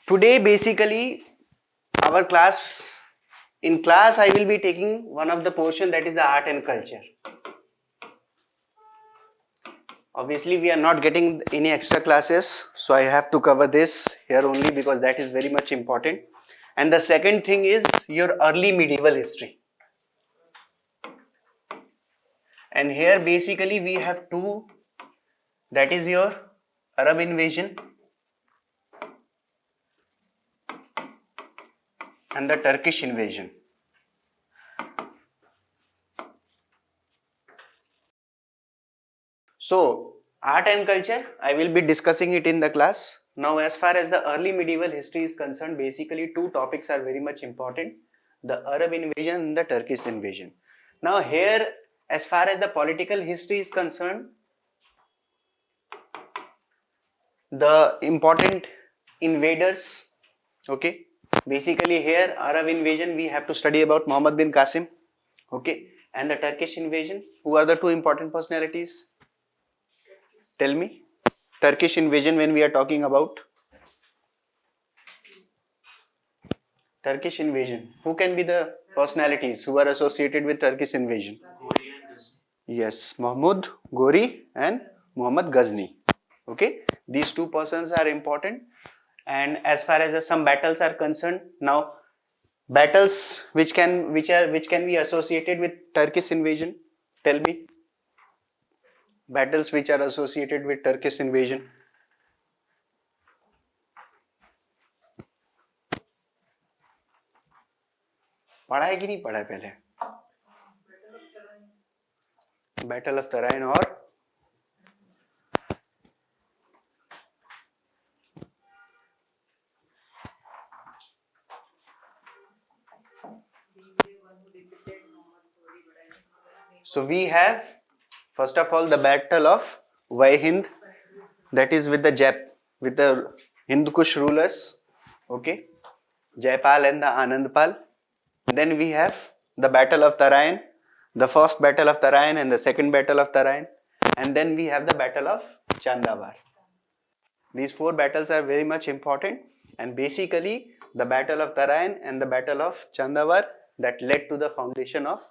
Today basically our class, in class I will be taking one of the portion that is the art and culture. Obviously we are not getting any extra classes, so I have to cover this here only because that is very much important. And the second thing is your early medieval history. And here basically we have two, that is your Arab invasion and the Turkish invasion. So art and culture, I will be discussing it in the class. Now as far as the early medieval history is concerned, basically two topics are very much important: the Arab invasion and the Turkish invasion. Now here, as far as the political history is concerned, the important invaders, okay, basically here Arab invasion we have to study about Muhammad bin Qasim, okay, and the Turkish invasion, who are the two important personalities? Tell me. Turkish invasion, when we are talking about Turkish invasion, who can be the personalities who are associated with Turkish invasion? Yes, Mahmud Gori and Muhammad Ghazni. Okay, these two persons are important. And as far as some battles are concerned, now battles which can be associated with Turkish invasion. Tell me, battles which are associated with Turkish invasion. पढ़ा है कि नहीं पढ़ा है पहले? Battle of Tarain और so we have first of all the battle of Vaihind, that is with the Hindu Kush rulers, okay, Jaipal and the Anandpal. Then we have the battle of Tarain, the first battle of Tarain and the second battle of Tarain, and then we have the battle of Chandavar. These four battles are very much important, and basically the battle of Tarain and the battle of Chandavar that led to the foundation of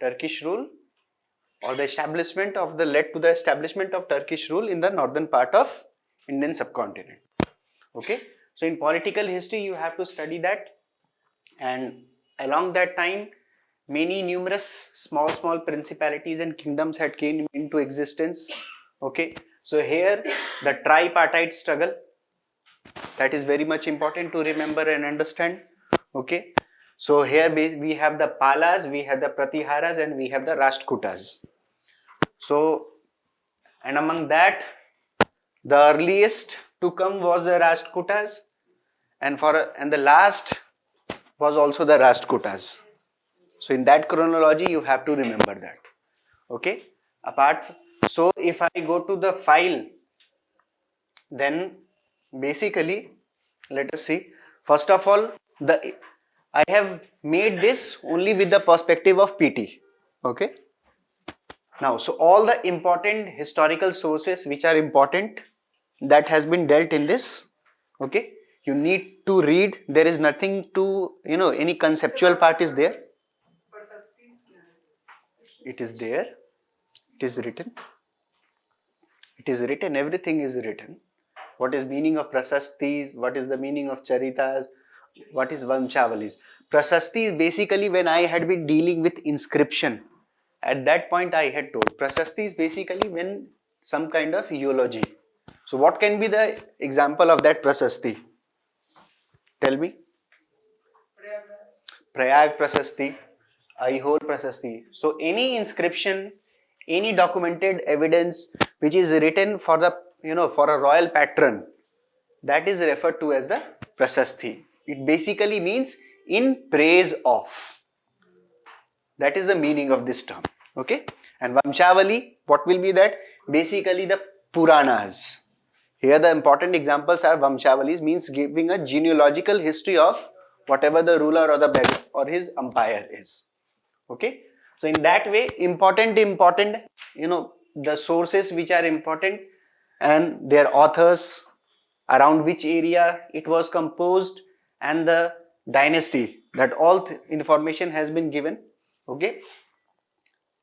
Turkish rule, or the establishment of Turkish rule in the northern part of Indian subcontinent. Okay, so in political history you have to study that, and along that time many numerous small principalities and kingdoms had came into existence. Okay, so here the tripartite struggle, that is very much important to remember and understand. Okay, so here we have the Palas, we have the Pratiharas, and we have the Rashtrakutas. So, and among that, the earliest to come was the Rashtrakutas, and the last was also the Rashtrakutas. So in that chronology you have to remember that. Okay, so if I go to the file, then basically let us see. First of all, I have made this only with the perspective of PT. Okay, now so all the important historical sources which are important, that has been dealt in this. Okay, you need to read. There is nothing to, any conceptual part is there. It is there. It is written. It is written. Everything is written. What is meaning of prasastis? What is the meaning of charitas? What is vamshavalis? Prasasti is basically when I had been dealing with inscription. At that point I had told prasasti is basically when some kind of eulogy. So what can be the example of that prasasti? Tell me. Prayag prasasti, Aihor prasasti. So any inscription, any documented evidence which is written for the, for a royal patron, that is referred to as the prasasti. It basically means in praise of. That is the meaning of this term. Okay, and Vamshavali, what will be that? Basically the Puranas. Here the important examples are Vamshavalis, means giving a genealogical history of whatever the ruler or the beggar or his empire is. Okay, so in that way, important, the sources which are important and their authors, around which area it was composed, and the dynasty. That all information has been given. Okay.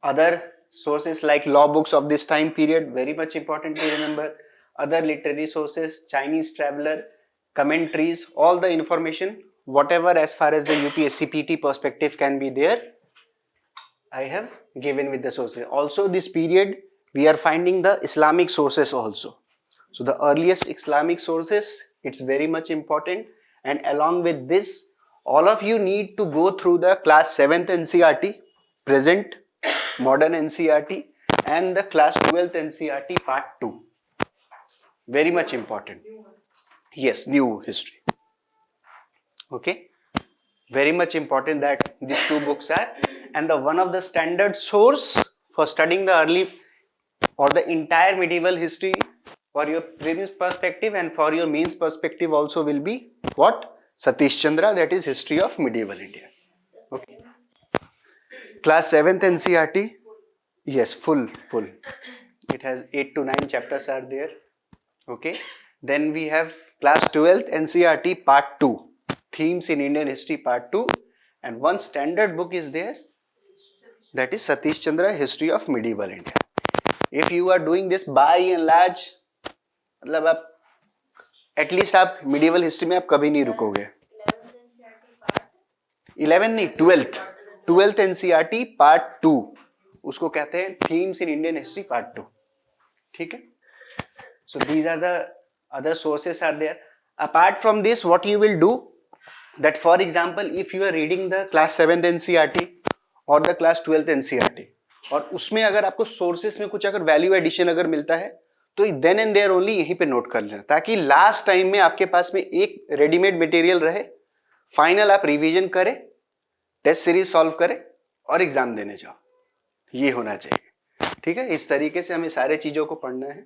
Other sources like law books of this time period, very much important to remember. Other literary sources, Chinese traveler, commentaries, all the information, whatever as far as the UPSC PT perspective can be there, I have given with the sources. Also this period, we are finding the Islamic sources also. So the earliest Islamic sources, it's very much important. And along with this, all of you need to go through the class 7th NCERT, present, modern NCERT, and the class 12th NCERT part 2. Very much important. Yes, new history. Okay. Very much important that these two books are. And the one of the standard source for studying the early or the entire medieval history for your prelims perspective and for your mains perspective also will be what? Satish Chandra, that is History of Medieval India. Okay. Class 7th NCERT, yes, full. It has 8 to 9 chapters are there. Okay. Then we have class 12th NCERT part 2, Themes in Indian History part 2, and one standard book is there, that is Satish Chandra, History of Medieval India. If you are doing this by and large, मतलब आप at least आप medieval history में आप कभी नहीं रुकोगे. 11 नहीं, 12th NCERT part 2, उसको कहते हैं themes in Indian history part 2. ठीक है. So these are the other sources are there. Apart from this, what you will do, that for example, if you are reading the class 7th NCERT or the class 12th NCERT, और उसमें अगर आपको sources में कुछ अगर value addition अगर मिलता है, तो देन एंड देयर ओनली यहीं पे नोट कर लेना, ताकि लास्ट टाइम में आपके पास में एक रेडीमेड मटेरियल रहे, फाइनल आप रिवीजन करें, टेस्ट सीरीज सॉल्व करें और एग्जाम देने जाओ. ये होना चाहिए. ठीक है. इस तरीके से हमें सारे चीजों को पढ़ना है.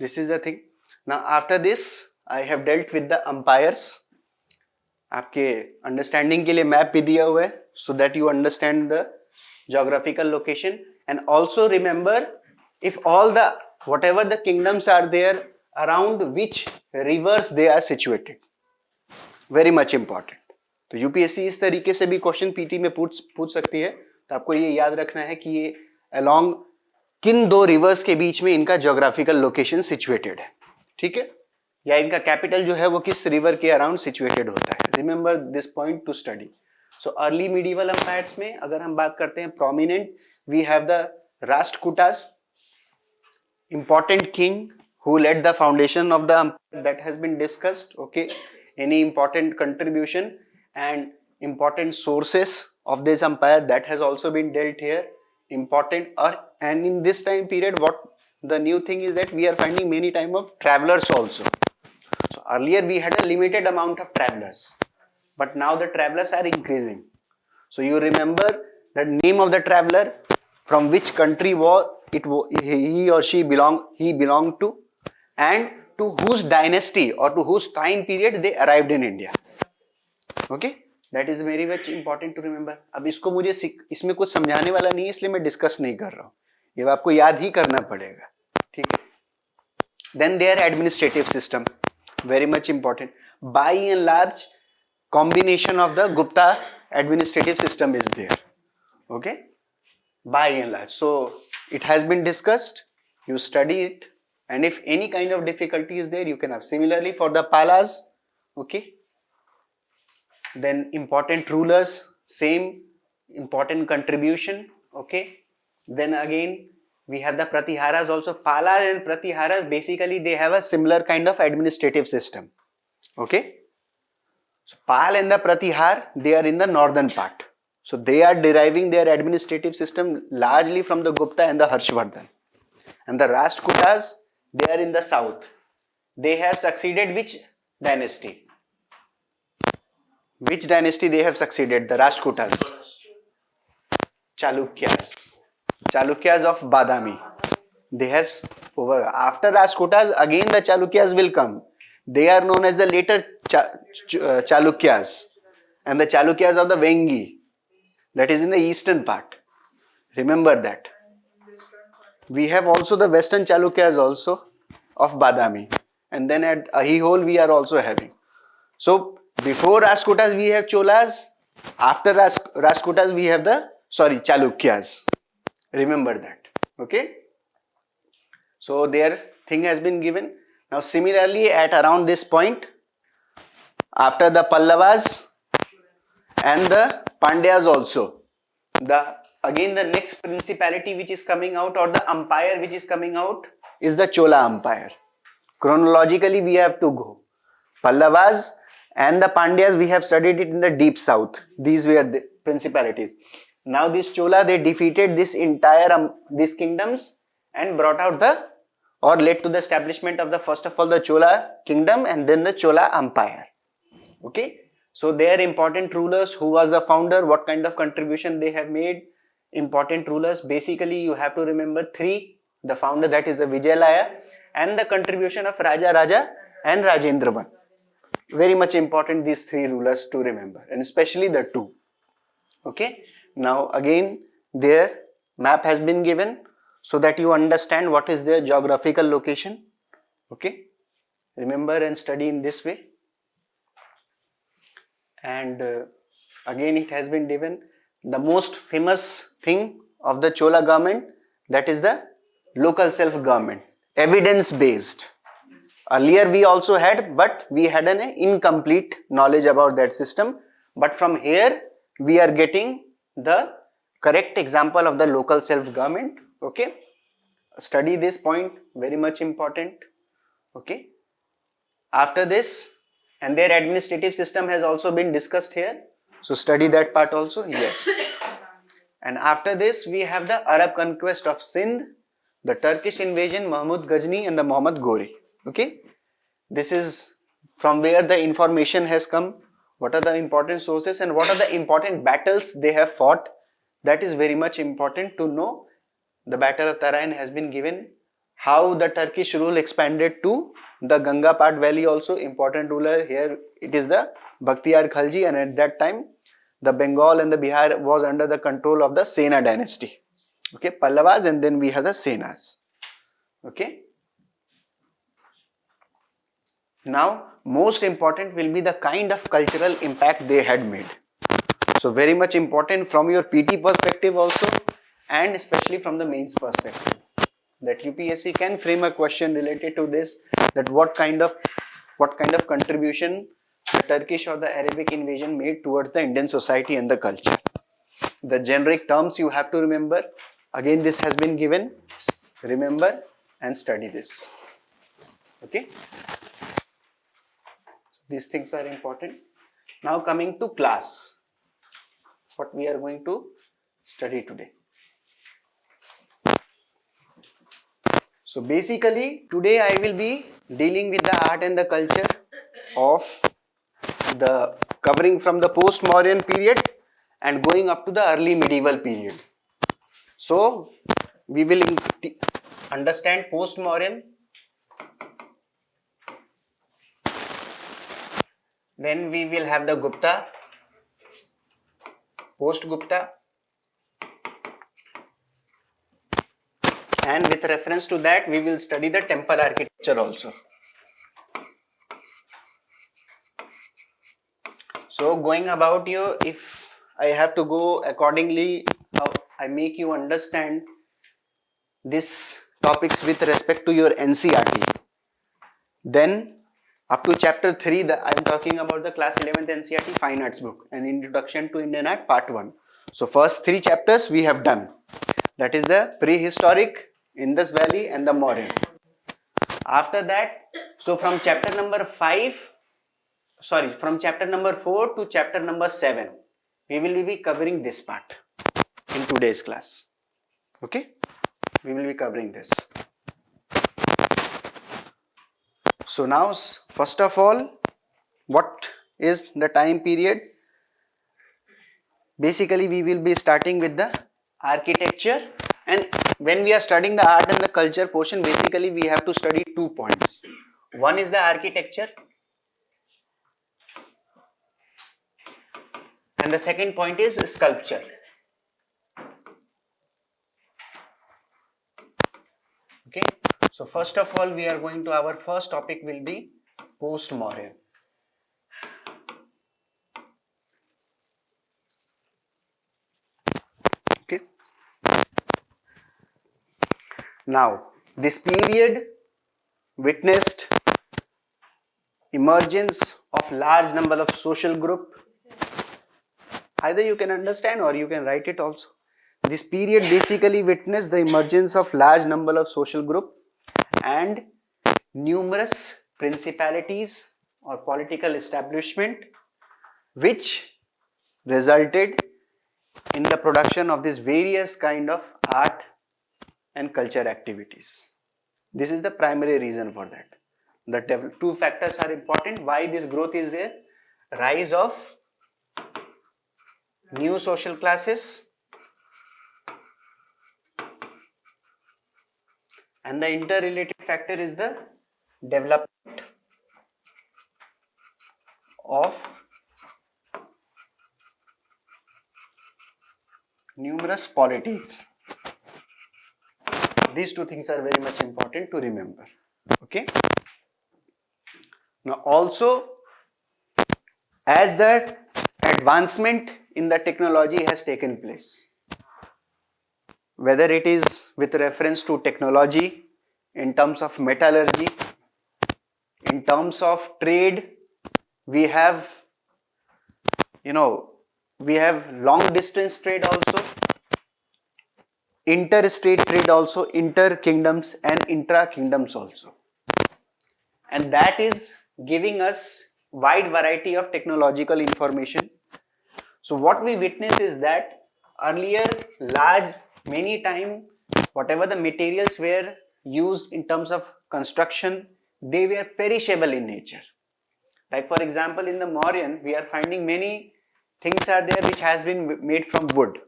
This is the thing. Now after this, I have dealt with the empires. आपके अंडरस्टैंडिंग के लिए मैप भी दिया हुआ है, so that you understand the geographical location, and also remember if all the whatever the kingdoms are there, around which rivers they are situated. Very much important. तो UPSC इस तरीके से भी क्वेश्चन पीटी में पूछ सकती है. तो आपको ये याद रखना है कि ये along किन दो रिवर्स के बीच में इनका ज्योग्राफिकल लोकेशन सिचुएटेड है. ठीक है. या इनका कैपिटल जो है वो किस रिवर के अराउंड सिचुएटेड होता है. Remember this point to study. So early medieval empires में अगर हम बात करते हैं prominent, we have the Rashtrakutas, important king who led the foundation of the empire, that has been discussed. Okay. Any important contribution and important sources of this empire, that has also been dealt here. Important. And in this time period, what the new thing is that we are finding many type of travelers also. So earlier we had a limited amount of travelers, but now the travelers are increasing. So you remember the name of the traveler, from which country he or she belonged to, and to whose dynasty or to whose time period they arrived in India. Okay, that is very much important to remember. अब इसको मुझे इसमें कुछ समझाने वाला नहीं है, इसलिए मैं डिस्कस नहीं कर रहा हूँ. ये आपको याद ही करना पड़ेगा. ठीक है. Then their administrative system, very much important. By and large, combination of the Gupta administrative system is there. Okay. By and large. So it has been discussed, you study it, and if any kind of difficulty is there, you can have. Similarly for the Palas, okay, then important rulers, same important contribution. Okay. Then again we have the Pratiharas also. Pala and Pratiharas, basically they have a similar kind of administrative system. Okay. So Pal and the Pratihar, they are in the northern part. So they are deriving their administrative system largely from the Gupta and the Harshvardhan. And the Rashtrakutas, they are in the south. They have succeeded which dynasty? Which dynasty they have succeeded? The Rashtrakutas. Chalukyas. Chalukyas of Badami. They have over after Rashtrakutas, again the Chalukyas will come. They are known as the later Chalukyas, and the Chalukyas of the Vengi. That is in the eastern part. Remember that. We have also the western Chalukyas also of Badami. and then at Ahihole we are also having. So before Rashtrakutas we have Cholas, after Rashtrakutas we have the Chalukyas. Remember that. Okay. So their thing has been given. Now similarly at around this point, after the Pallavas and the Pandyas also, again the next principality which is coming out, or the empire which is coming out, is the Chola Empire. Chronologically we have to go. Pallavas and the Pandyas, we have studied it in the deep south. These were the principalities. Now this Chola, they defeated this entire these kingdoms and brought out led to the establishment of the first of all the Chola kingdom and then the Chola Empire. Okay. So they are important rulers. Who was the founder? What kind of contribution they have made? Important rulers. Basically, you have to remember three. The founder, that is the Vijayalaya, and the contribution of Raja and Rajendra I. Very much important, these three rulers to remember, and especially the two. Okay. Now again, their map has been given so that you understand what is their geographical location. Okay. Remember and study in this way. And again it has been given the most famous thing of the Chola government, that is the local self-government, evidence based. Earlier we also had, but we had an incomplete knowledge about that system. But from here we are getting the correct example of the local self-government. Okay. Study this point, very much important. Okay. After this, and their administrative system has also been discussed here. So study that part also. Yes. And after this, we have the Arab conquest of Sindh, the Turkish invasion, Mahmud Ghazni and the Muhammad Ghori. Okay. This is from where the information has come. What are the important sources and what are the important battles they have fought? That is very much important to know. The Battle of Tarain has been given. How the Turkish rule expanded to the Ganga Part Valley also. Important ruler here, it is the Bakhtiyar Khalji, and at that time the Bengal and the Bihar was under the control of the Sena dynasty. Okay, Pallavas, and then we have the Senas. Okay. Now most important will be the kind of cultural impact they had made. So very much important from your PT perspective also, and especially from the mains perspective, that UPSC can frame a question related to this, that what kind of contribution the Turkish or the Arabic invasion made towards the Indian society and the culture. The generic terms you have to remember. Again, this has been given. Remember and study this. Okay. These things are important. Now coming to class, what we are going to study today. So basically today I will be dealing with the art and the culture of the covering from the post-Mauryan period and going up to the early medieval period. So we will understand post-Mauryan, then we will have the Gupta, post-Gupta, and with reference to that we will study the temple architecture also. So going about you, if I have to go accordingly, how I make you understand these topics with respect to your NCERT, then up to chapter 3, I am talking about the class 11th NCERT Fine Arts book, an introduction to Indian art part 1. So first 3 chapters we have done. That is the prehistoric, Indus Valley and the Mauryan. After that, so from chapter number 4 to chapter number 7, we will be covering this part in today's class. Okay, we will be covering this. So now, first of all, what is the time period? Basically, we will be starting with the architecture, and when we are studying the art and the culture portion, basically we have to study 2 points. One is the architecture, and the second point is sculpture. Okay, So first of all, we are going to, our first topic will be post-Mauryan. Okay. Now, this period witnessed emergence of large number of social group. Either you can understand or you can write it also. This period basically witnessed the emergence of large number of social group and numerous principalities or political establishment, which resulted in the production of these various kind of art and culture activities. This is the primary reason for that. The two factors are important. Why this growth is there? Rise of new social classes and the interrelated factor is the development of numerous polities. These two things are very much important to remember. Okay. Now also, as the advancement in the technology has taken place, whether it is with reference to technology, in terms of metallurgy, in terms of trade, we have long distance trade also, interstate trade also, inter kingdoms and intra kingdoms also, and that is giving us wide variety of technological information. So what we witness is that earlier many time whatever the materials were used in terms of construction, they were perishable in nature. Like for example, in the Mauryan, we are finding many things are there which has been made from wood.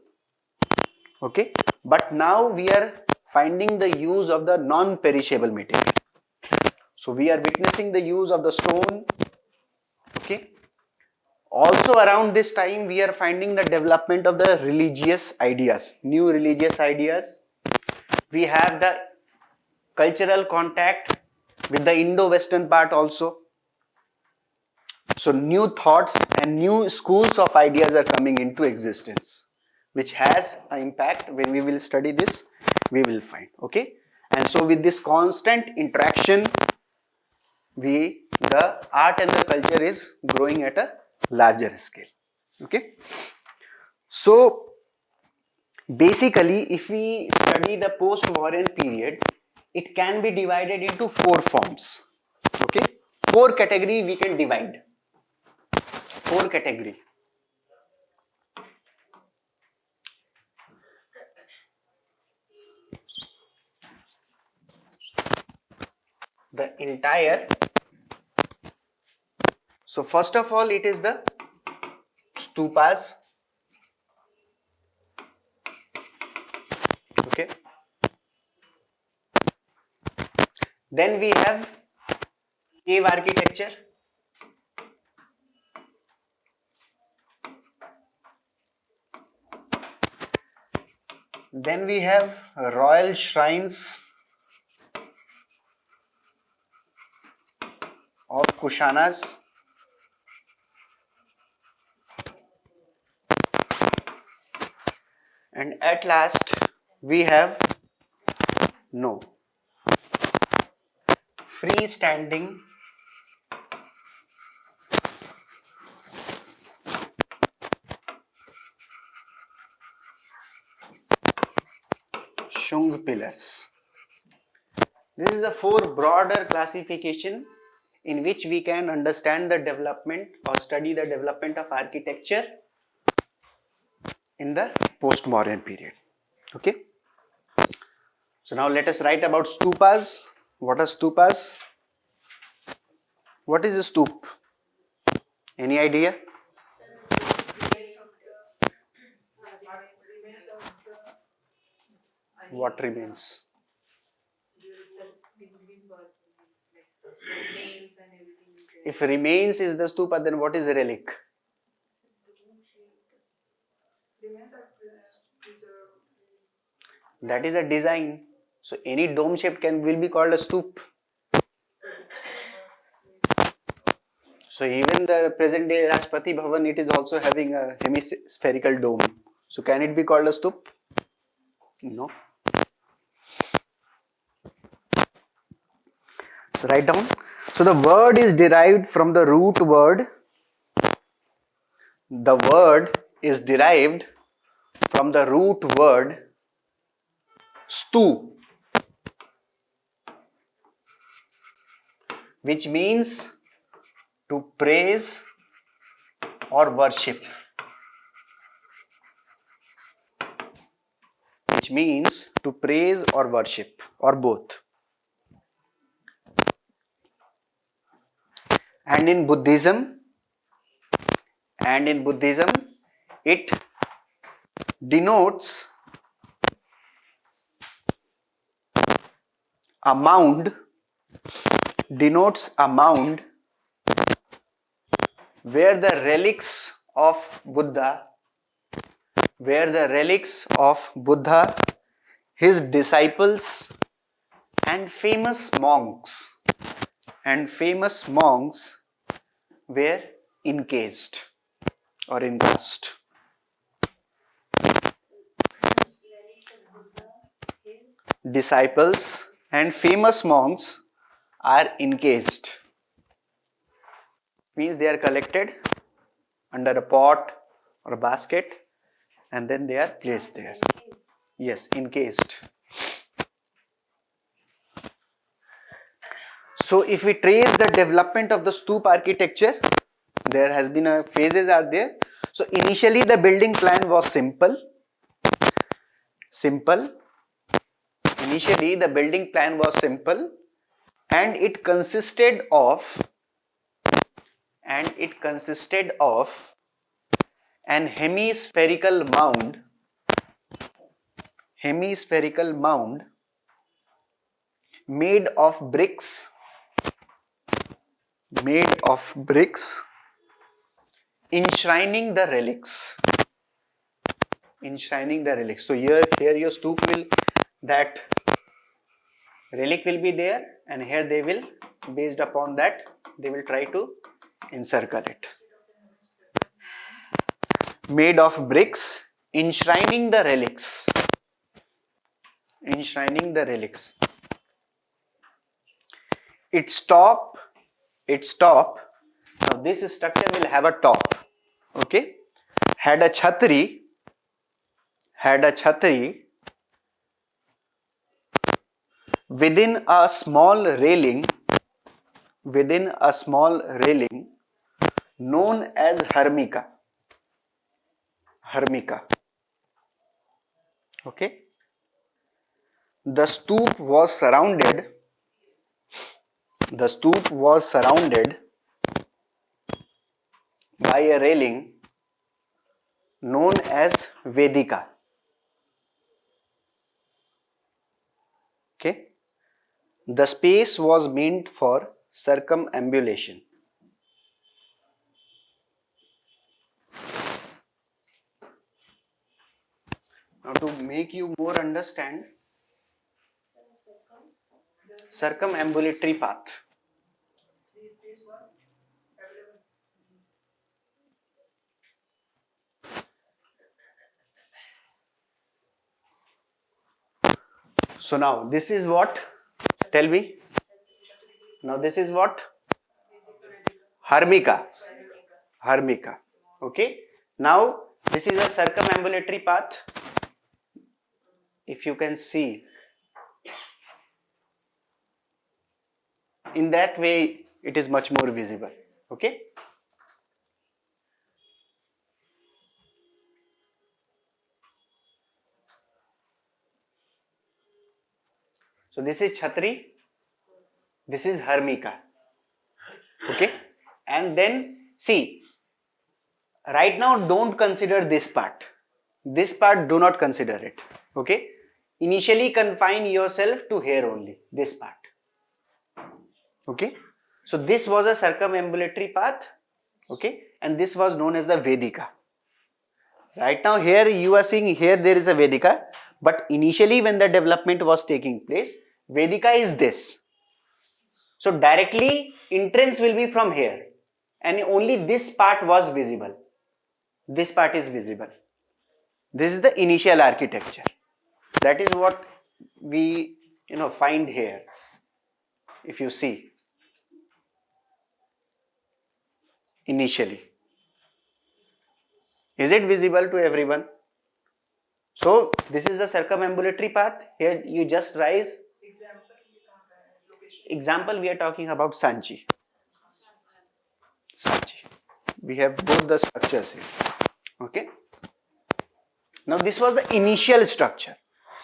Okay, but now we are finding the use of the non-perishable material. So we are witnessing the use of the stone. Okay. Also around this time, we are finding the development of the religious ideas, new religious ideas. We have the cultural contact with the Indo-Western part also. So new thoughts and new schools of ideas are coming into existence, which has an impact. When we will study this, we will find. Okay. And so with this constant interaction, the art and the culture is growing at a larger scale. Okay. So basically, if we study the post-Mauryan period, it can be divided into 4 forms. Okay. 4 category we can divide. 4 category. The entire. So first of all, it is the stupas. Okay. Then we have cave architecture. Then we have royal shrines of Kushanas. And at last we have freestanding Shung pillars. This is the 4 broader classification in which we can understand the development or study the development of architecture in the post-Mauryan period. Okay. So now let us write about stupas. What are stupas? What is a stup? Any idea? What remains? If remains is the stupa, then what is a relic? That is a design. So any dome shaped will be called a stoop. So even the present day Rashtrapati Bhavan, it is also having a hemispherical dome. So can it be called a stoop? No. So write down. So the word is derived from the root word. The word is derived from the root word stu, which means to praise or worship. Which means to praise or worship, or both. And in Buddhism, it denotes a mound, where the relics of Buddha, his disciples and famous monks were encased or encased. Disciples and famous monks are encased. Means they are collected under a pot or a basket and then they are placed there. Yes, encased. So if we trace the development of the stupa architecture, there has been a phases are there. So initially the building plan was simple. Initially the building plan was simple and it consisted of an hemispherical mound made of bricks enshrining the relics. So here your stoop will, that relic will be there, and here they will, based upon that, they will try to encircle it. Made of bricks enshrining the relics. Its top, now this structure will have a top, okay, had a chhatri within a small railing known as hermica. Okay. The stoop was surrounded by a railing known as Vedika. Okay. The space was meant for circumambulation. Now to make you more understand, circumambulatory path. So now this is what? Tell me. Now this is what? Hermica. Okay. Now this is a circumambulatory path. If you can see, in that way it is much more visible. Okay. So this is Chhatri, this is Hermica. Okay. And then see, right now don't consider this part. This part do not consider it. Okay. Initially confine yourself to here only, this part. Okay. So this was a circumambulatory path. Okay. And this was known as the Vedika. Right now here you are seeing here there is a Vedika, But initially when the development was taking place, Vedika is this. So directly entrance will be from here, and only this part was visible. This part is visible. This is the initial architecture. That is what we find here. If you see initially, is it visible to everyone? So this is the circumambulatory path. Here you just rise. Example, we are talking about Sanchi. We have both the structures here. Okay. Now this was the initial structure.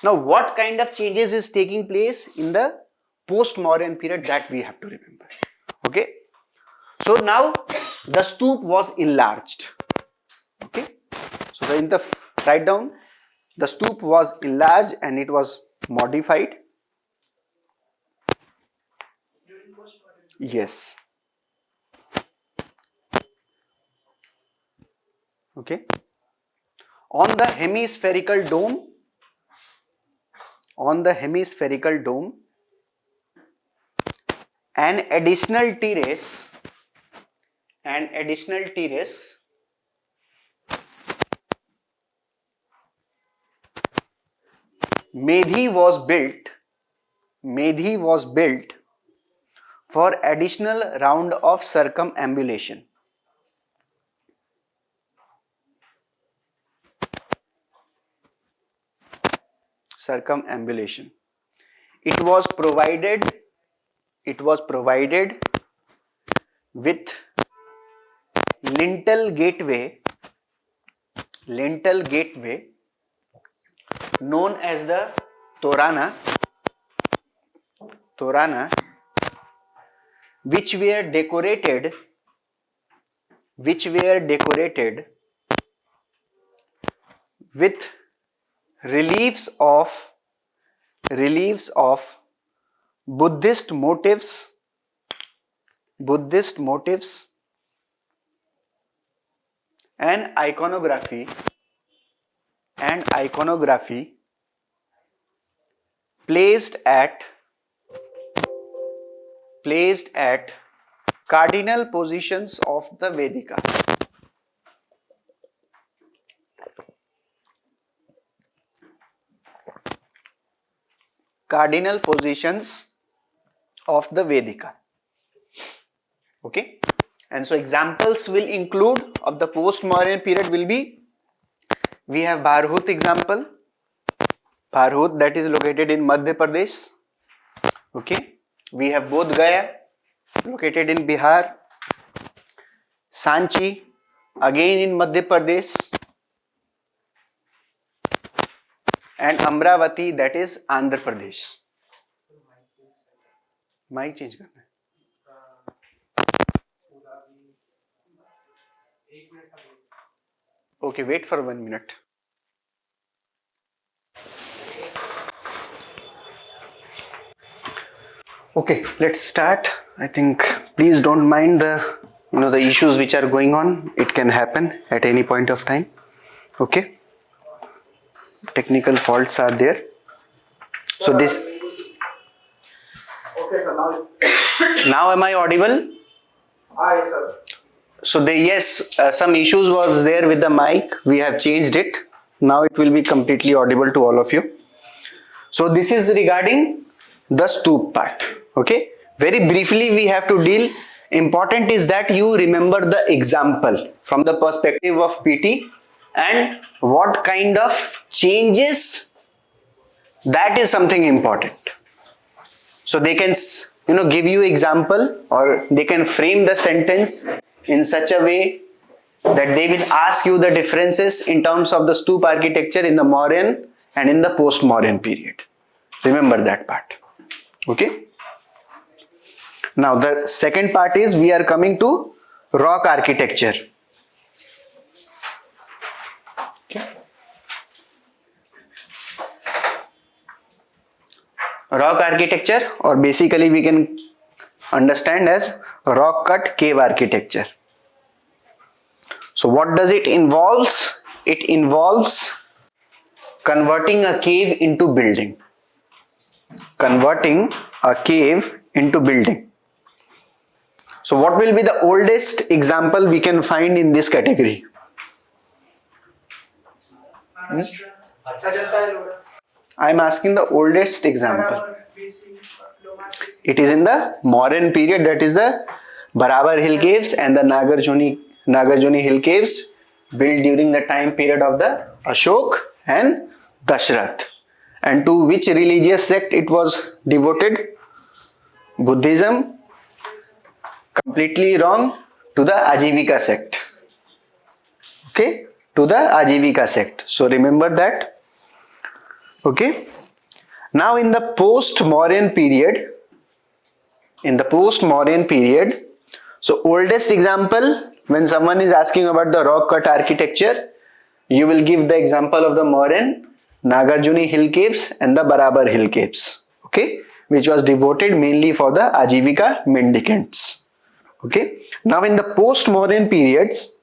Now what kind of changes is taking place in the post-Mauryan period, that we have to remember. Okay. So now the stoop was enlarged. Okay. So in the write down, the stoop was enlarged and it was modified. Yes. Okay. On the hemispherical dome, an additional terrace, Medhi was built for additional round of circumambulation. It was provided with lintel gateway known as the Torana, which were decorated with reliefs of Buddhist motifs and iconography placed at cardinal positions of the Vedika. Cardinal positions of the Vedika. Okay. And so examples will include of the post-Mauryan period will be, we have Bharhut example. Bharhut, that is located in Madhya Pradesh. Okay. We have Bodh Gaya, located in Bihar. Sanchi, again in Madhya Pradesh. And Amravati, that is Andhra Pradesh. Mic change करना है. Okay, wait for 1 minute. Okay, let's start. I think please don't mind the issues which are going on. It can happen at any point of time. Okay. Technical faults are there. So this. Okay, sir. Now am I audible? Yes, sir. So some issues was there with the mic. We have changed it. Now it will be completely audible to all of you. So this is regarding the stoop part. Okay. Very briefly we have to deal. Important is that you remember the example from the perspective of PT and what kind of changes, that is something important. So they can give you example, or they can frame the sentence in such a way that they will ask you the differences in terms of the stoop architecture in the Mauryan and in the post-Mauryan period. Remember that part. Okay. Now the second part is we are coming to rock architecture. Okay. Rock architecture, or basically we can understand as rock cut cave architecture. So what does it involves? It involves converting a cave into building. Converting a cave into building. So what will be the oldest example we can find in this category? I am asking the oldest example. It is in the Mauryan period, that is the Barabar Hill Caves and the Nagarjuni Hill Caves, built during the time period of the Ashok and Dashrath. And to which religious sect it was devoted? Buddhism? Completely wrong. To the Ajivika sect. Okay, to the Ajivika sect. So remember that. Okay. Now in the post-Mauryan period, so oldest example, when someone is asking about the rock cut architecture, you will give the example of the Mauryan, Nagarjuni Hill Caves and the Barabar Hill Caves, okay, which was devoted mainly for the Ajivika mendicants. Okay. Now in the post-Mauryan periods,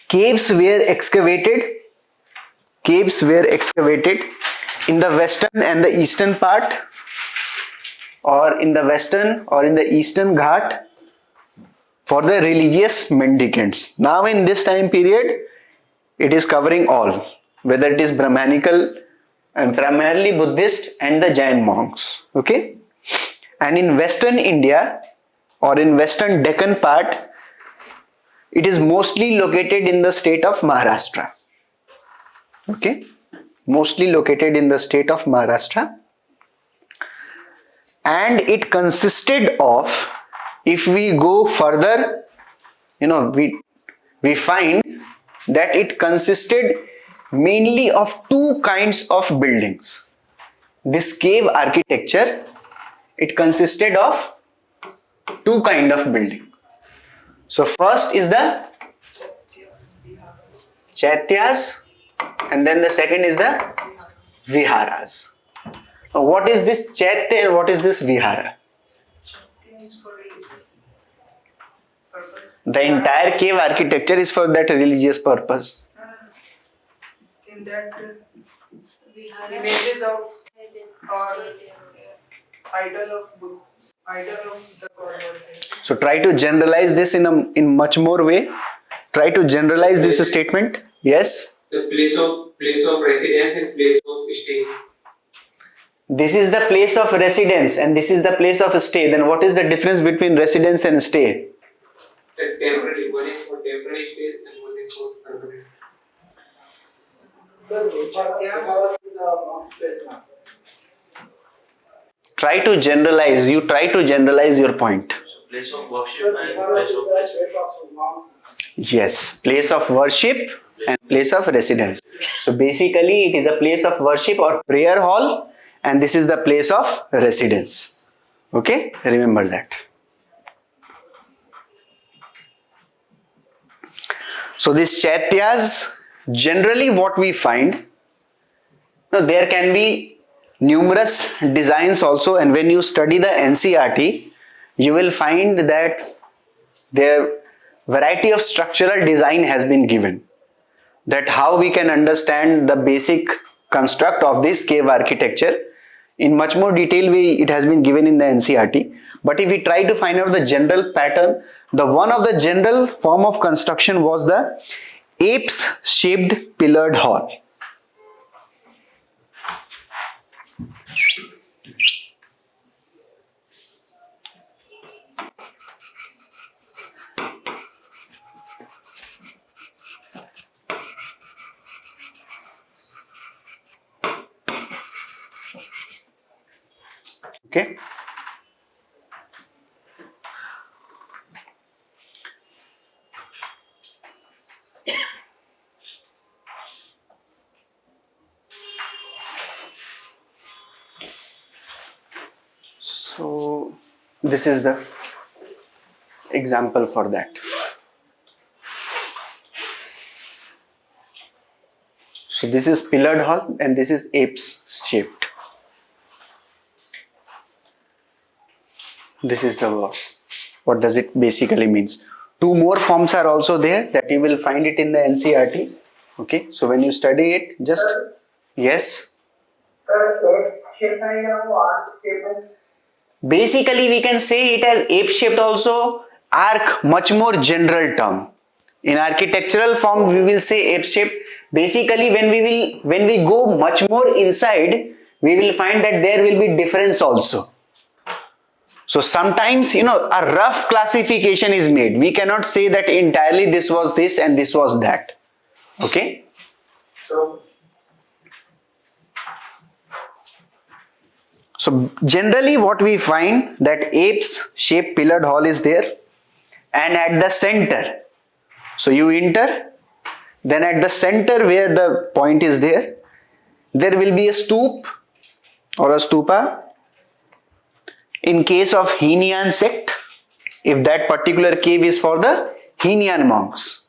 caves were excavated in the western and the eastern part, or in the western or in the eastern Ghat, for the religious mendicants. Now in this time period, it is covering all, whether it is Brahmanical and primarily Buddhist and the Jain monks. Okay. And in western India or in western Deccan part, it is mostly located in the state of Maharashtra. Okay. Mostly located in the state of Maharashtra. And it consisted of, if we go further, we find that it consisted mainly of two kinds of buildings. This cave architecture, it consisted of two kinds of building. So first is the Chaityas, and then the second is the Viharas. Now what is this Chaitya and what is this Vihara? The entire cave architecture is for that religious purpose. In that images of or idol of the god. So try to generalize this in much more way. Try to generalize this statement. Yes. The place of residence and place of stay. This is the place of residence and this is the place of stay. Then what is the difference between residence and stay? The temporary, one is for temporary stay and one is for permanent. Try to generalize. You try to generalize your point. Place of worship and place of residence. Yes, place of worship and place of residence. So basically it is a place of worship or prayer hall, and this is the place of residence. Okay, remember that. So these Chaityas, generally what we find, there can be numerous designs also, and when you study the NCERT, you will find that there variety of structural design has been given. That how we can understand the basic construct of this cave architecture. In much more detail way it has been given in the NCERT. But if we try to find out the general pattern, the one of the general form of construction was the apse shaped pillared hall. Okay. So this is the example for that. So this is pillared hall and this is apse shaped. This is the word. What does it basically means? Two more forms are also there that you will find it in the NCERT. Okay, so when you study it, just Yes. Sir, shape or arc shape? Basically, we can say it as ape-shaped also. Arc, much more general term. In architectural form, we will say ape-shaped. Basically, when we go much more inside, we will find that there will be difference also. So sometimes, a rough classification is made. We cannot say that entirely this was this and this was that. Okay. So generally what we find that apes shape pillared hall is there, and at the center, so you enter, then at the center where the point is there will be a stoop or a stupa. In case of Hinian sect, if that particular cave is for the Hinian monks,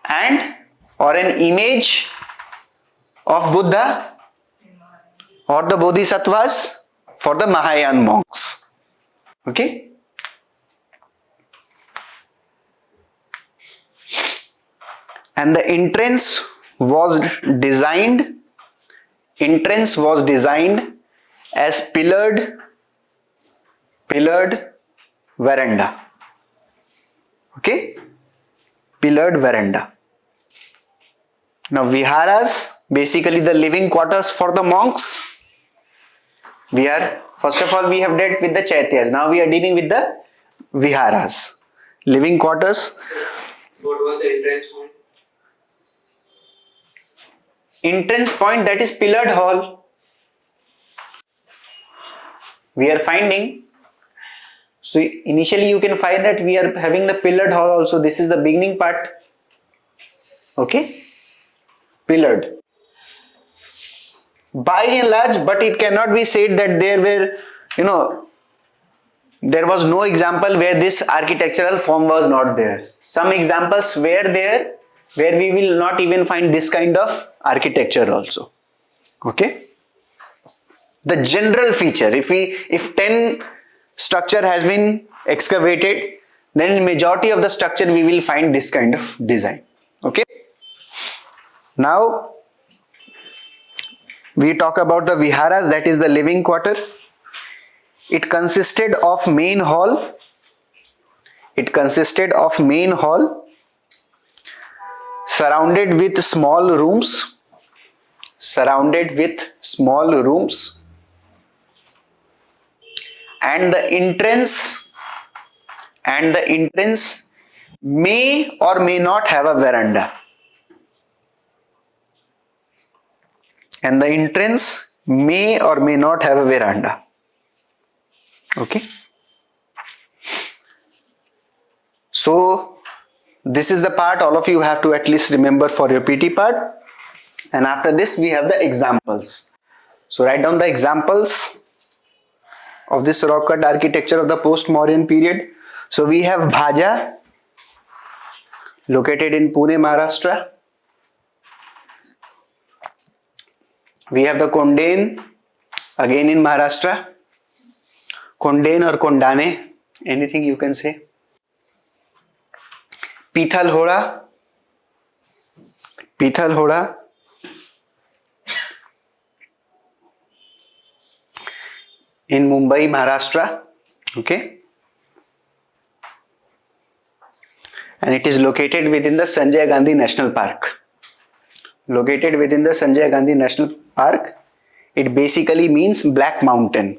and or an image of Buddha or the Bodhisattvas for the Mahayan monks. Okay. And the entrance was designed as pillared veranda. Okay, pillared veranda. Now viharas, basically the living quarters for the monks. First of all we have dealt with the chaityas. Now we are dealing with the viharas, living quarters. What was the entrance point? Entrance point, that is pillared hall. We are finding. So initially you can find that we are having the pillared hall also. This is the beginning part. Okay. Pillared. By and large, but it cannot be said that there were, there was no example where this architectural form was not there. Some examples were there where we will not even find this kind of architecture also. Okay. The general feature, if 10 structure has been excavated, then in majority of the structure we will find this kind of design. Okay. Now we talk about the viharas, that is the living quarter. It consisted of main hall. Surrounded with small rooms. And the entrance may or may not have a veranda. Okay. So this is the part all of you have to at least remember for your PT part. And after this we have the examples. So write down the examples of this rock cut architecture of the post-Mauryan period. So we have Bhaja, located in Pune, Maharashtra. We have the Kondain, again in Maharashtra. Kondain or Kondane, anything you can say. Pithalhoda in Mumbai, Maharashtra. Okay. And it is located within the Sanjay Gandhi National Park. It basically means Black Mountain.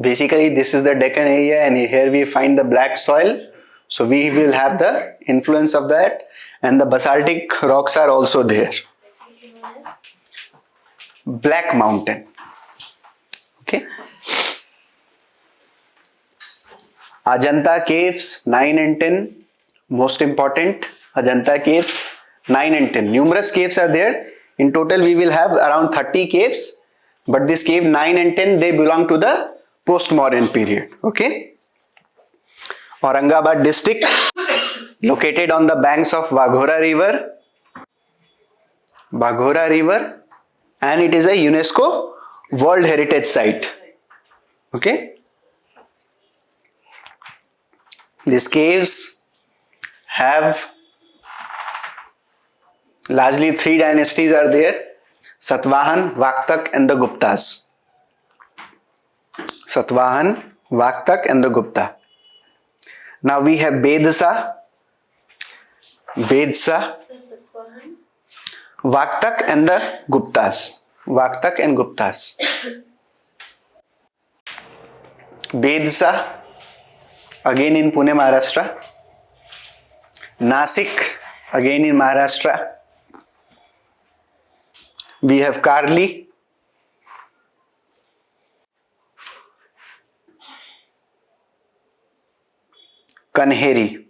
Basically this is the Deccan area, and here we find the black soil. So we will have the influence of that, and the basaltic rocks are also there. Black Mountain. Okay. Ajanta caves 9 and 10, most important. Ajanta caves 9 and 10. Numerous caves are there. In total we will have around 30 caves, but this cave 9 and 10, they belong to the post-Mauryan period. Okay. Aurangabad district, located on the banks of Baghora river, and it is a UNESCO World Heritage Site. Okay. These caves have largely 3 dynasties are there: Satvahan, Vaktak and the Guptas. Satvahan, Vaktak and the Gupta. Now we have Bedsa, Vaktak and the Guptas. Vaktak and Guptas. Bedsa, again in Pune, Maharashtra. Nasik, again in Maharashtra. We have Karli. Kanheri.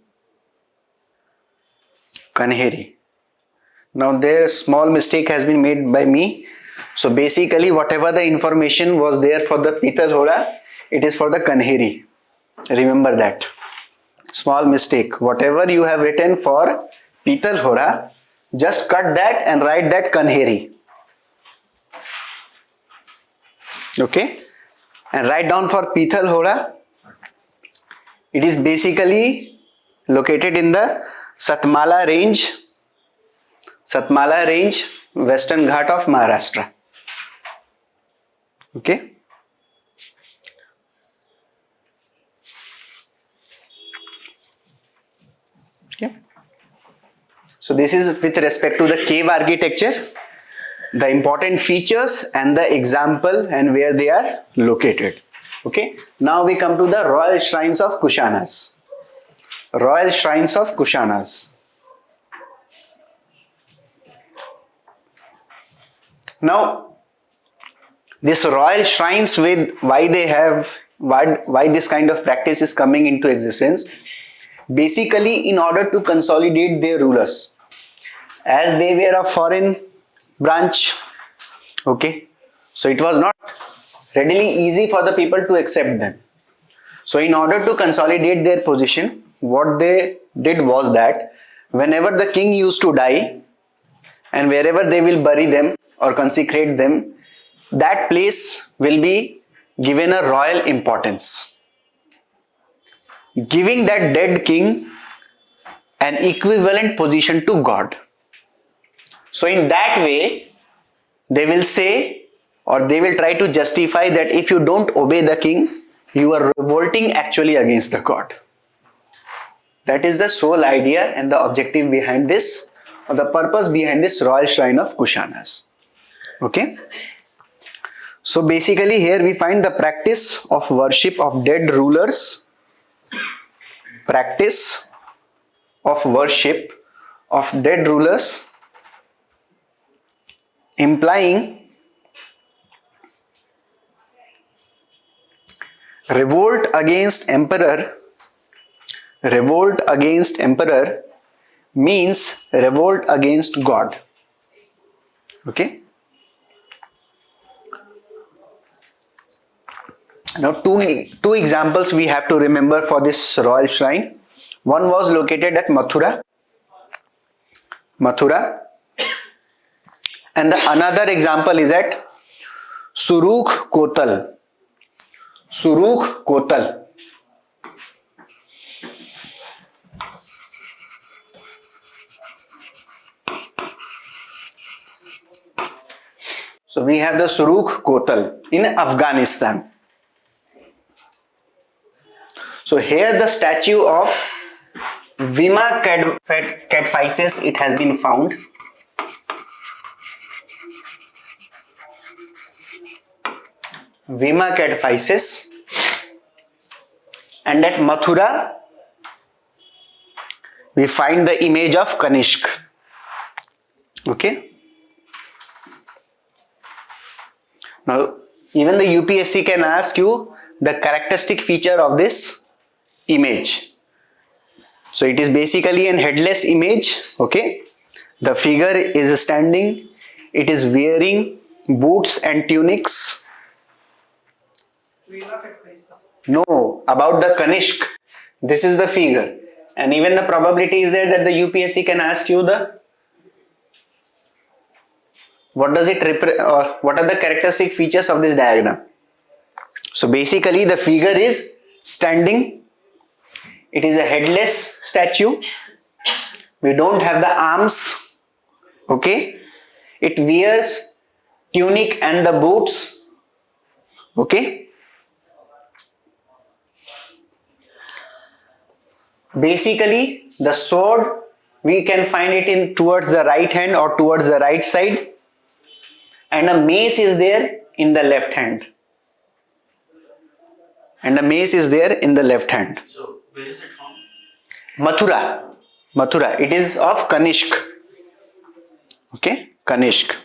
Now there small mistake has been made by me. So basically whatever the information was there for the Pital Hoda, it is for the Kanheri. Remember that. Small mistake. Whatever you have written for Pital Hoda, just cut that and write that Kanheri. Okay. And write down for Pital Hoda. It is basically located in the Satmala range, Western Ghat of Maharashtra. Okay. Okay. So this is with respect to the cave architecture, the important features and the example and where they are located. Okay. Now we come to the royal shrines of Kushanas. Royal shrines of Kushanas. Now, these royal shrines, with why this kind of practice is coming into existence? Basically, in order to consolidate their rulers, as they were a foreign branch. Okay, so it was not readily easy for the people to accept them. So in order to consolidate their position, what they did was that whenever the king used to die and wherever they will bury them or consecrate them, that place will be given a royal importance, giving that dead king an equivalent position to God. So in that way, they will say, or they will try to justify that if you don't obey the king, you are revolting actually against the God. That is the sole idea and the objective behind this, or the purpose behind this royal shrine of Kushanas. Okay. So basically here we find the practice of worship of dead rulers, practice of worship of dead rulers, implying revolt against emperor. Revolt against emperor means revolt against God. Okay. Now two examples we have to remember for this royal shrine. One was located at Mathura, and the another example is at Surukh Kotal. So we have the Surukh Kotal in Afghanistan. So here the statue of Vima Cadphises, it has been found. Vima Cadphises. And at Mathura, we find the image of Kanishk. Okay. Now, even the UPSC can ask you the characteristic feature of this image. So it is basically an headless image. Okay. The figure is standing. It is wearing boots and tunics. No, about the Kanishk. This is the figure. And even the probability is there that the UPSC can ask you the what does it represent, or what are the characteristic features of this diagram. So basically the figure is standing. It is a headless statue. We don't have the arms. Okay. It wears tunic and the boots. Okay. Basically, the sword, we can find it in towards the right hand or towards the right side, and a mace is there in the left hand. And the mace is there in the left hand. So, where is it from? Mathura. Mathura. It is of Kanishk. Okay, Kanishk.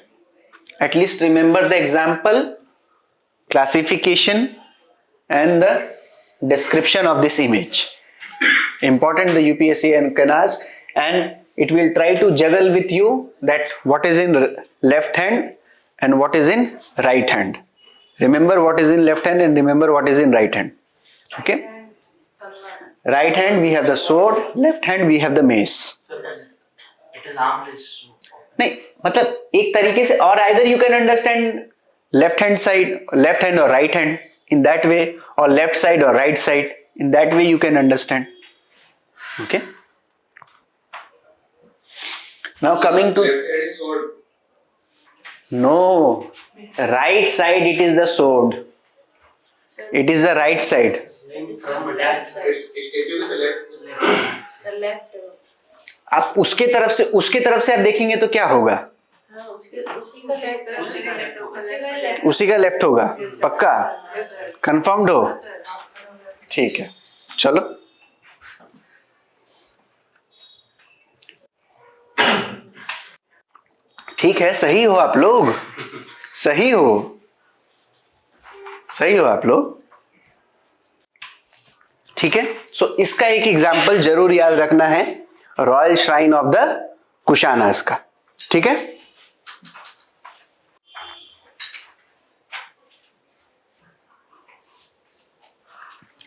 At least remember the example, classification, and the description of this image. Important the UPSC can ask, and it will try to juggle with you that what is in left hand and what is in right hand. Remember what is in left hand and remember what is in right hand. Okay. Right hand we have the sword, left hand we have the mace. So, it is armless. नहीं मतलब एक तरीके से, or either you can understand left hand side, left hand or right hand in that way, or left side or right side in that way you can understand. Okay. Now coming to, Left hand is sword. no, right side it is the sword. It is the right side. From left side. Statue with the left. The left. आप उसके तरफ से आप देखेंगे तो क्या होगा? हाँ, उसी का left. उसी का लेफ्ट होगा. पक्का? कंफर्म्ड हो? ठीक है. चलो. ठीक है, सही हो आप लोग. सही हो आप लोग. ठीक है. सो इसका एक एग्जाम्पल जरूर याद रखना है, royal shrine of the Kushanas का. ठीक है.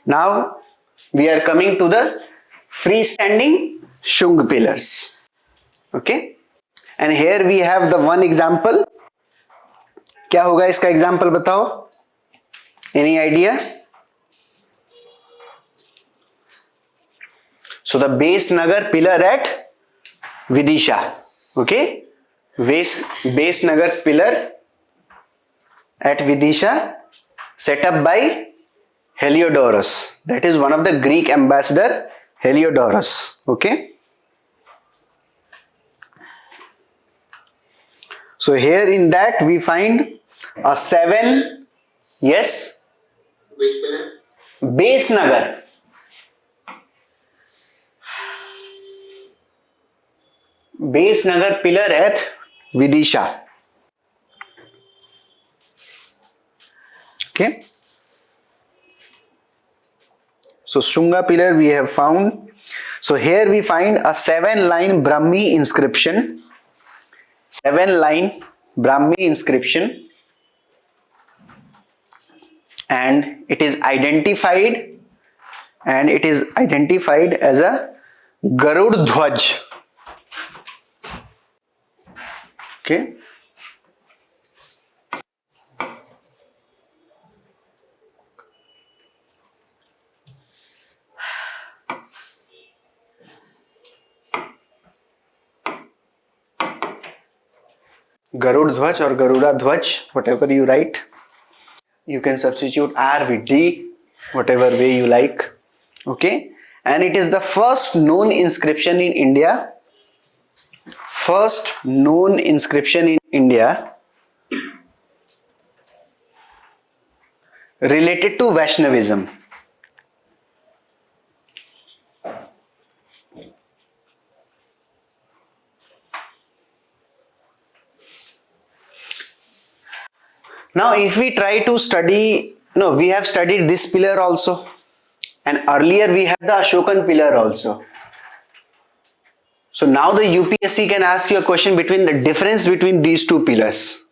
Now we are coming to the freestanding Shung pillars. Okay, and here we have the one example. क्या होगा इसका एग्जाम्पल बताओ? Any idea? So the base Nagar pillar at Vidisha. Okay, base Nagar pillar at Vidisha set up by Heliodorus. That is one of the Greek ambassador, Heliodorus. Okay. So here in that we find a 7, yes, Which pillar? base Nagar. Base Nagar pillar at Vidisha. Okay. So Shunga pillar we have found. So here we find a 7-line Brahmi inscription. 7-line Brahmi inscription. And it is identified as a Garud Dhwaj. Okay. Garud Dhwaj or Garuda Dhwaj, whatever you write. You can substitute R with D, whatever way you like. Okay. And it is the first known inscription in India. First known inscription in India related to Vaishnavism. Now if we try to study, no, we have studied this pillar also, and earlier we had the Ashokan pillar also. So now the UPSC can ask you a question between the difference between these two pillars.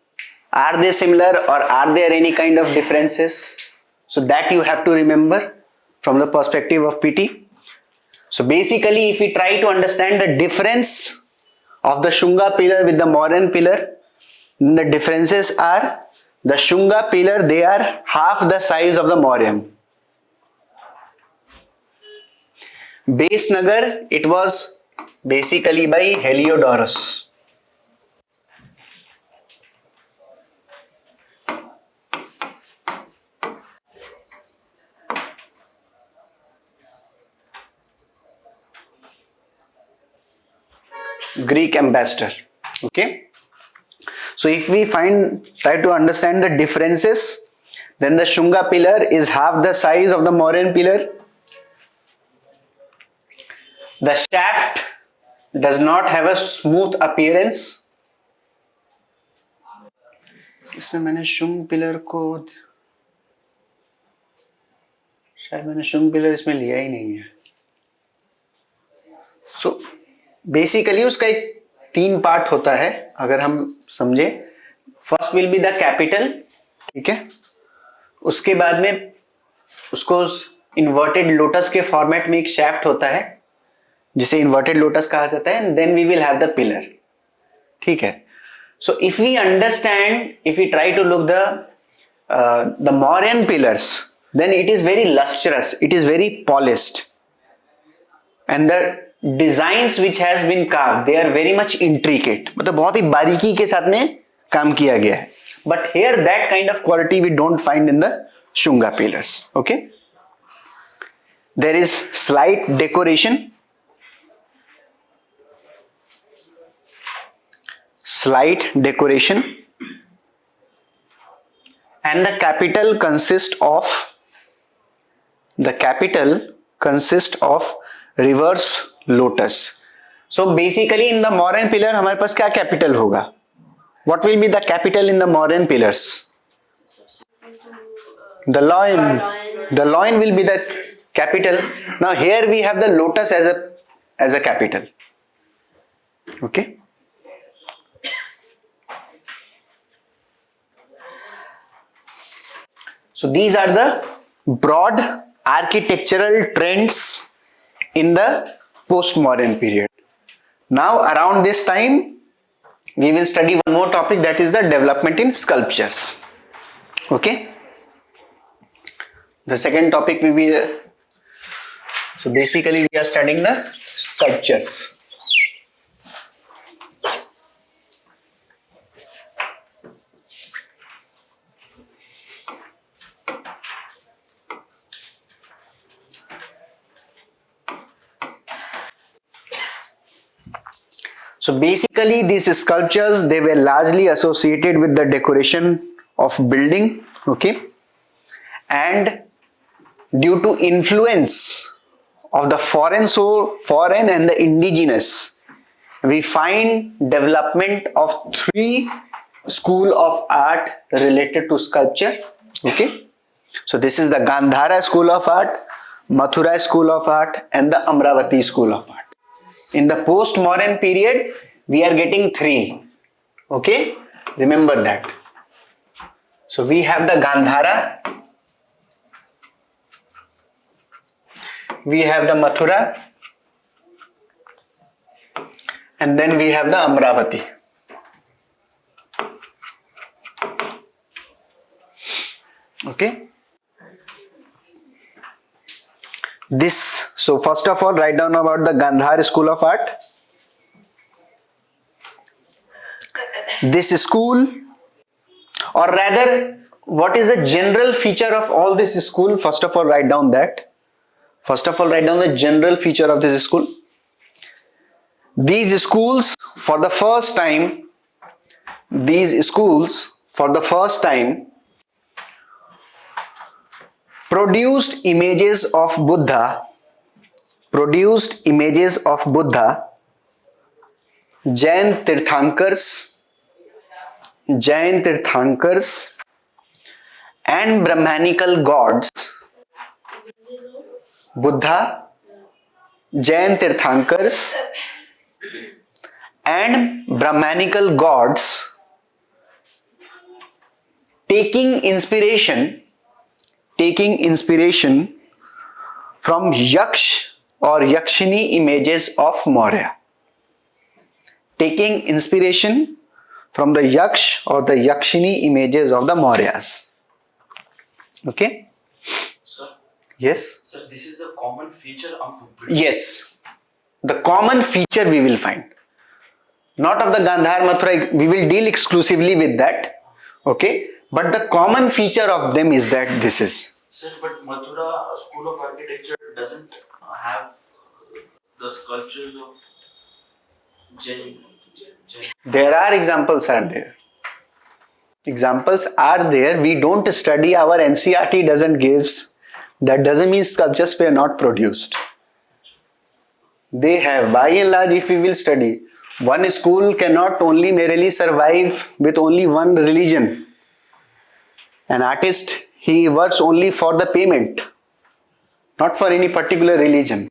Are they similar or are there any kind of differences? So that you have to remember from the perspective of PT. So basically if we try to understand the difference of the Shunga pillar with the Mauryan pillar, the differences are the Shunga pillar, they are half the size of the Mauryan. Base Nagar, it was basically by Heliodorus. Greek ambassador. Okay. So if we try to understand the differences, then the Shunga pillar is half the size of the Mauryan pillar. The shaft does not have a smooth appearance. इसमें मैंने Shunga pillar को शायद मैंने Shunga pillar इसमें लिया ही नहीं है. So basically उसका एक 3 पार्ट होता है अगर हम समझे. First will be the capital, ठीक है. उसके बाद में उसको इन्वर्टेड लोटस के फॉर्मेट में एक शैफ्ट होता है जिसे इन्वर्टेड लोटस कहा जाता है. And then we will have the pillar, ठीक है. So if we understand, if we try to look the Mauryan pillars, then it is very lustrous, it is very polished, and the designs which has been carved, they are very much intricate. मतलब बहुत ही बारीकी के साथ में काम किया गया है. But here that kind of quality we don't find in the Shunga pillars. Okay. There is slight decoration. Slight decoration. And the capital consists of reverse lotus. So basically in the Mauryan pillar हमारे पास क्या capital होगा? What will be the capital in the Mauryan pillars? The loin. The loin will be the capital. Now here we have the lotus as a capital. Okay. So these are the broad architectural trends in the post-Mauryan period. Now around this time we will study one more topic, that is the development in sculptures. Okay. The second topic will be so basically we are studying the sculptures. So basically these sculptures, they were largely associated with the decoration of building, okay, and due to influence of the foreign and the indigenous, we find development of 3 schools of art related to sculpture. Okay, so this is the Gandhara school of art, Mathura school of art, and the Amravati school of art. In the post-Mauryan period, we are getting 3. Okay, remember that. So we have the Gandhara, we have the Mathura, and then we have the Amravati. Okay. So first of all, write down about the Gandhar school of art. This school, or rather, what is the general feature of all this school? First of all, write down that. First of all, write down the general feature of this school. These schools, for the first time, produced images of Buddha, Jain Tirthankars and Brahmanical gods. Buddha, Jain Tirthankars and Brahmanical gods, taking inspiration from Yaksh or Yakshini images of Maurya. Taking inspiration from the Yaksh or the Yakshini images of the Mauryas. Okay? Sir, Yes. Sir, this is a common feature of Yes. The common feature we will find. Not of the Gandhar Mathura, we will deal exclusively with that. Okay. But the common feature of them is that this is. Sir, but Mathura School of Architecture doesn't have the sculptures of Jain. There are examples are there. Examples are there. We don't study, our NCERT doesn't gives. That doesn't mean sculptures were not produced. They have. By and large, if we will study, one school cannot only merely survive with only one religion. An artist, he works only for the payment, not for any particular religion.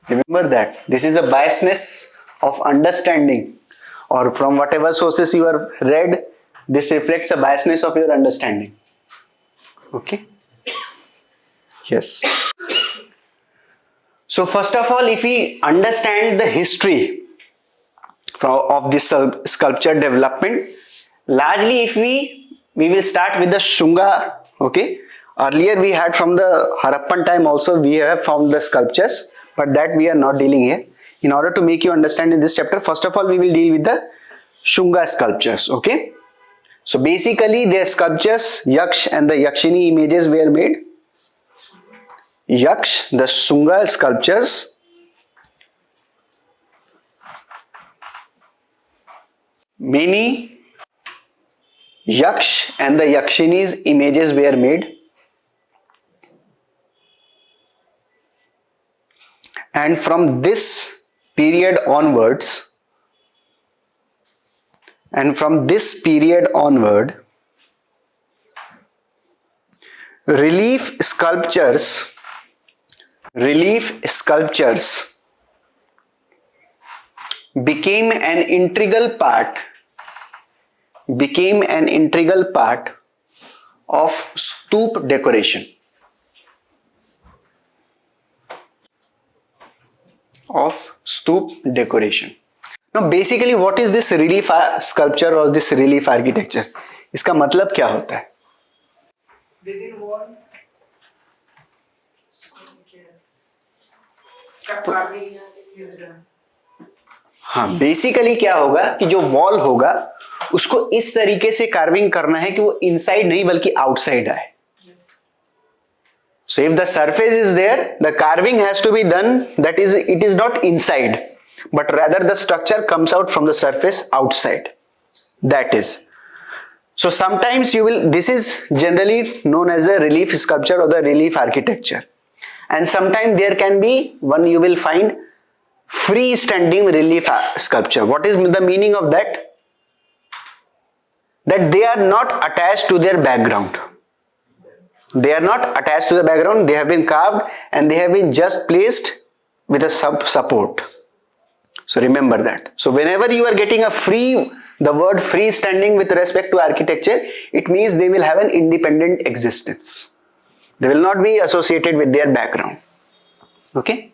Remember that. This is a biasness of understanding, or from whatever sources you have read, this reflects a biasness of your understanding. Okay? Yes. So first of all, if we understand the history of this sculpture development, largely if we will start with the Shunga. Okay? Earlier we had from the Harappan time also we have found the sculptures, but that we are not dealing here. In order to make you understand in this chapter, first of all we will deal with the Shunga sculptures. Okay? So basically their sculptures, Yaksh and the Yakshini images were made. Yaksh, the Shunga sculptures, many Yaksh and the Yakshini's images were made. And from this period onwards, relief sculptures became an integral part of stoop decoration. Now basically what is this relief sculpture or this relief architecture? इसका मतलब क्या होता है? Within wall, carving is done. हाँ, basically क्या होगा कि जो वॉल होगा उसको इस तरीके से कार्विंग करना है कि वो इनसाइड नहीं बल्कि आउटसाइड आए. So if the surface is there, the carving has to be done, that is, it is not inside, but rather the structure comes out from the surface outside. That is. So sometimes this is generally known as the relief sculpture or the relief architecture. And sometimes there can be one you will find freestanding relief sculpture. What is the meaning of that? That they are not attached to their background. They are not attached to the background. They have been carved and they have been just placed with a support. So remember that. So whenever you are getting the word freestanding with respect to architecture, it means they will have an independent existence. They will not be associated with their background. Okay?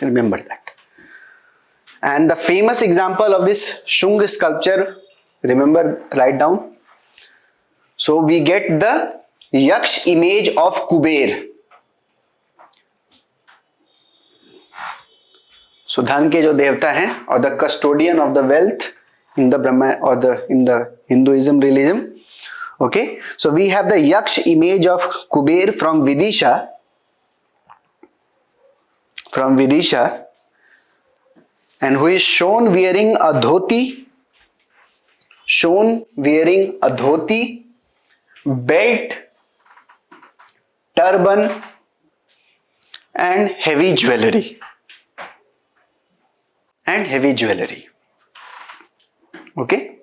Remember that. And the famous example of this Shung sculpture, remember, write down. So we get the Yaksh image of Kuber. So धन के जो देवता हैं और the custodian of the wealth in the Brahma or in the Hinduism religion. Okay, so we have the Yaksh image of Kuber from Vidisha, and who is shown wearing a dhoti, belt, turban and heavy jewelry. Okay.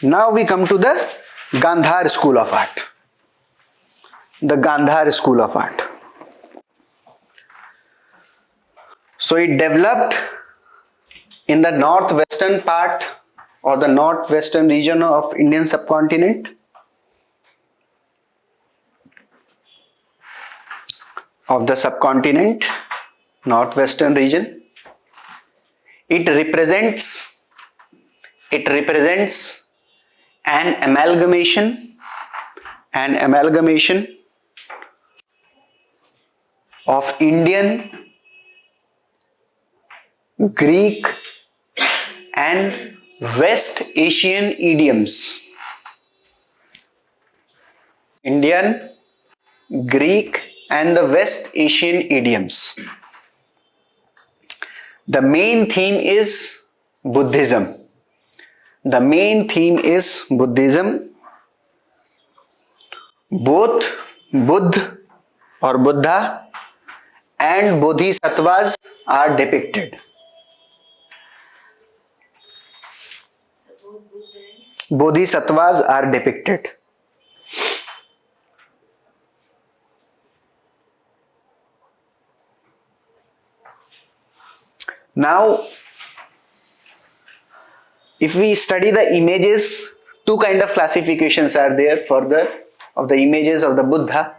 Now we come to the Gandhar school of art. So it developed in the northwestern part or the northwestern region of Indian subcontinent. Northwestern region. It represents an amalgamation an amalgamation of Indian, Greek and West Asian idioms. Indian, Greek and the West Asian idioms. The main theme is Buddhism. The main theme is Buddhism. Both Buddha or Buddha and Bodhisattvas are depicted. Bodhisattvas are depicted. Now, if we study the images, two kind of classifications are there for the images of the Buddha.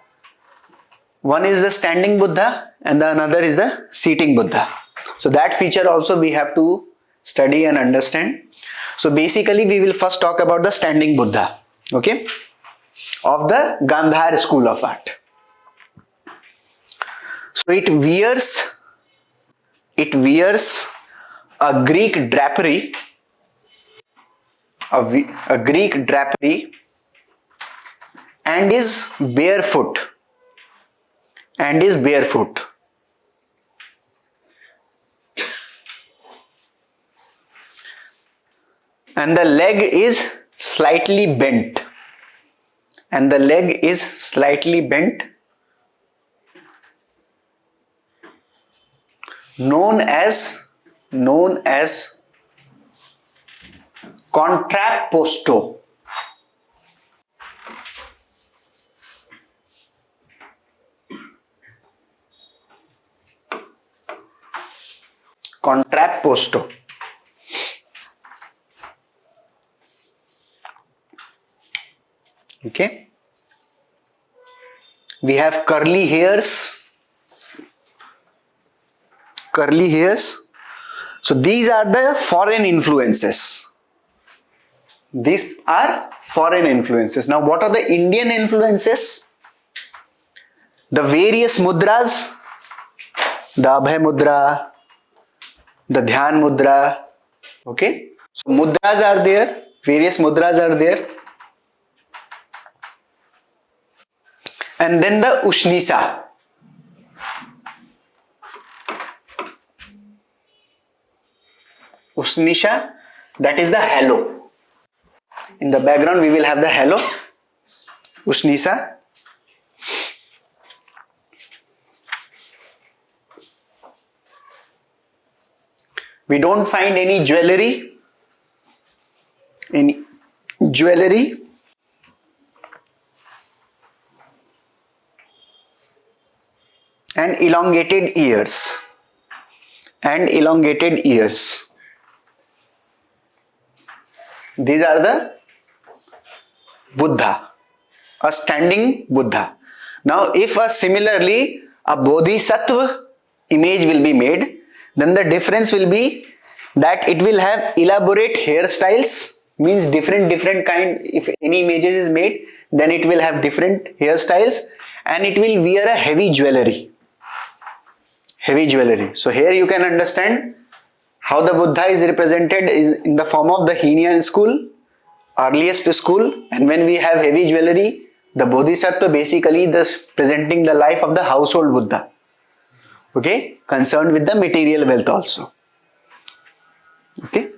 One is the standing Buddha and the another is the seating Buddha. So that feature also we have to study and understand. So basically we will first talk about the standing Buddha, okay, of the Gandhar school of art. So it wears a Greek drapery, a Greek drapery, and is barefoot. And the leg is slightly bent. Known as contrapposto. Contrapposto. Okay. We have curly hairs. So these are the foreign influences. These are foreign influences. Now what are the Indian influences? The various mudras, the Abhay mudra, the Dhyan mudra. Okay. So mudras are there, various mudras are there. And then the Ushnisa. Usnisha, that is the halo. In the background we will have the halo. Ushnisa. We don't find any jewelry. And elongated ears. These are the Buddha, a standing Buddha. Now if similarly a Bodhisattva image will be made, then the difference will be that it will have elaborate hairstyles, means different kind. If any images is made, then it will have different hairstyles and it will wear a heavy jewelry. So here you can understand how the Buddha is represented is in the form of the Hinian school, earliest school, and when we have heavy jewelry, the Bodhisattva basically presenting the life of the household Buddha. Okay, concerned with the material wealth also. Okay.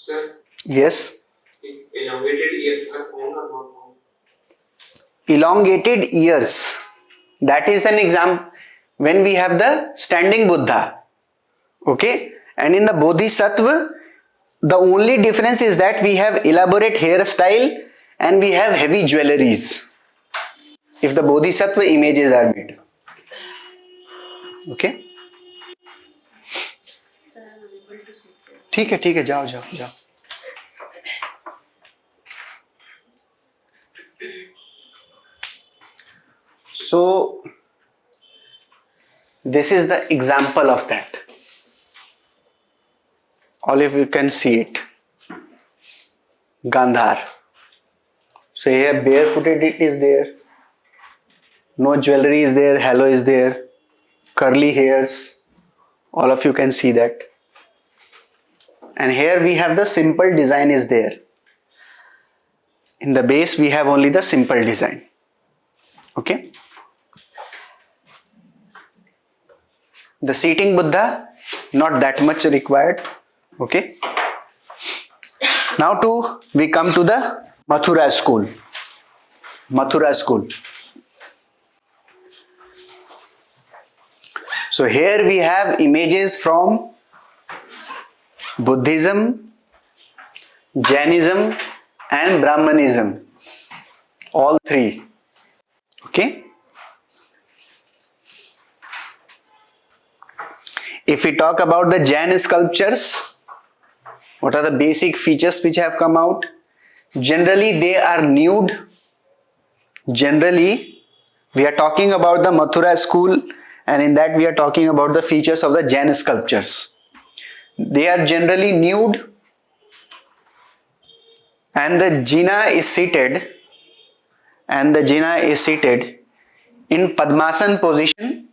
Sir, Yes. elongated ears are found or not found? Elongated ears. That is an example when we have the standing Buddha. Okay. And in the Bodhisattva, the only difference is that we have elaborate hairstyle and we have heavy jewelries. If the Bodhisattva images are made. Okay. ठीक है जाओ. So this is the example of that. All of you can see it. Gandhar. So here barefooted it is there. No jewelry is there. Halo is there. Curly hairs. All of you can see that. And here we have the simple design is there. In the base we have only the simple design. Okay. The seating Buddha, not that much required. Okay. Now we come to the Mathura school. Mathura school. So here we have images from Buddhism, Jainism and Brahmanism. All three. Okay. If we talk about the Jain sculptures, what are the basic features which have come out? Generally they are nude. Generally we are talking about the Mathura school, and in that we are talking about the features of the Jain sculptures. They are generally nude, and the Jina is seated in Padmasan position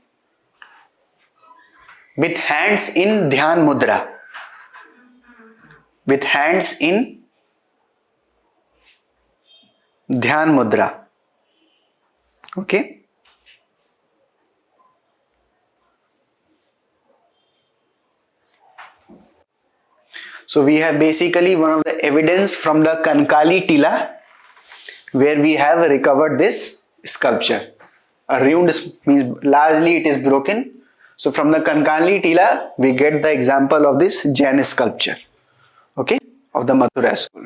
with hands in Dhyan Mudra. With hands in Dhyan Mudra. Okay. So we have basically one of the evidence from the Kankali Tila, where we have recovered this sculpture. A ruined means largely it is broken. So from the Kankali Tila we get the example of this Jain sculpture. Okay, of the Mathura school.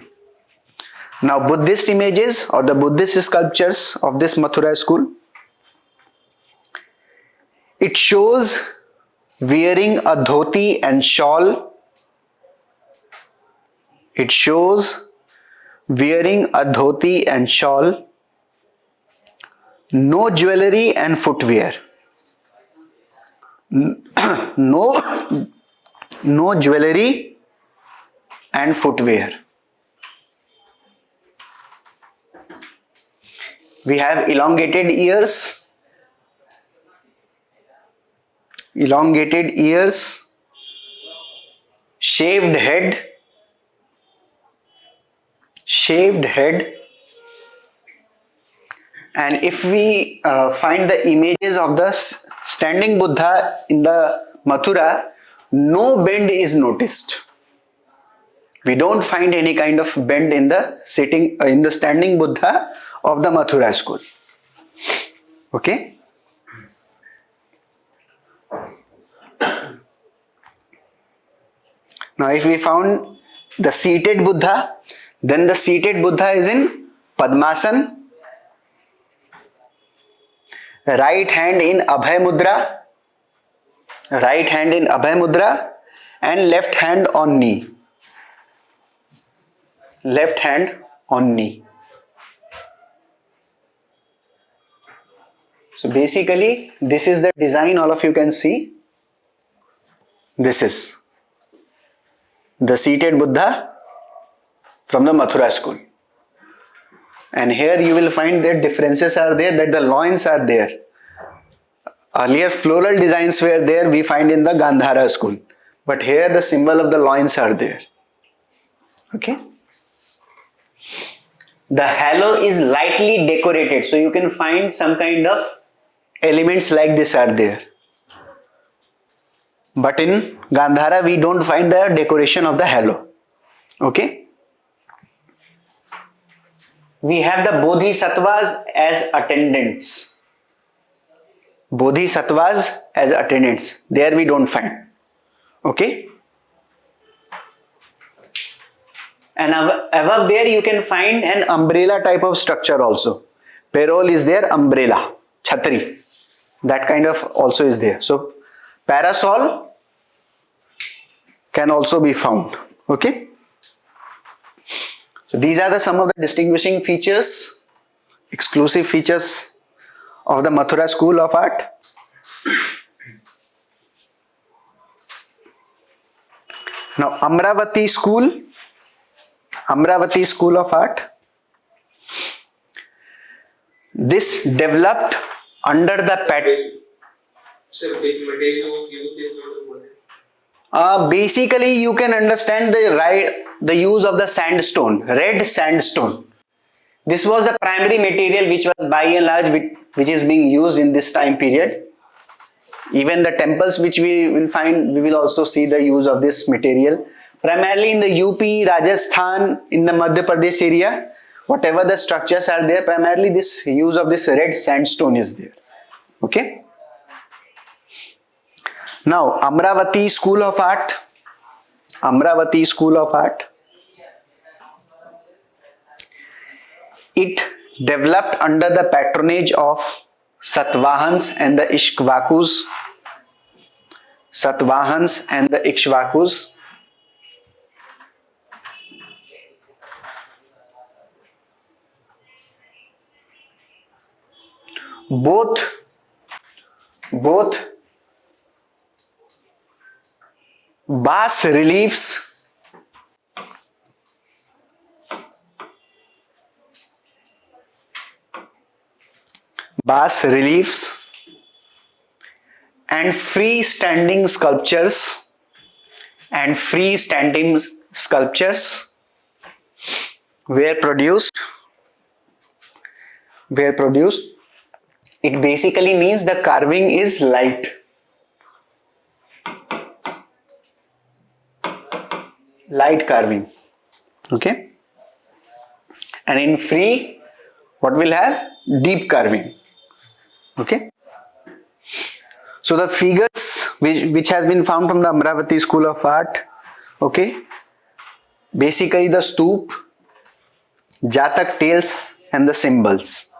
Now Buddhist images or the Buddhist sculptures of this Mathura school. It shows wearing a dhoti and shawl. It shows wearing a dhoti and shawl, no jewelry and footwear. No jewelry and footwear. We have elongated ears, shaved head, and if we find the images of the standing Buddha in the Mathura, no bend is noticed. We don't find any kind of bend in the standing Buddha of the Mathura school. Okay. Now if we found the seated Buddha, then the seated Buddha is in Padmasan, right hand in Abhay Mudra, and left hand on knee. So basically this is the design, all of you can see. This is the seated Buddha from the Mathura school. And here you will find that differences are there, that the loins are there. Earlier floral designs were there, we find in the Gandhara school. But here the symbol of the loins are there. Okay. The halo is lightly decorated. So you can find some kind of elements like this are there. But in Gandhara we don't find the decoration of the halo. Okay. We have the Bodhisattvas as attendants. There we don't find. Okay. And above there you can find an umbrella type of structure also. Perol is there, umbrella, chhatri. That kind of also is there. So parasol can also be found. Okay. So these are some of the distinguishing features, exclusive features of the Mathura School of Art? Now Amravati School of Art, this developed under the pattern. Sir, which material was used is not important. Basically you can understand the use of the sandstone, red sandstone. This was the primary material which was by and large which is being used in this time period. Even the temples which we will find, we will also see the use of this material. Primarily in the UP, Rajasthan, in the Madhya Pradesh area, whatever the structures are there, primarily this use of this red sandstone is there. Okay. Now Amravati School of Art. It developed under the patronage of Satvahans and the Ikshvakus. Both bas reliefs and freestanding sculptures were produced. It basically means the carving is light. Light carving. Okay. And in free, what will have? Deep carving. Okay. So the figures which has been found from the Amravati School of Art, okay, basically the stoop, Jatak tales and the symbols.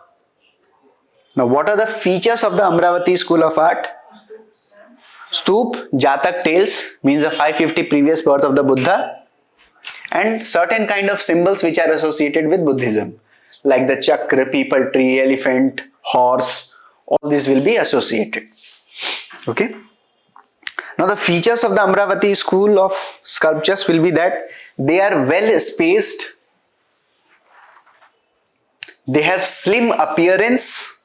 Now what are the features of the Amravati School of Art? Stoop, Jatak tales means the 550 previous birth of the Buddha, and certain kind of symbols which are associated with Buddhism, like the chakra, people tree, elephant, horse, all these will be associated. Okay. Now the features of the Amravati School of Sculptures will be that they are well spaced, they have slim appearance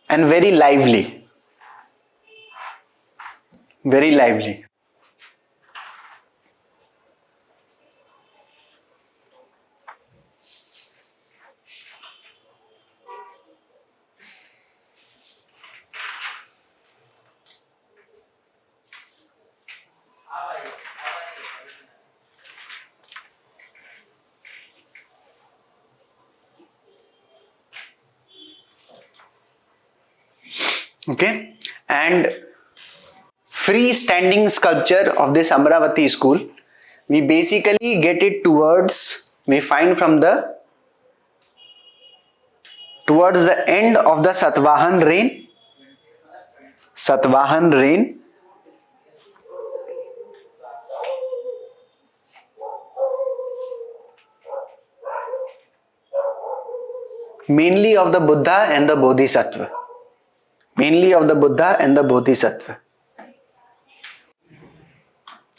and very lively. Very lively. Okay, and freestanding sculpture of this Amravati school, we basically get it we find from towards the end of the Satvahan reign. Mainly of the Buddha and the Bodhisattva.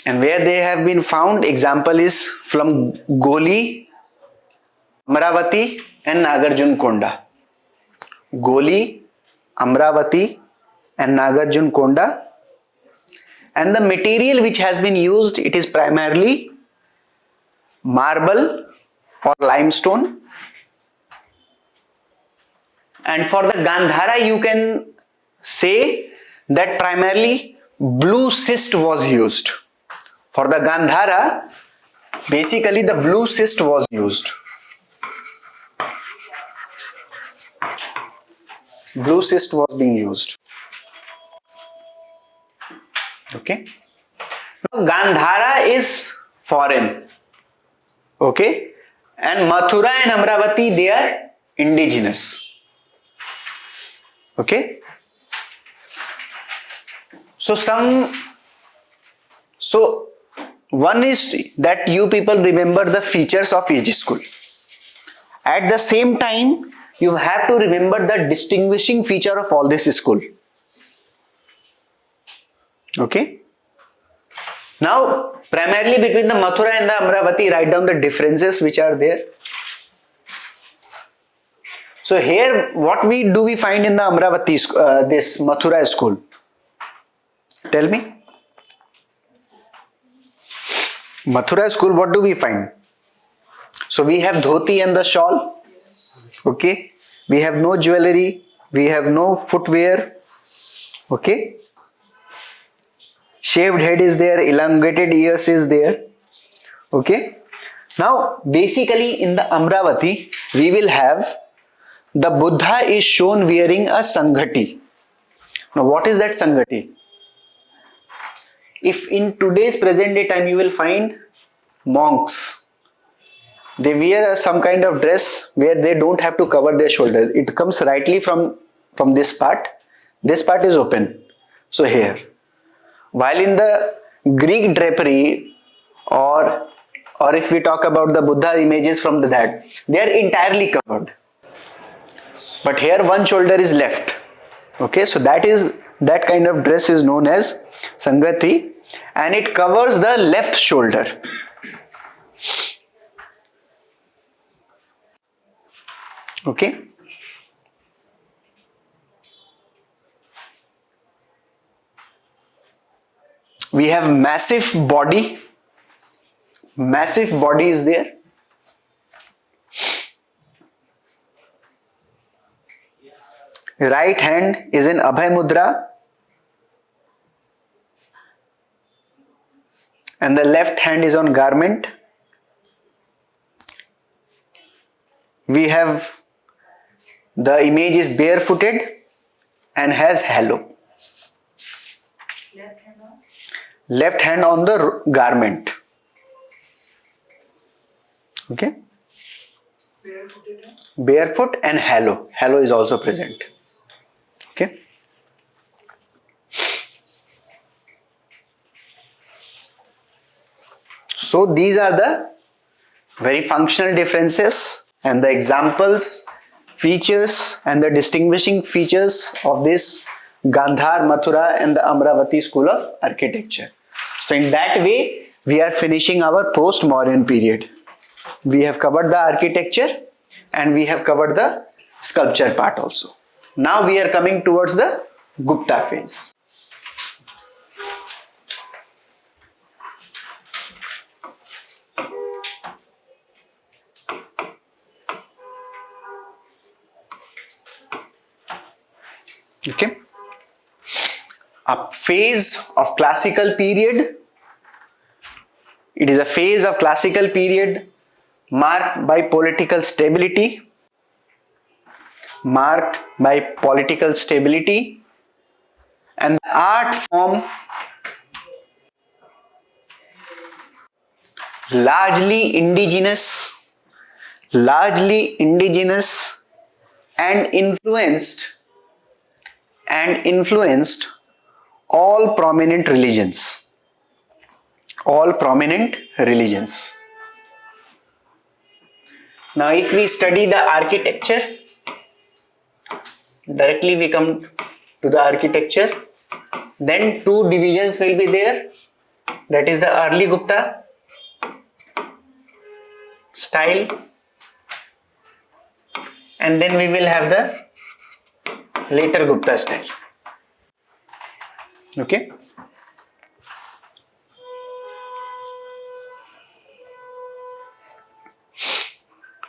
And where they have been found, example is from Goli, Amravati and Nagarjun Konda. Goli, Amravati and Nagarjun Konda. And the material which has been used, it is primarily marble or limestone. And for the Gandhara, you can say that primarily blue schist was used. For the Gandhara, basically the blue schist was used. Blue schist was being used. Okay. Now Gandhara is foreign. Okay. And Mathura and Amravati, they are indigenous. Okay. So one is that you people remember the features of each school. At the same time, you have to remember the distinguishing feature of all this school. Okay. Now, primarily between the Mathura and the Amravati, write down the differences which are there. So here, what do we find in the Amravati, this Mathura school? Tell me. Mathura school, what do we find? So we have dhoti and the shawl. Okay. We have no jewelry. We have no footwear. Okay. Shaved head is there. Elongated ears is there. Okay. Now, basically in the Amravati, we will have the Buddha is shown wearing a sanghati. Now, what is that sanghati? If in today's present day time you will find monks, they wear some kind of dress where they don't have to cover their shoulders. It comes rightly from this part. This part is open. So here, while in the Greek drapery or if we talk about the Buddha images from that, they are entirely covered. But here one shoulder is left. Okay, so that kind of dress is known as sanghati, and it covers the left shoulder. Okay. We have massive body. Massive body is there. Right hand is in Abhay Mudra. And the left hand is on garment. We have the image is barefooted and has halo. Left hand on the garment. Okay. Barefoot and halo. Halo is also present. Okay. So these are the very functional differences and the examples, features and the distinguishing features of this Gandhar, Mathura and the Amravati school of architecture. So in that way, we are finishing our post-Mauryan period. We have covered the architecture and we have covered the sculpture part also. Now we are coming towards the Gupta phase. Okay. A phase of classical period. It is a phase of classical period marked by political stability. And the art form largely indigenous and influenced all prominent religions. Now if we study the architecture, directly we come to the architecture, then two divisions will be there. That is the early Gupta style, and then we will have the later Gupta style. Okay.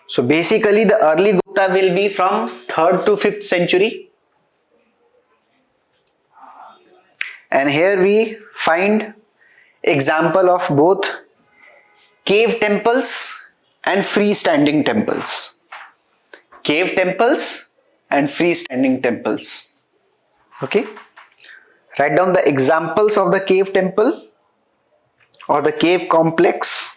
So basically the early Gupta will be from 3rd to 5th century. And here we find example of both cave temples and freestanding temples. Cave temples and freestanding temples. Okay. Write down the examples of the cave temple or the cave complex.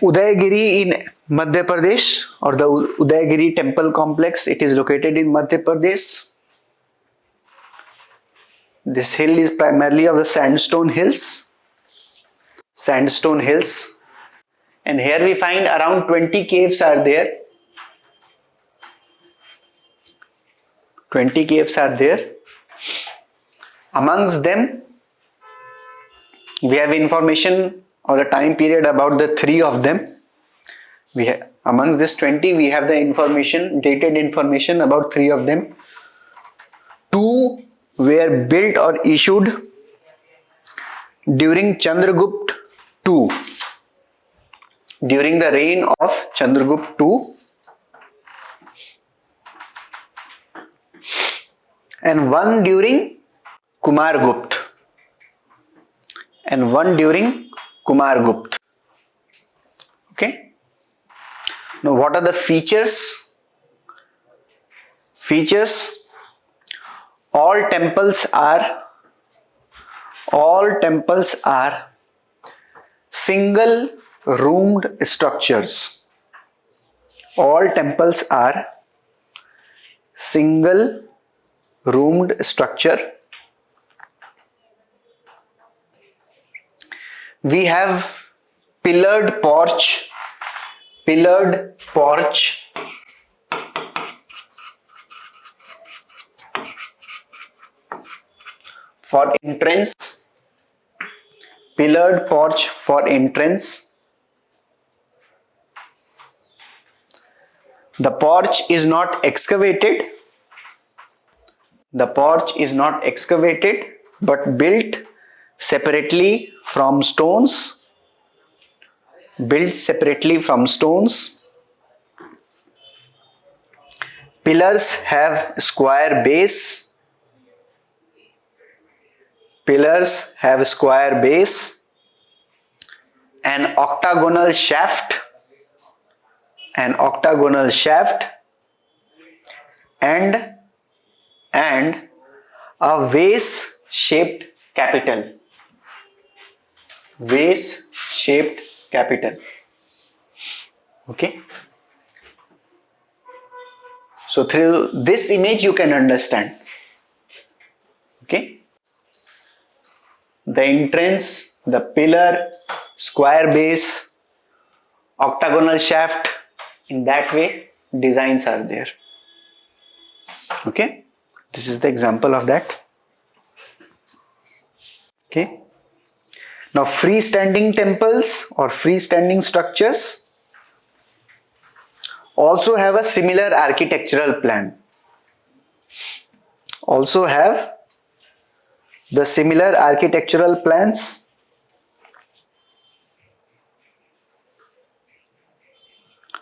Udayagiri in Madhya Pradesh, or the Udayagiri temple complex, it is located in Madhya Pradesh. This hill is primarily of the sandstone hills. And here we find around 20 caves are there. 20 caves are there. Amongst them, we have information or the time period about the 3 of them. Amongst this 20, we have the information, dated information about 3 of them. 2 were built or issued during Chandragupta II, during the reign of Chandragupta II, and 1 during Kumar Gupta, and 1 during Kumar Gupta. Okay. Now, what are the features? Features. All temples are single roomed structures. All temples are single roomed structure. We have pillared porch for entrance, pillared porch for entrance. The porch is not excavated. The porch is not excavated but built separately from stones. Built separately from stones. Pillars have square base. Pillars have square base, an octagonal shaft, and a vase-shaped capital. Vase-shaped capital. Okay. So through this image you can understand. Okay. The entrance, the pillar, square base, octagonal shaft, in that way designs are there. Okay, this is the example of that. Okay, now freestanding temples or freestanding structures also have a similar architectural plan. Also have the similar architectural plans.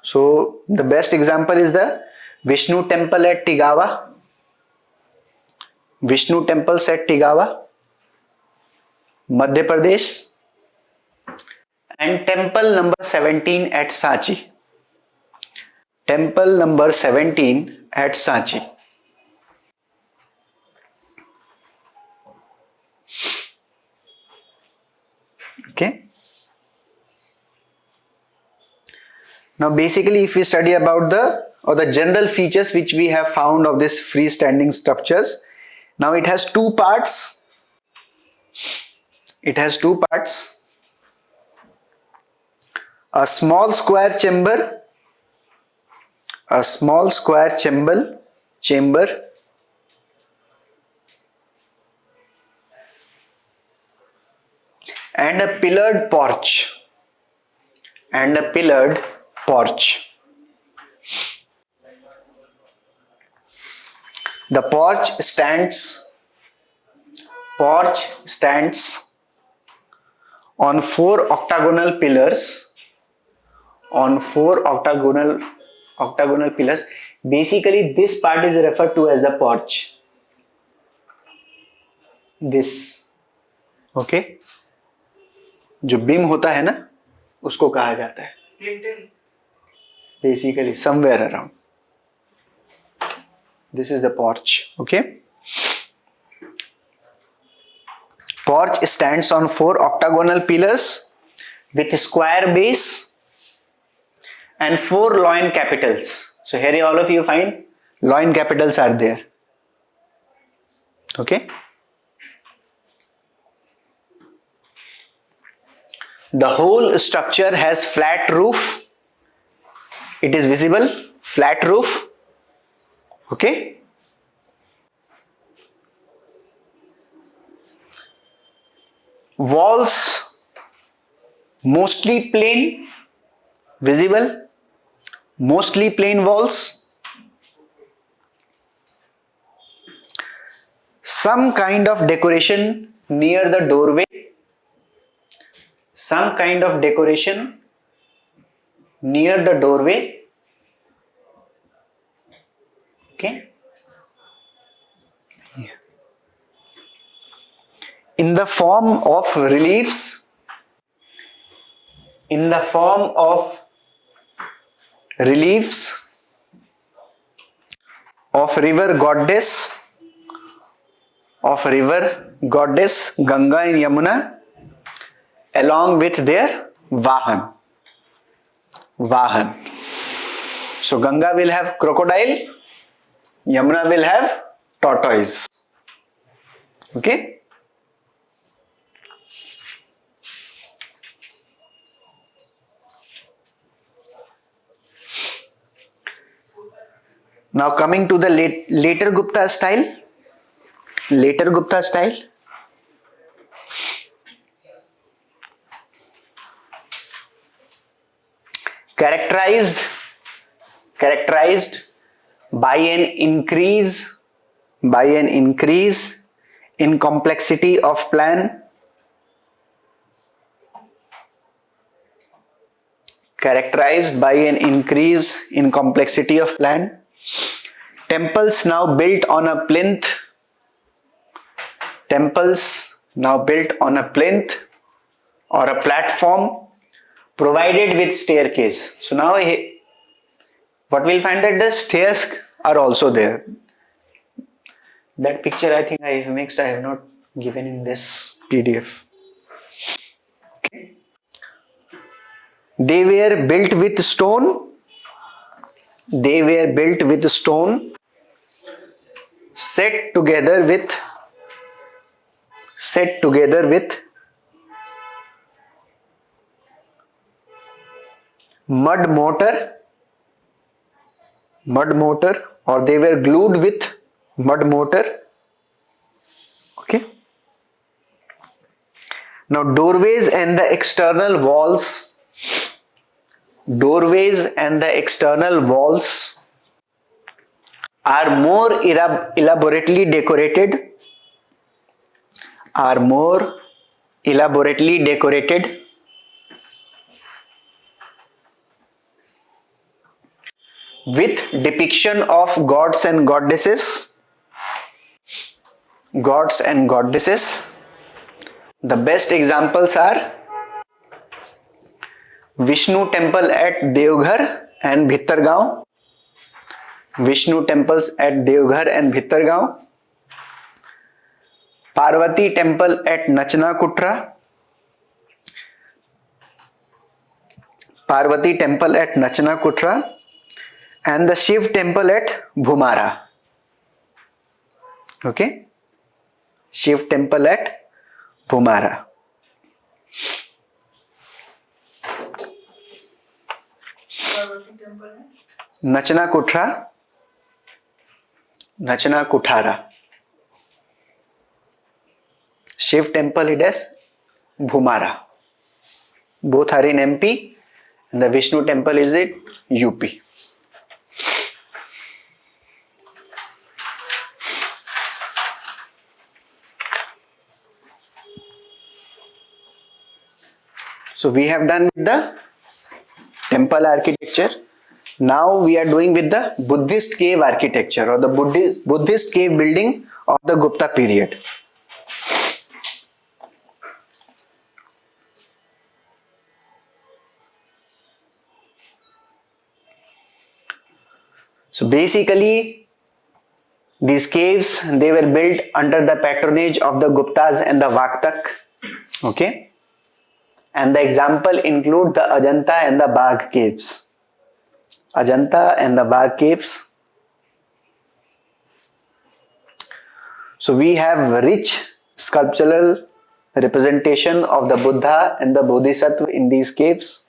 So the best example is the Vishnu temple at Tigawa. Vishnu temples at Tigawa, Madhya Pradesh, and temple number 17 at Sanchi. Temple number 17 at Sanchi. Okay. Now basically if we study about the general features which we have found of this freestanding structures, now it has 2 parts. It has 2 parts. A small square chamber, and a pillared porch. The porch stands on 4 octagonal pillars. Octagonal pillars. Basically this part is referred to as the porch. This. Okay. जो beam होता है ना उसको कहा जाता है. Basically somewhere around. This is the porch. Okay. Porch stands on 4 octagonal pillars with square base and 4 loin capitals. So here all of you find loin capitals are there. Okay. The whole structure has flat roof. It is visible, flat roof. Okay. Walls mostly plain, visible, mostly plain walls. Some kind of decoration near the doorway. Some kind of decoration near the doorway. Okay. In the form of reliefs. In the form of reliefs of river goddess Ganga and Yamuna, along with their Vahan. So Ganga will have crocodile, Yamuna will have tortoise. Okay. Now coming to the later Gupta style. Characterized by an increase in complexity of plan. Characterized by an increase in complexity of plan. Temples now built on a plinth. Or a platform provided with staircase. So now what we'll find that the stairs are also there. That picture I think I have mixed. I have not given in this PDF. Okay. They were built with stone. Set together with mud mortar, or they were glued with mud mortar. Okay. Now doorways and the external walls are more elaborately decorated. With depiction of gods and goddesses. The best examples are Vishnu temple at Devghar and Bhittargaon. Vishnu temples at Devghar and Bhittargaon. Parvati temple at Nachna Kutra. And the Shiv temple at Bhumara. Okay. Shiv temple at Bhumara. Nachna Kuthara. Shiv temple it is Bhumara. Both are in MP and the Vishnu temple is in UP. So we have done with the temple architecture. Now we are doing with the Buddhist cave architecture or the Buddhist cave building of the Gupta period. So basically these caves, they were built under the patronage of the Guptas and the Vaktak. Okay. And the example include the Ajanta and the Bagh caves. So we have rich sculptural representation of the Buddha and the Bodhisattva in these caves?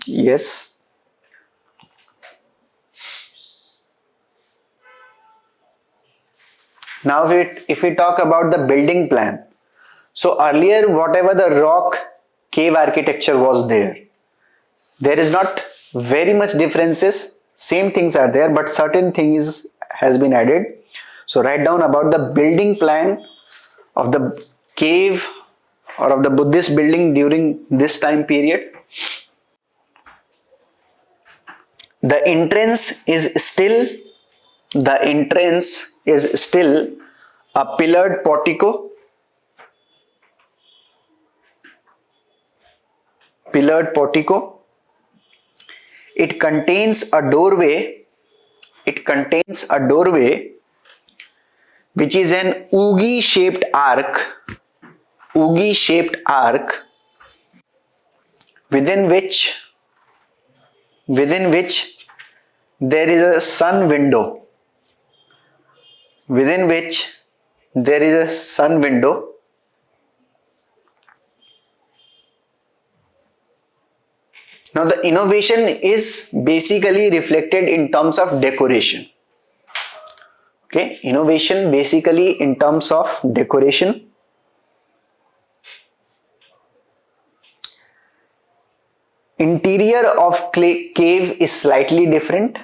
Yes. Now if we talk about the building plan, so earlier whatever the rock cave architecture was there is not very much differences, same things are there, but certain things has been added. So write down about the building plan of the cave or of the Buddhist building during this time period. The entrance is still a pillared portico. Pillared portico. It contains a doorway. Which is an oogie shaped arc. Within which there is a sun window. Now the innovation is basically reflected in terms of decoration. Okay, innovation basically in terms of decoration. Interior of cave is slightly different.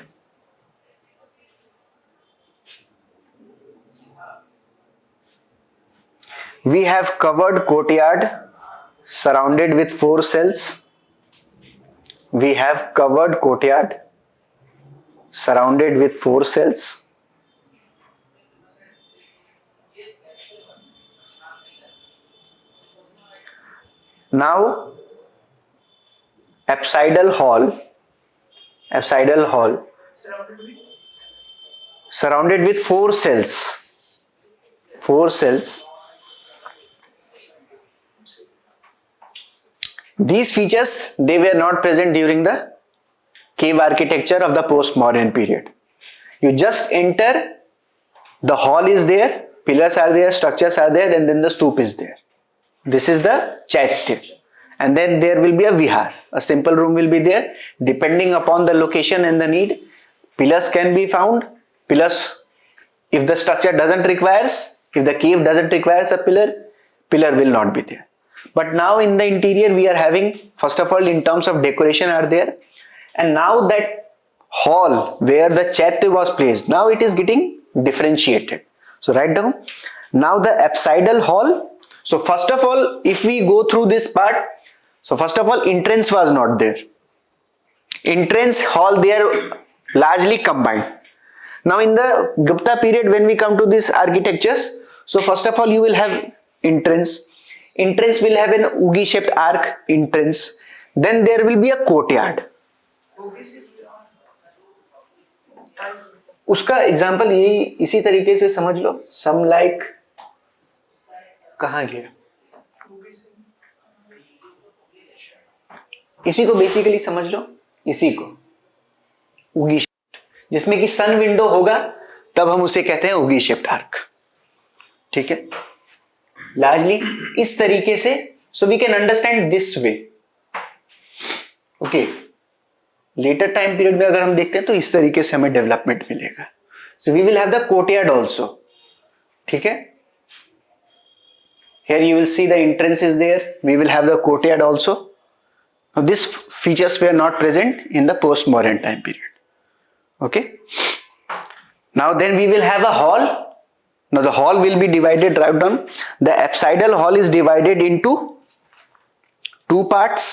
We have covered courtyard surrounded with 4 cells. Now apsidal hall surrounded with 4 cells. These features, they were not present during the cave architecture of the postmodern period. You just enter, the hall is there, pillars are there, structures are there, and then the stoop is there. This is the chaitya. And then there will be a vihar. A simple room will be there. Depending upon the location and the need, pillars can be found. Pillars, if the structure doesn't requires, if the cave doesn't requires a pillar will not be there. But now in the interior we are having, first of all, in terms of decoration are there. And now that hall where the chaitya was placed, now it is getting differentiated. So write down. Now the apsidal hall. So first of all, if we go through this part, so first of all, entrance was not there. Entrance, hall, they are largely combined. Now in the Gupta period, when we come to these architectures, so first of all you will have entrance. Entrance will have an oogie shaped arc entrance. Then there will be a courtyard. उसका example यही इसी तरीके से समझ लो. Some like कहाँ गया, इसी को बेसिकली समझ लो, इसी को उगी शेप्ड, जिसमें कि सन विंडो होगा तब हम उसे कहते हैं उगी शेप्ड आर्क. ठीक है, लार्जली इस तरीके से. So we can understand this way. Okay, later time period में अगर हम देखते हैं तो इस तरीके से हमें डेवलपमेंट मिलेगा. So we will have the courtyard also. ठीक है, here you will see the entrance is there. We will have the courtyard also. Now these features were not present in the postmodern time period. Okay, now then we will have a hall. Now the hall will be divided right down. The apsidal hall is divided into 2 parts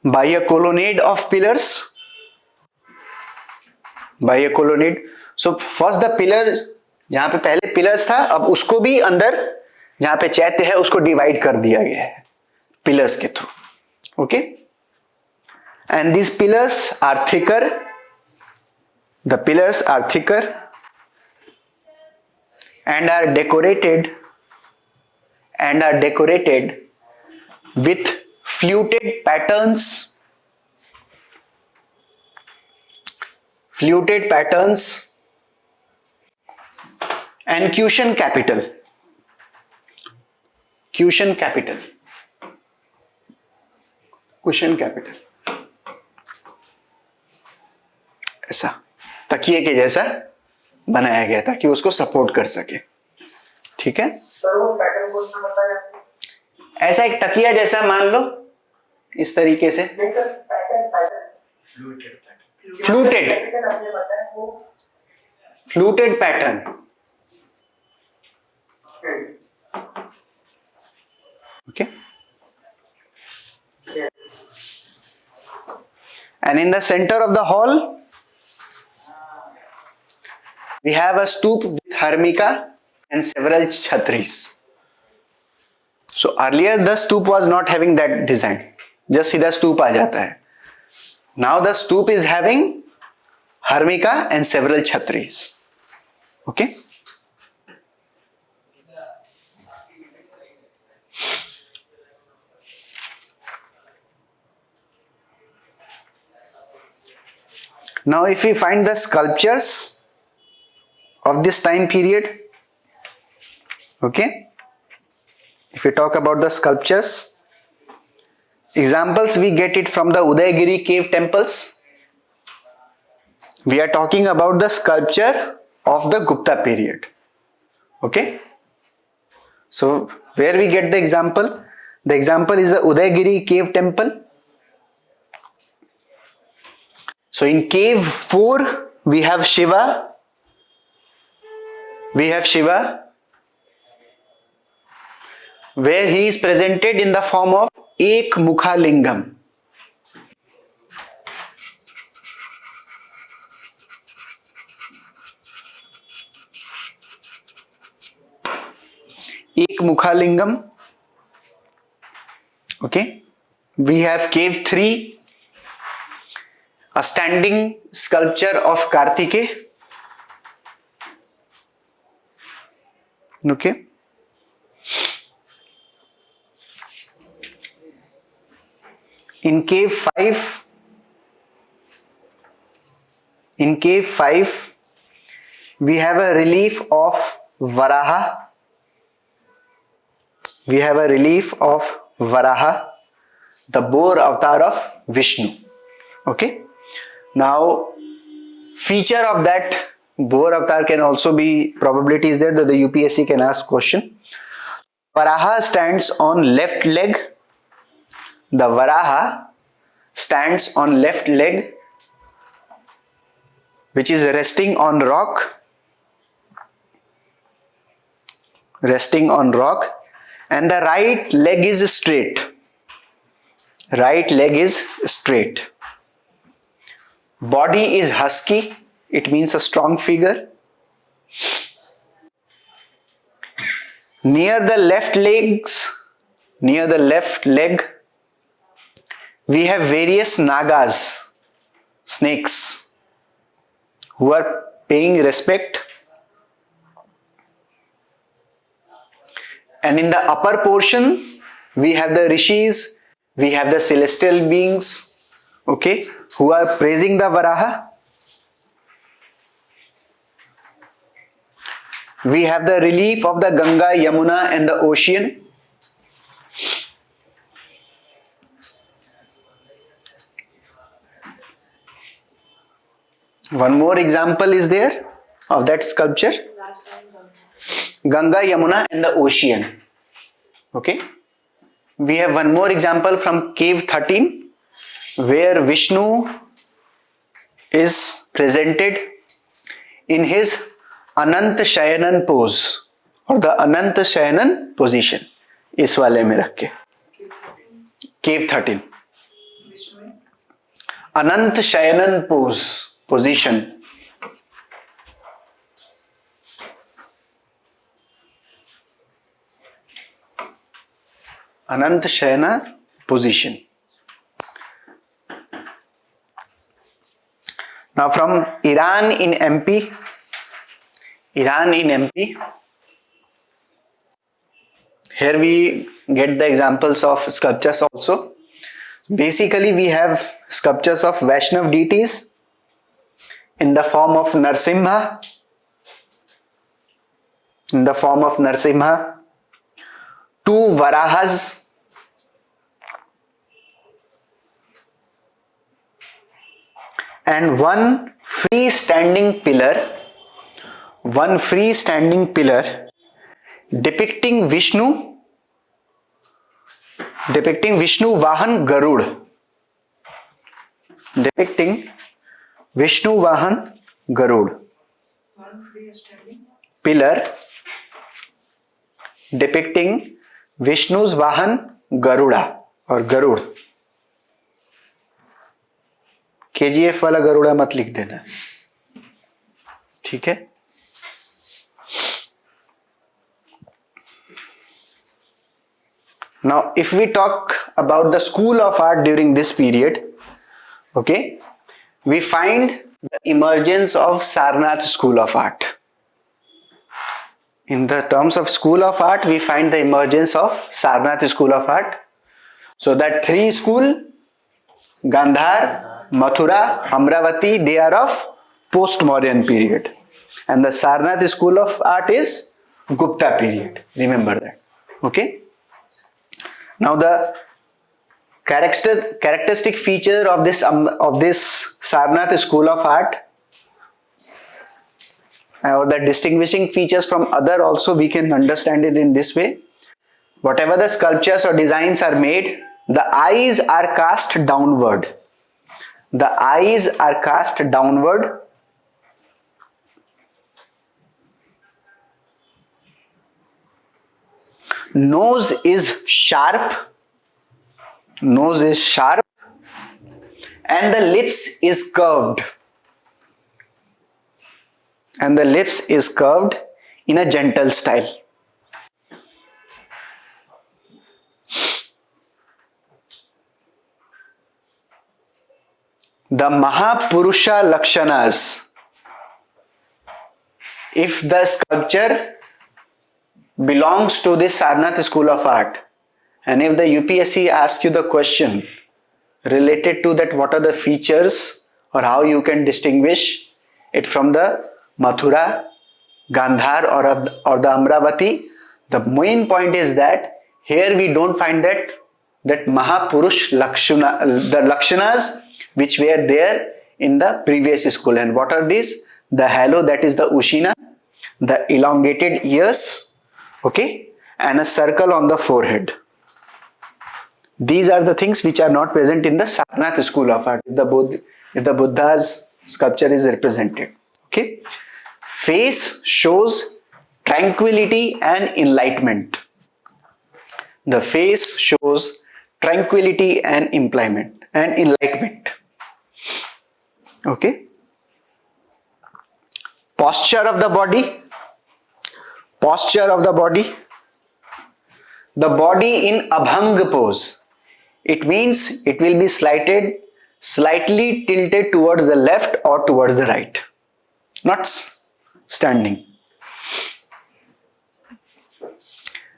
by a colonnade of pillars. So first the pillar, जहां पे पहले pillars था, अब उसको भी अंदर जहां पे चैत्य है उसको डिवाइड कर दिया गया है पिलर्स के through. Okay, and these pillars are thicker. The pillars are thicker and are decorated with fluted patterns and cushion capital. Caution capital, cushion capital, ऐसा तकिए के जैसा बनाया गया ताकि उसको सपोर्ट कर सके। ठीक है, सर वो पैटर्न कौन सा बताया आपने? ऐसा एक तकिया जैसा मान लो, इस तरीके से नहीं sir, pattern Fluted pattern. Fluted, pattern आपने बताया वो। Fluted pattern. Okay, and in the center of the hall we have a stoop with harmika and several chhatris. So earlier the stoop was not having that design, just सीधा stoop आ जाता है. Now the stoop is having harmika and several chhatris. Okay, now if we find the sculptures of this time period, okay, if we talk about the sculptures, examples we get it from the Udayagiri cave temples. We are talking about the sculpture of the Gupta period. Okay, so where we get the example? The example is the Udayagiri cave temple. So in cave 4 we have Shiva. We have Shiva where he is presented in the form of Ek Mukha Lingam. Ek Mukha Lingam. Okay. We have cave 3, a standing sculpture of Kartikeya. Okay. In cave 5, we have a relief of Varaha. We have a relief of Varaha, the boar avatar of Vishnu. Okay. Now, feature of that boar avatar can also be, probability is there that the UPSC can ask question. Varaha stands on left leg. The Varaha stands on left leg, which is resting on rock. Resting on rock, and the right leg is straight. Right leg is straight. Body is husky, it means a strong figure. Near the left leg, we have various nagas, snakes, who are paying respect. And in the upper portion, we have the rishis, we have the celestial beings, okay, who are praising the Varaha. We have the relief of the Ganga, Yamuna and the ocean. One more example is there of that sculpture. Ganga, Yamuna and the ocean. Okay. We have one more example from cave 13 where Vishnu is presented in his Anant Shayanan pose or the Anant Shayanan position. इस वाले में रख के cave 13 Anant Shayanan pose position. Anant Shayana position. Now from Iran in MP, here we get the examples of sculptures also. Basically we have sculptures of Vaishnav deities in the form of Narsimha, 2 varahas, and one freestanding pillar depicting Vishnu Vahan Garud. Depicting Vishnu Vahan Garud. One freestanding. Pillar depicting Vishnu's Vahan Garuda or Garud. KGF वाला गरुड़ा मत लिख देना, ठीक है? Now, if we talk about the school of art during this period, okay, we find the emergence of Sarnath school of art. In the terms of school of art, we find the emergence of Sarnath school of art. So that 3 school, Gandhar, Mathura, Amravati, they are of post-Mauryan period. And the Sarnath school of art is Gupta period. Remember that. Okay. Now the characteristic feature of this Sarnath school of art, or the distinguishing features from other also, we can understand it in this way. Whatever the sculptures or designs are made, the eyes are cast downward. The eyes are cast downward. Nose is sharp. Nose is sharp. And the lips is curved. And the lips is curved in a gentle style. The Mahapurusha Lakshanas. If the sculpture belongs to this Sarnath school of art, and if the UPSC asks you the question related to that, what are the features or how you can distinguish it from the Mathura, Gandhar or the Amravati, the main point is that here we don't find that Mahapurush Lakshana, the Lakshanas which were there in the previous school. And what are these? The halo, that is the Ushina, the elongated ears, okay, and a circle on the forehead. These are the things which are not present in the Sarnath school of art, if the Buddha's sculpture is represented. Okay. Face shows tranquility and enlightenment. The face shows tranquility and enlightenment. Okay. Posture of the body. Posture of the body. The body in Abhang pose. It means it will be slightly tilted towards the left or towards the right. Not standing.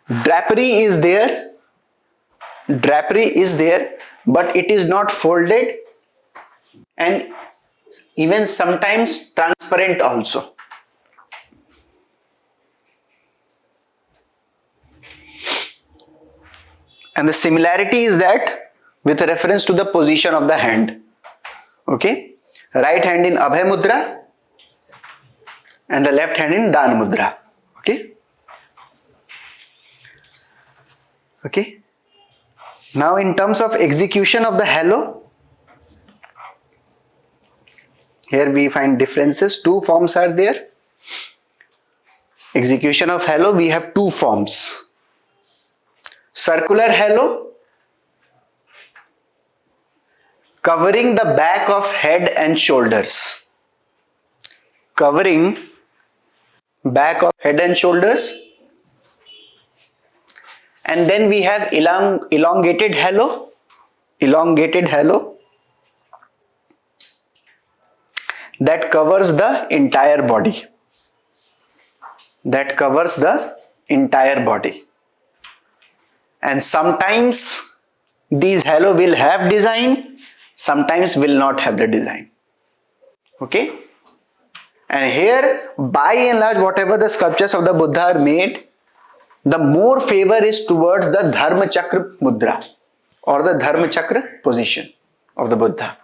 Drapery is there. Drapery is there, but it is not folded and even sometimes transparent also. And the similarity is that with reference to the position of the hand. Okay. Right hand in Abhay Mudra and the left hand in Dan Mudra. Okay. Okay. Now in terms of execution of the halo, here we find differences. 2 forms are there. Execution of halo, we have 2 forms. Circular halo, covering the back of head and shoulders. Covering back of head and shoulders. And then we have elongated halo. Elongated halo that covers the entire body. That covers the entire body. And sometimes these halo will have design, sometimes will not have the design. Okay. And here by and large, whatever the sculptures of the Buddha are made, the more favor is towards the Dharma Chakra Mudra or the Dharma Chakra position of the Buddha.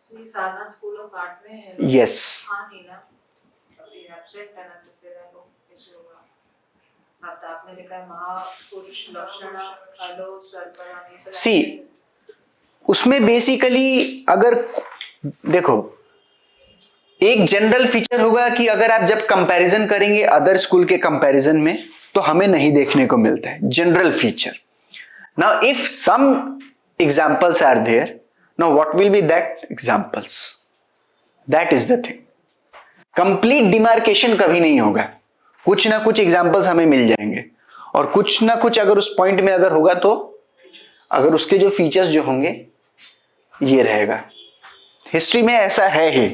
So, ये Sarnath school of art में है। Yes. हाँ नहीं ना, अभी absent है ना, तो फिर है वो कैसे होगा? अब तो आपने लिखा है महापुरुष लक्षण हेलो सर्वरानी। See, उसमें बेसिकली अगर देखो एक जनरल फीचर होगा कि अगर आप जब कंपैरिजन करेंगे अदर स्कूल के कंपैरिजन में तो हमें नहीं देखने को मिलता है general feature. Now if some examples are there, now what will be that examples? That is the thing. Complete demarcation कभी नहीं होगा, कुछ ना कुछ एग्जांपल्स हमें मिल जाएंगे और कुछ ना कुछ अगर उस पॉइंट में अगर होगा तो अगर उसके जो फीचर्स जो होंगे ये रहेगा. हिस्ट्री में ऐसा है ही,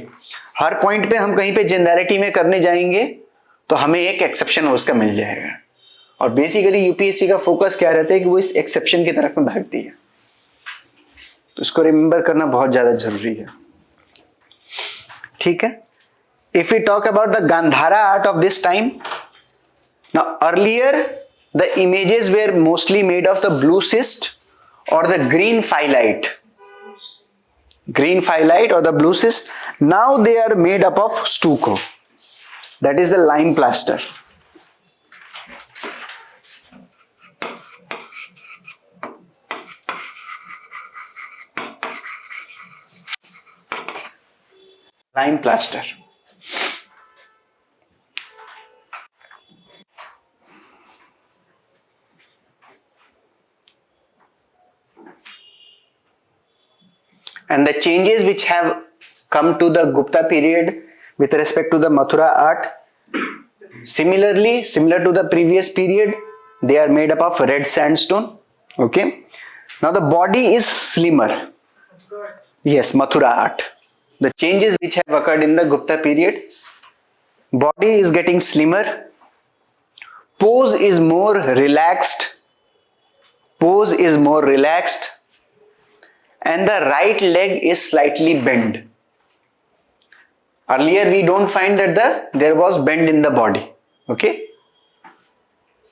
हर पॉइंट पे हम कहीं पे जनरलिटी में करने जाएंगे तो हमें एक एक्सेप्शन उसका मिल जाएगा. और बेसिकली यूपीएससी का फोकस क्या रहता है कि वो इस एक्सेप्शन की तरफ में भागती है, तो इसको रिमेंबर करना बहुत ज्यादा जरूरी है. ठीक है. If we talk about the Gandhara art of this time, now earlier the images were mostly made of the blue schist or the green phyllite or the blue schist. Now they are made up of stucco, that is the lime plaster. Lime plaster. And the changes which have come to the Gupta period with respect to the Mathura art, similar to the previous period, they are made up of red sandstone. Okay. Now the body is slimmer. Yes, Mathura art. The changes which have occurred in the Gupta period, body is getting slimmer, pose is more relaxed, and the right leg is slightly bent. Earlier we don't find that there was bend in the body. Okay.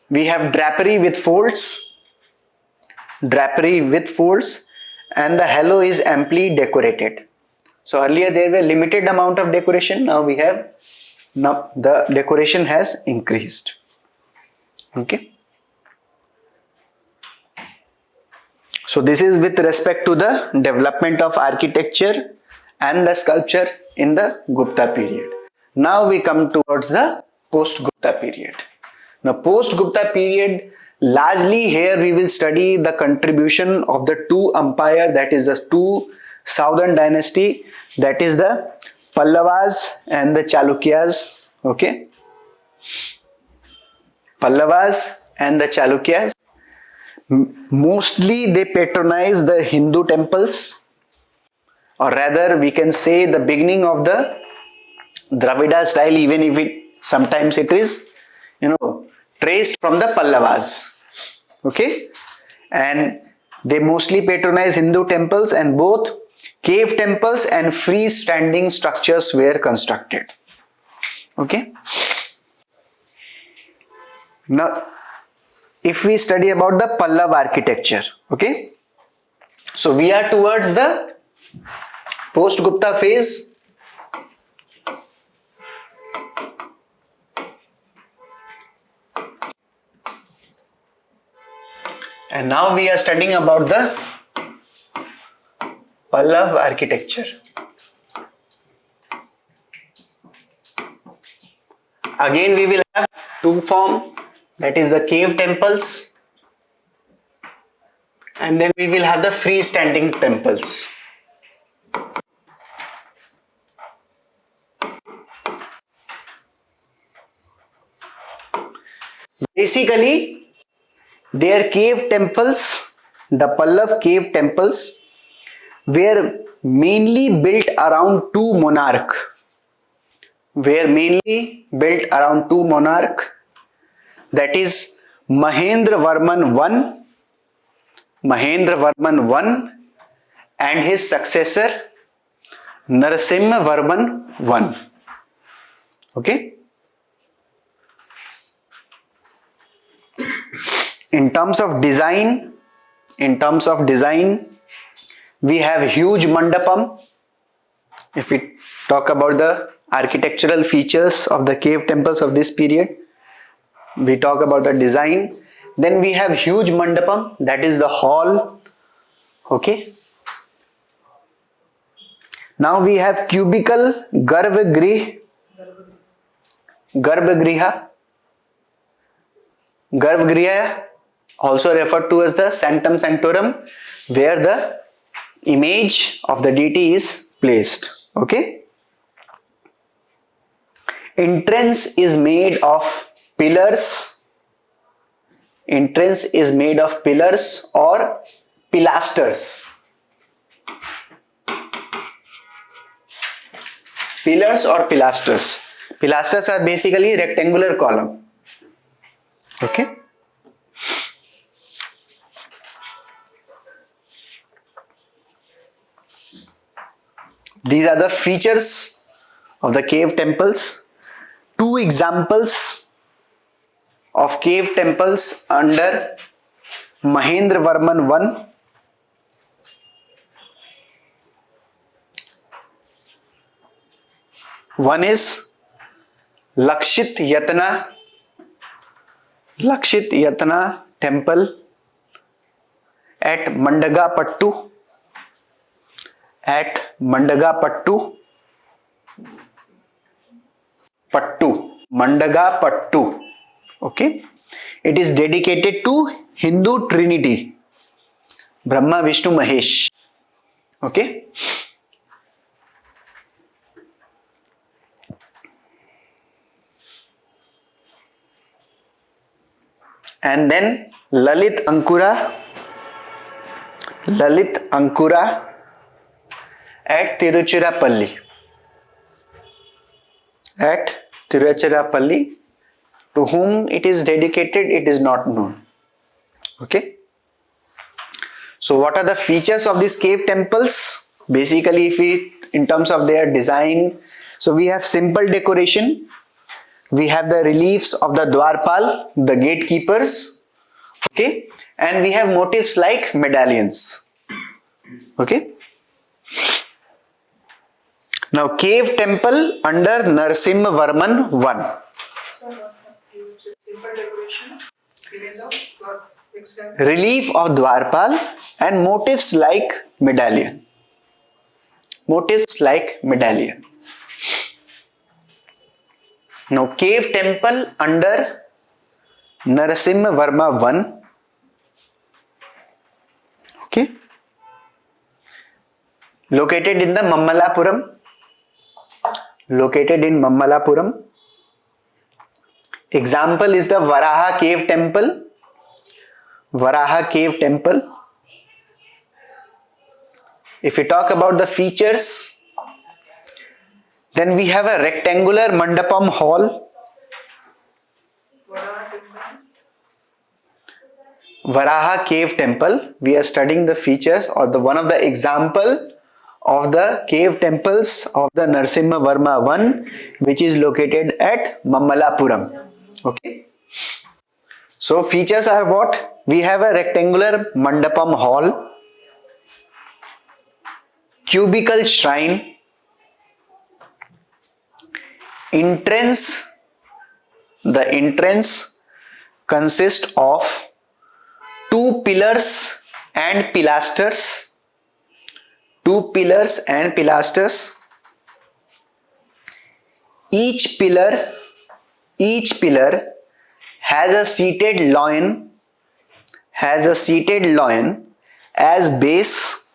We have drapery with folds, and the halo is amply decorated. So earlier there were limited amount of decoration, now the decoration has increased. Okay. So this is with respect to the development of architecture and the sculpture in the Gupta period. Now we come towards the post-Gupta period. Now post-Gupta period, largely here we will study the contribution of the two empire, that is the two southern dynasty, that is the Pallavas and the Chalukyas. Okay. Pallavas and the Chalukyas. Mostly they patronize the Hindu temples, or rather we can say the beginning of the Dravida style, even if sometimes it is traced from the Pallavas. Okay. And they mostly patronize Hindu temples, and both cave temples and freestanding structures were constructed. Okay. Now if we study about the Pallav architecture, okay, so we are towards the post-Gupta phase. And now we are studying about the Pallav architecture. Again we will have two forms, that is the cave temples, and then we will have the freestanding temples. Basically, their cave temples, the Pallav cave temples, were mainly built around two monarchs. That is Mahendra Varman I and his successor Narasimha Varman I. Okay. In terms of design, we have huge mandapam. If we talk about the architectural features of the cave temples of this period, we talk about the design. Then we have huge mandapam, that is the hall. Okay. Now we have cubicle garbhagriha, also referred to as the sanctum sanctorum, where the image of the deity is placed. Okay. Entrance is made of pillars. Entrance is made of pillars or pilasters. Pillars or pilasters. Pilasters are basically rectangular column. Okay. These are the features of the cave temples. Two examples of cave temples under Mahendravarman I. One is Lakshit Yatna temple at Mandagapattu. Mandagapattu. Okay. It is dedicated to Hindu Trinity, Brahma, Vishnu, Mahesh. Okay. And then Lalit Ankura at Tiruchirappalli. To whom it is dedicated, it is not known. Okay. So what are the features of these cave temples? Basically, if we, in terms of their design, so we have simple decoration. We have the reliefs of the Dwarpal, the gatekeepers. Okay. And we have motifs like medallions. Okay. Now, cave temple under Narasimhavarman I. Simple decoration, image of what? Extent. Relief of Dwarpal and motifs like medallion. Now, cave temple under Narasimhavarma I. Okay. Located in Mammalapuram. Example is the Varaha cave temple. If we talk about the features, then we have a rectangular mandapam hall. Varaha cave temple. We are studying the features or the one of the example of the cave temples of the Narasimhavarma I, which is located at Mammalapuram. Okay. So features are what? We have a rectangular mandapam hall, cubical shrine, entrance. The entrance consists of two pillars and pilasters. Each pillar has a seated loin as base,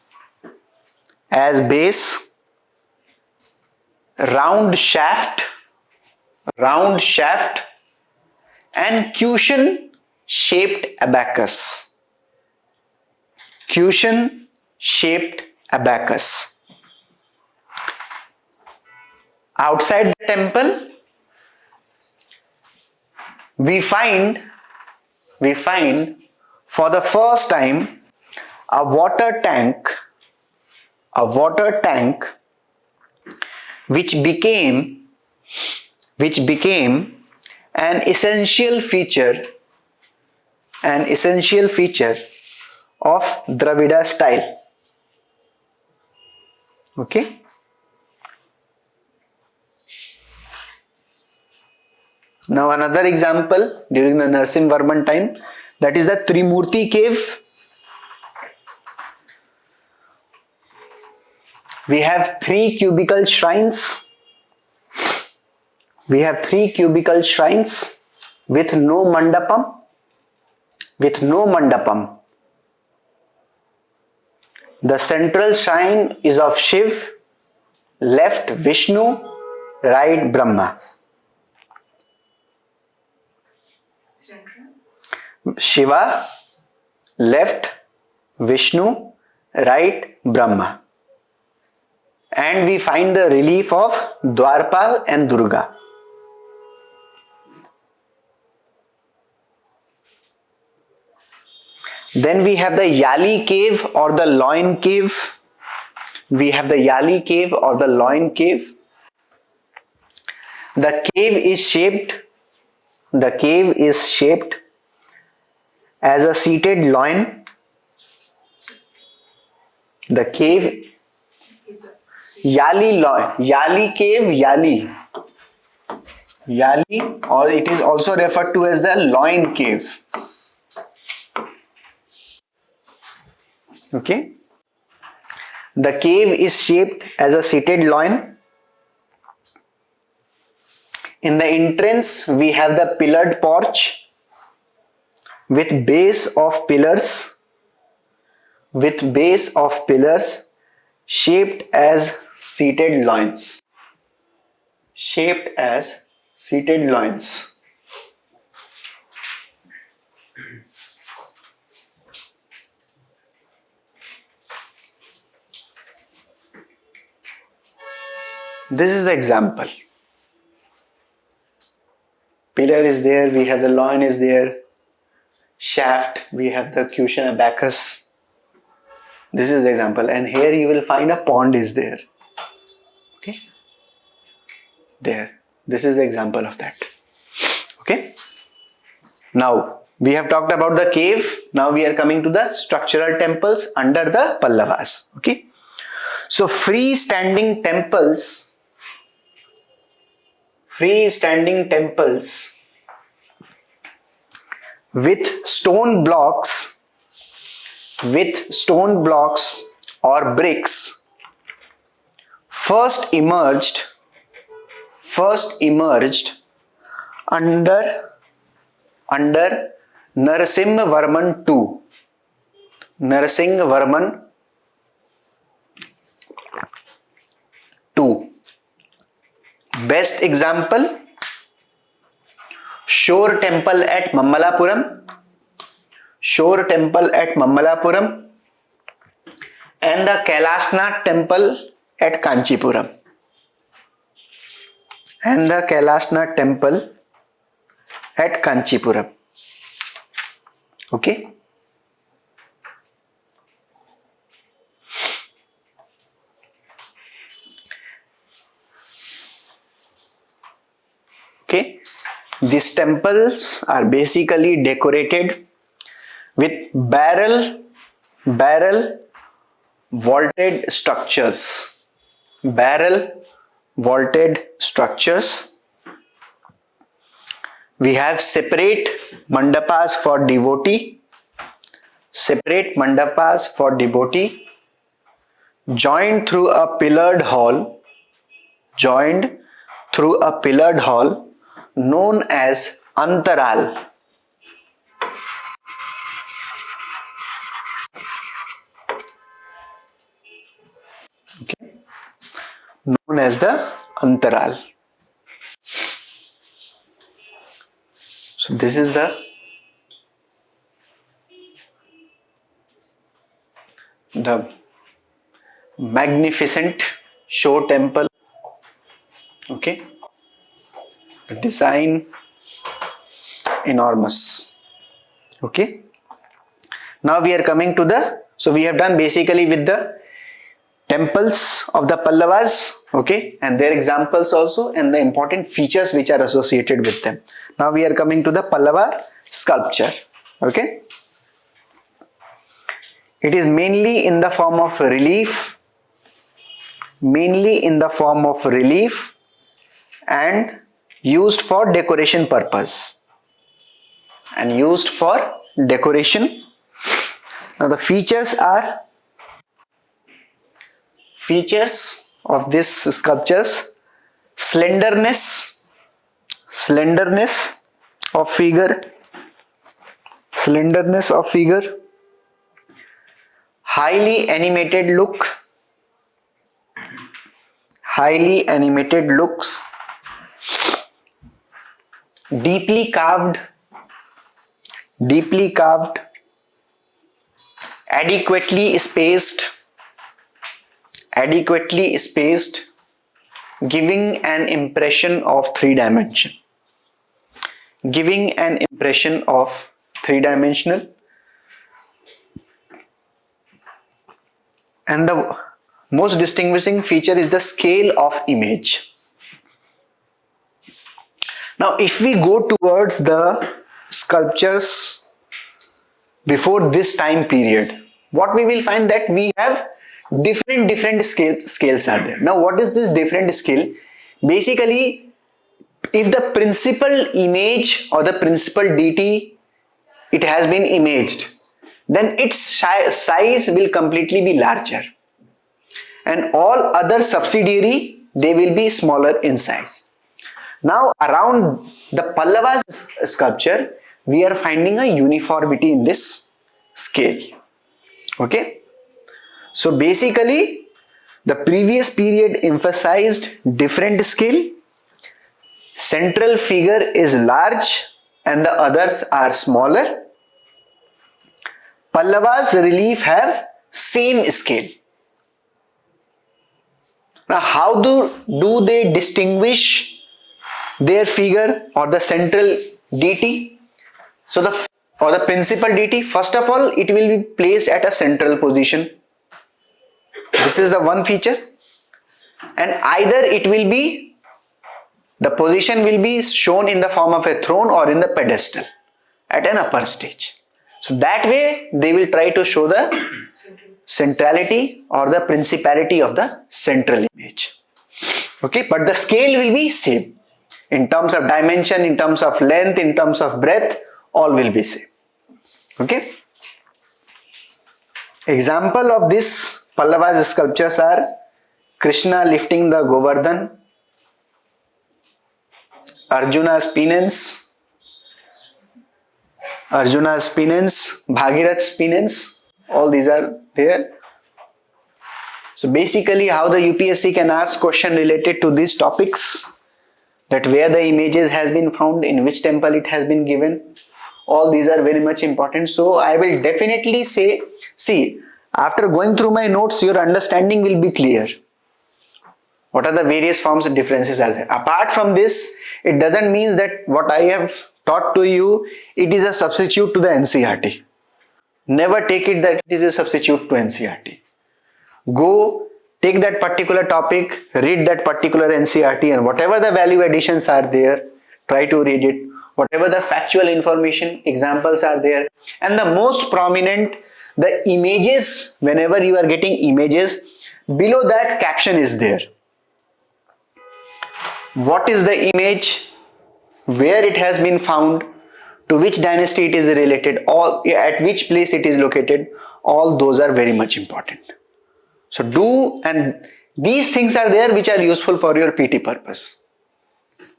round shaft and cushion shaped abacus. Outside the temple, we find for the first time a water tank which became an essential feature an essential feature of Dravida style. Okay. Now another example during the Narasimhavarman time, that is the Trimurti cave. We have 3 cubical shrines. We have 3 cubical shrines with no mandapam. With no mandapam. The central shrine is of Shiv, left Vishnu, right Brahma. Central. Shiva, left Vishnu, right Brahma. And we find the relief of Dwarpal and Durga. Then we have the Yali cave or the Loin cave. We have the Yali cave or the Loin cave. The cave is shaped as a seated loin. The cave Yali loin, Yali cave, Yali, or it is also referred to as the loin cave. Okay. The cave is shaped as a seated loin. In the entrance, we have the pillared porch with base of pillars, shaped as seated loins. Shaped as seated loins. This is the example. Pillar is there, we have the loin is there. Shaft, we have the cushion abacus. This is the example, and here you will find a pond is there. Okay, there. This is the example of that. Okay. Now we have talked about the cave. Now we are coming to the structural temples under the Pallavas. Okay. So freestanding temples with stone blocks or bricks first emerged under Narasimhavarman II. Narasimhavarman II. Best example, Shore Temple at Mambalapuram, and the Kailashnath Temple at Kanchipuram. Okay. Okay. These temples are basically decorated with barrel vaulted structures. We have separate mandapas for devotee, joined through a pillared hall known as Antaral. Okay. Known as the Antaral. So this is the magnificent Shore Temple. Okay. The design enormous. Okay. Now we are coming to so we have done basically with the temples of the Pallavas, okay, and their examples also, and the important features which are associated with them. Now we are coming to the Pallava sculpture. Okay. It is mainly in the form of relief, and used for decoration purpose. Now the features of this sculptures: slenderness of figure, highly animated looks, deeply carved, adequately spaced, giving an impression of three dimensional. And the most distinguishing feature is the scale of image. Now, if we go towards the sculptures before this time period, what we will find that we have different scales are there. Now, what is this different scale? Basically, if the principal image or the principal deity, it has been imaged, then its size will completely be larger, and all other subsidiary, they will be smaller in size. Now around the Pallava sculpture, we are finding a uniformity in this scale. Okay, so basically the previous period emphasized different scale. Central figure is large and the others are smaller. Pallava's relief have same scale. Now how do they distinguish their figure or the central deity? So the principal deity, first of all, it will be placed at a central position. This is the one feature. And either it will be, the position will be shown in the form of a throne or in the pedestal at an upper stage. So that way they will try to show the centrality or the principality of the central image. Okay, but the scale will be same. In terms of dimension, in terms of length, in terms of breadth, all will be same. Okay. Example of this Pallava's sculptures are Krishna lifting the Govardhan, Arjuna's penance, Bhagirath's penance, all these are there. So basically how the UPSC can ask question related to these topics, that where the images has been found, in which temple it has been given, all these are very much important. So I will definitely say, see, after going through my notes, your understanding will be clear. What are the various forms and differences are there? Apart from this, it doesn't mean that what I have taught to you, it is a substitute to the NCERT. Never take it that it is a substitute to NCERT. Go take that particular topic, read that particular NCERT, and whatever the value additions are there, try to read it. Whatever the factual information, examples are there. And the most prominent, the images, whenever you are getting images, below that caption is there. What is the image, where it has been found, to which dynasty it is related, or at which place it is located, all those are very much important. So do, and these things are there which are useful for your PT purpose,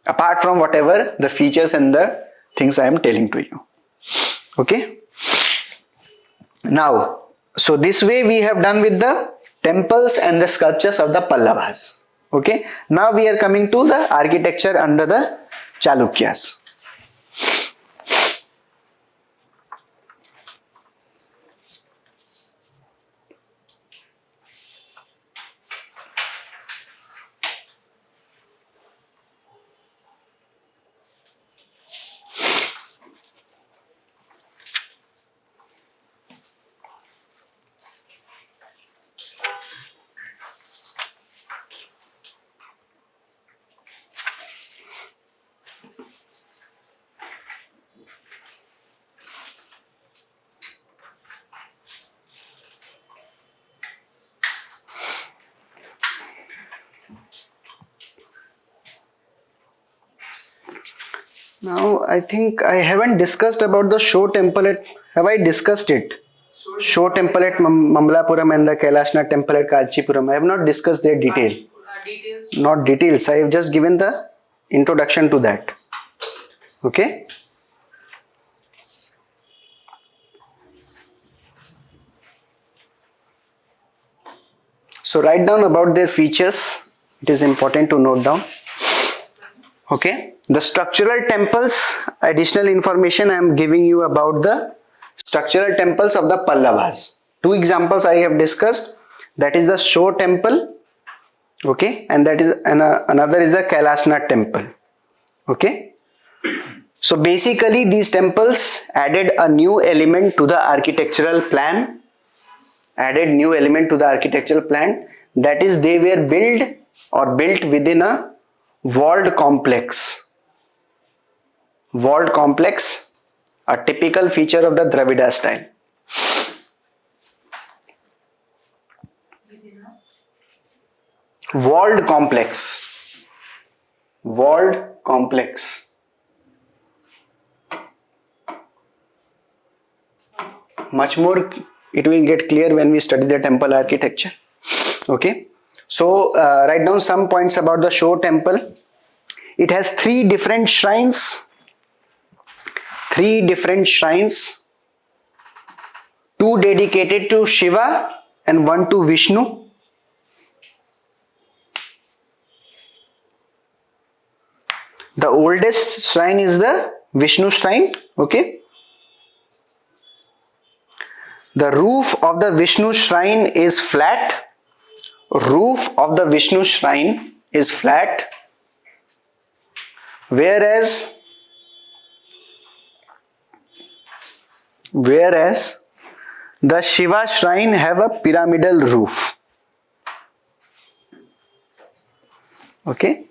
apart from whatever the features and the things I am telling to you. Okay. Now, so this way we have done with the temples and the sculptures of the Pallavas. Okay. Now we are coming to the architecture under the Chalukyas. Now I think I haven't discussed about the show temple at, have I discussed it? Show temple at Mamlapuram and the Kailashnath temple at Kanchipuram. I have not discussed their detail. Details. Not details. I have just given the introduction to that. Okay. So write down about their features. It is important to note down. Okay. The structural temples, additional information I am giving you about the structural temples of the Pallavas. Two examples I have discussed. That is the Shore temple. Okay. And that is another is the Kailashnath temple. Okay. So basically these temples added a new element to the architectural plan. That is, they were built within a walled complex, a typical feature of the Dravida style. Walled complex. Much more it will get clear when we study the temple architecture. Okay. So write down some points about the Shore temple. It has 3 different shrines. 2 dedicated to Shiva and 1 to Vishnu. The oldest shrine is the Vishnu shrine. Okay. The roof of the Vishnu shrine is flat. Whereas the Shiva shrine have a pyramidal roof. Okay.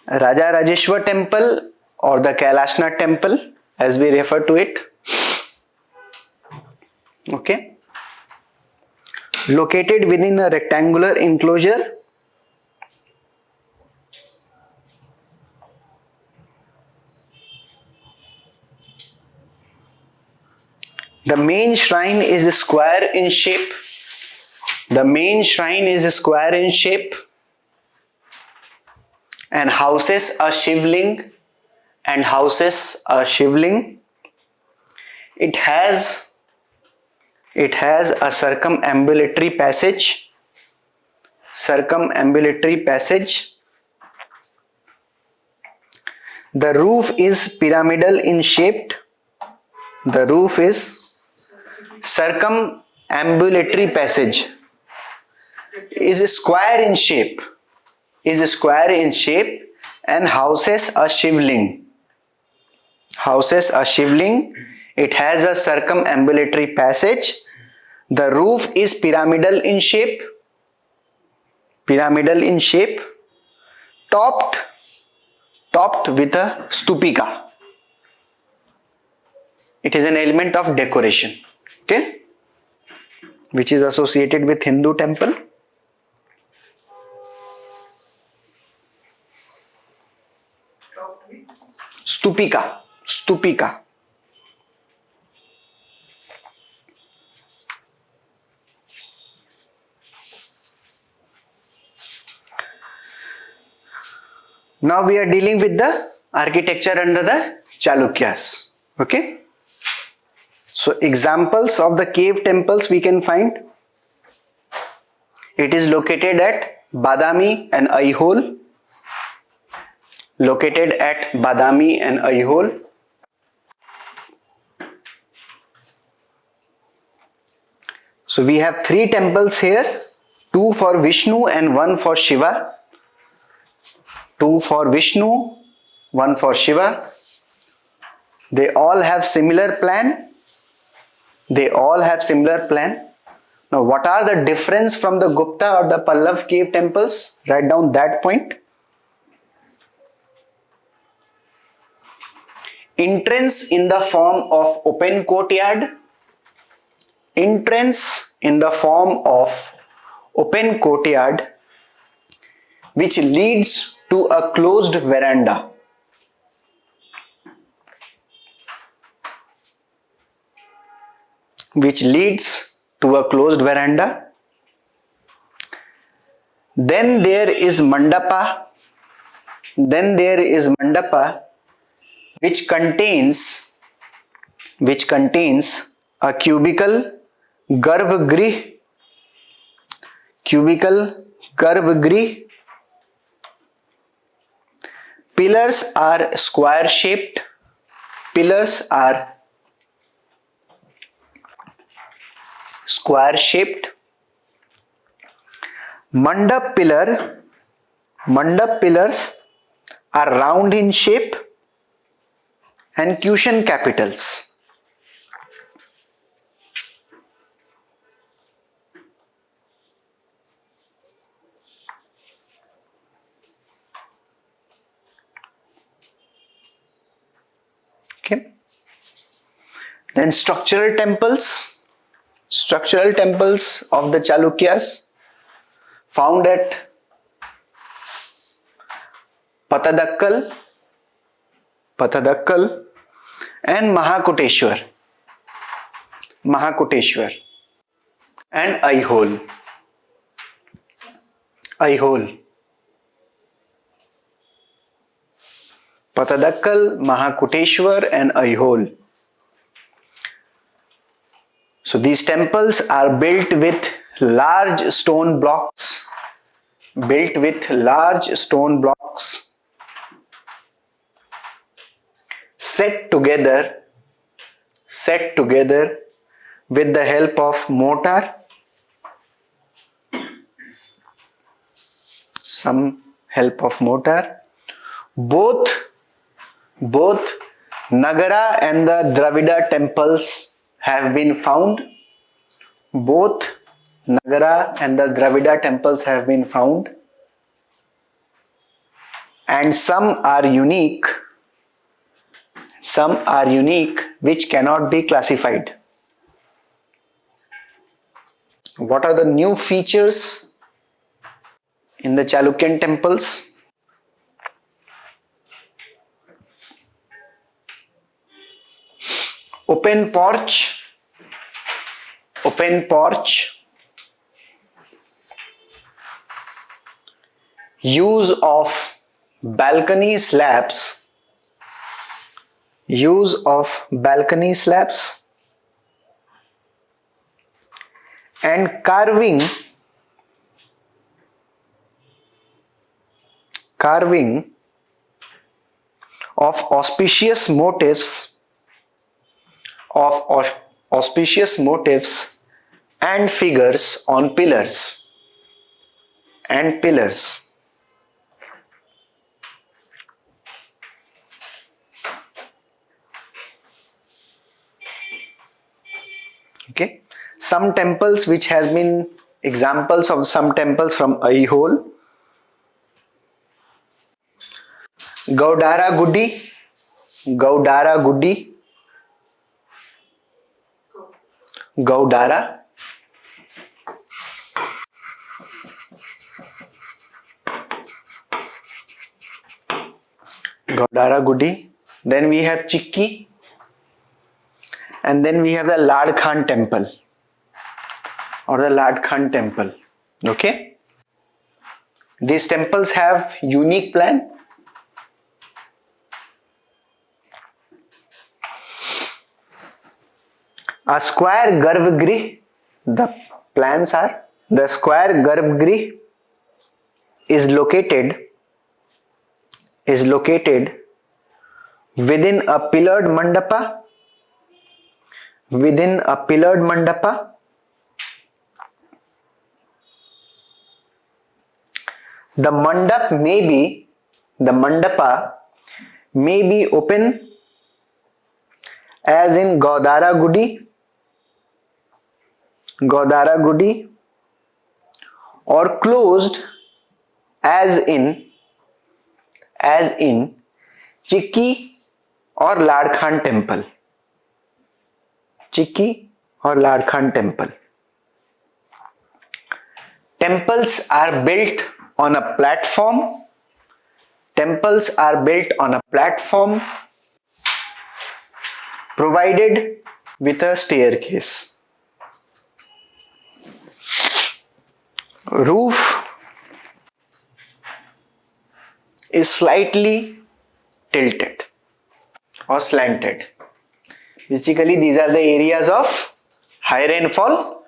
Raja Rajeshwar temple or the Kailashnath temple as we refer to it. Okay. Located within a rectangular enclosure. The main shrine is square in shape. And houses a shivling. It has a circumambulatory passage. The roof is pyramidal in shape. Circumambulatory passage is square in shape. And houses a shivling. It has a circumambulatory passage. The roof is pyramidal in shape. Topped with a stupika. It is an element of decoration. Okay, which is associated with Hindu temple. Stupika. Now we are dealing with the architecture under the Chalukyas. Okay. So examples of the cave temples we can find. It is located at Badami and Aihole. So we have 3 temples here, 2 for Vishnu and 1 for Shiva. They all have similar plan. Now what are the difference from the Gupta or the Pallav cave temples? Write down that point. Entrance in the form of open courtyard. open courtyard which leads to a closed veranda. Which leads to a closed veranda. Then there is mandapa. Then there is mandapa which contains a cubicle, garbhagriha, Pillars are square shaped. Mandap pillars are round in shape and cushion capitals. Okay. Then structural temples of the Chalukyas found at Patadakkal and Mahakoteshwar and Aihole. Patadakkal, Mahakoteshwar and Aihole. So these temples are built with large stone blocks, set together with the help of mortar, Both Nagara and the Dravida temples have been found. And some are unique which cannot be classified. What are the new features in the Chalukyan temples? Open porch, use of balcony slabs, and carving of auspicious motifs and figures on pillars. Okay, some temples which has been examples of some temples from Aihole: Gaudara Gudi, Gaudara. Then we have Chikki, and then we have the Lad Khan temple or the Lad Khan temple. Okay, these temples have unique plan. A square garbhagriha, the plans are, the square garbhagriha is located within a pillared mandapa. The mandapa may be open as in Gaudara Gudi, or closed as in Chikki or Lad Khan temple. temples are built on a platform. Temples are built on a platform provided with a staircase. Roof is slightly tilted or slanted. Basically, these are the areas of high rainfall,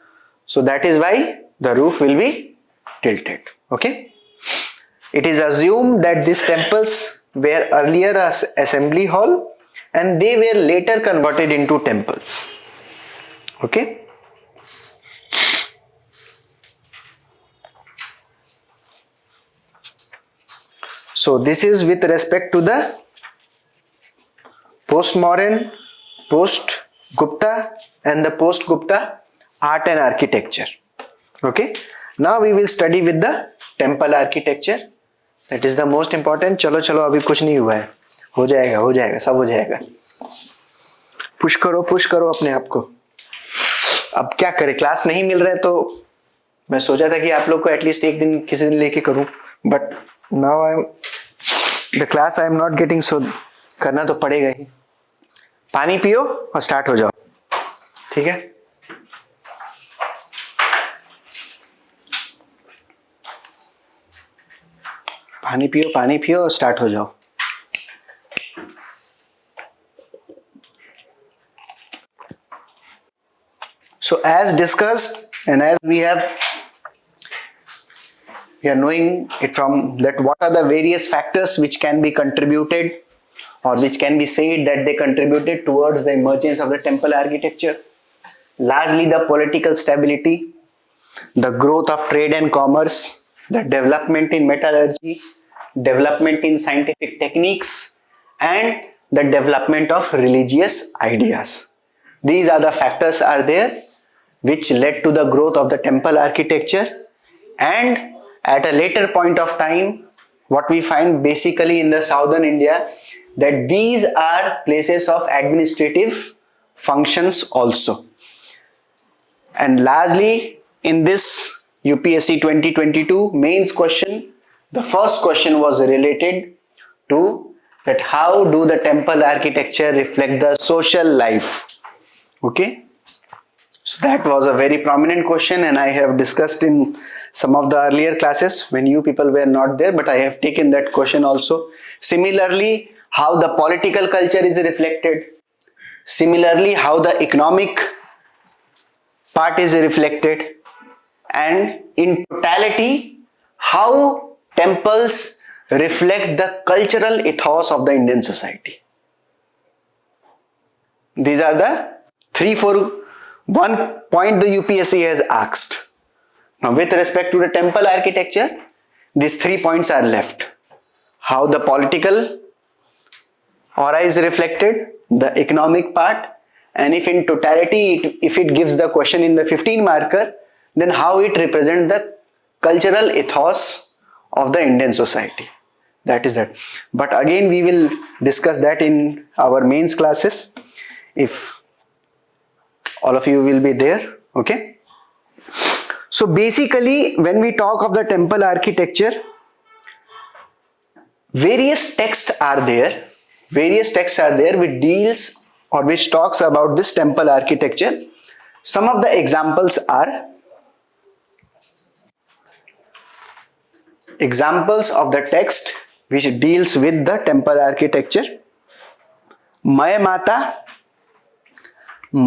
so that is why the roof will be tilted. Okay. It is assumed that these temples were earlier as assembly hall and they were later converted into temples. Okay. So this is with respect to the post-modern, post-Gupta and the post-Gupta art and architecture. Okay. Now we will study with the temple architecture. That is the most important. चलो चलो अभी कुछ नहीं हुआ है, हो जाएगा सब हो जाएगा. पुश करो अपने आप को. अब क्या करें, क्लास नहीं मिल रहा है तो मैं सोचा था कि आप लोग को एटलीस्ट एक दिन किसी दिन लेके करूं, but now I am the class I am not getting, so करना तो पड़ेगा ही. पानी पियो और स्टार्ट हो जाओ. ठीक है. पानी पियो और स्टार्ट हो जाओ. So as discussed and as we are knowing it from that what are the various factors which can be contributed or which can be said that they contributed towards the emergence of the temple architecture. Largely the political stability, the growth of trade and commerce, the development in metallurgy, development in scientific techniques, and the development of religious ideas. These are the factors are there which led to the growth of the temple architecture, and at a later point of time what we find basically in the southern India that these are places of administrative functions also. And largely in this UPSC 2022 mains question, the first question was related to that how do the temple architecture reflect the social life. Okay. So that was a very prominent question and I have discussed in some of the earlier classes when you people were not there, but I have taken that question also. Similarly, how the political culture is reflected. Similarly, how the economic part is reflected, and in totality, how temples reflect the cultural ethos of the Indian society. These are the 3-4 one point the UPSC has asked. Now with respect to the temple architecture, these 3 points are left. How the political aura is reflected, the economic part, and if in totality, if it gives the question in the 15 marker, then how it represents the cultural ethos of the Indian society. That is that. But again, we will discuss that in our mains classes if all of you will be there. Okay. So basically, when we talk of the temple architecture, various texts are there which deals or which talks about this temple architecture. Some of the examples are examples of the text which deals with the temple architecture. Maya Mata, we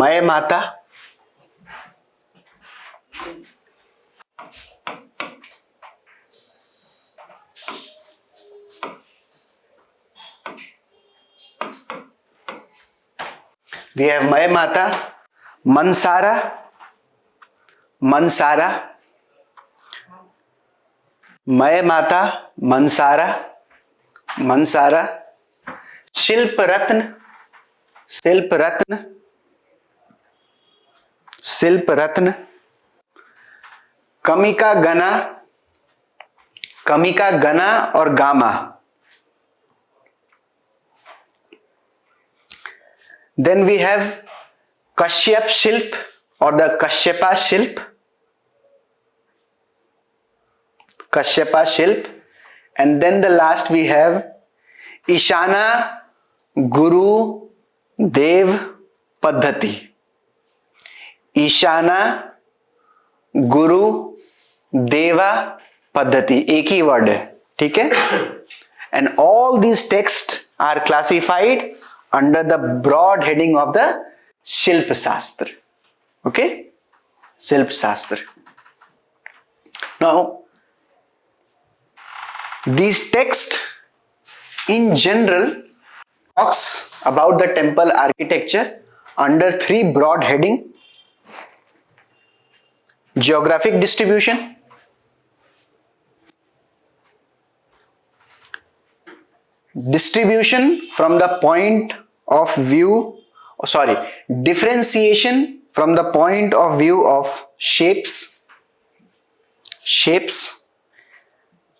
have Maya Mata, Mansara, Maya Mata, Mansara, Shilp Ratna, Kamika Gana or Gama. Then we have Kashyap Shilp or the Kashyapa Shilp. Kashyapa Shilp, and then the last we have Ishana Guru Dev Paddhati. Ishana गुरु देवा पद्धति एक ही word है, ठीक है. And all these text are classified under the broad heading of the Shilpa Shastra. Okay, Shilpa Shastra. Now these text in general talks about the temple architecture under three broad heading: geographic distribution, distribution from the point of view, differentiation from the point of view of shapes,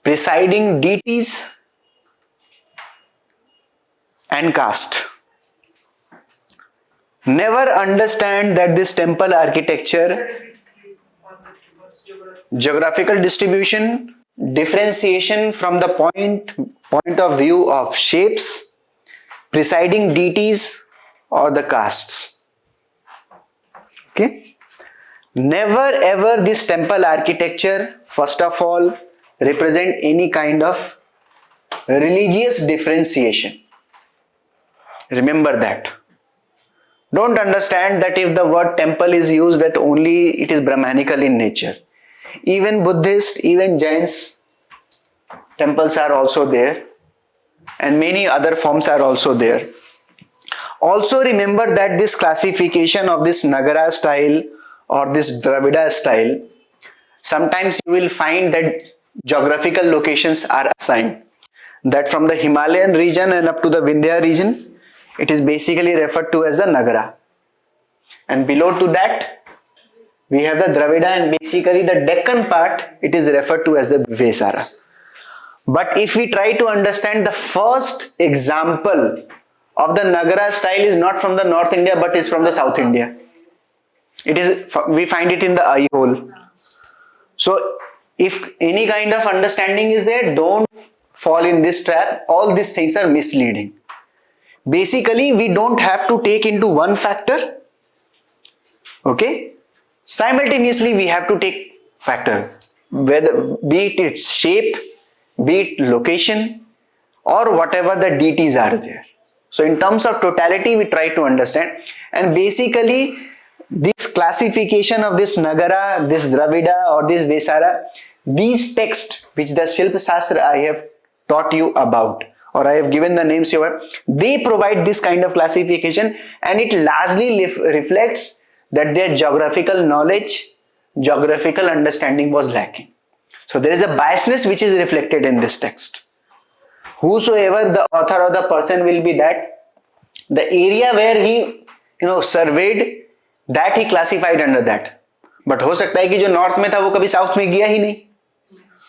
presiding deities and caste. Never understand that this temple architecture, geographical distribution, differentiation from the point of view of shapes, presiding deities or the castes. Okay, never ever this temple architecture first of all represent any kind of religious differentiation. Remember that. Don't understand that if the word temple is used that only it is Brahmanical in nature. Even Buddhist, even Jains temples are also there, and many other forms are also there. Also remember that this classification of this Nagara style or this Dravida style, sometimes you will find that geographical locations are assigned. That from the Himalayan region and up to the Vindhya region, it is basically referred to as the Nagara. And below to that, we have the Dravida, and basically the Deccan part, it is referred to as the Vesara. But if we try to understand, the first example of the Nagara style is not from the North India, but is from the South India. It is, we find it in the eye hole. So if any kind of understanding is there, don't fall in this trap. All these things are misleading. Basically, we don't have to take into one factor. Okay, simultaneously we have to take factor, whether be it its shape, be it location, or whatever the deities are there. So in terms of totality, we try to understand. And basically this classification of this Nagara, this Dravida or this Vesara, these texts which the Shilpa Shastra I have taught you about, or I have given the names here, they provide this kind of classification, and it largely reflects that their geographical knowledge, geographical understanding was lacking. So there is a biasness which is reflected in this text. Whosoever the author or the person will be, that the area where he surveyed, that he classified under that. But हो सकता है कि जो north में था वो कभी south में गया ही नहीं,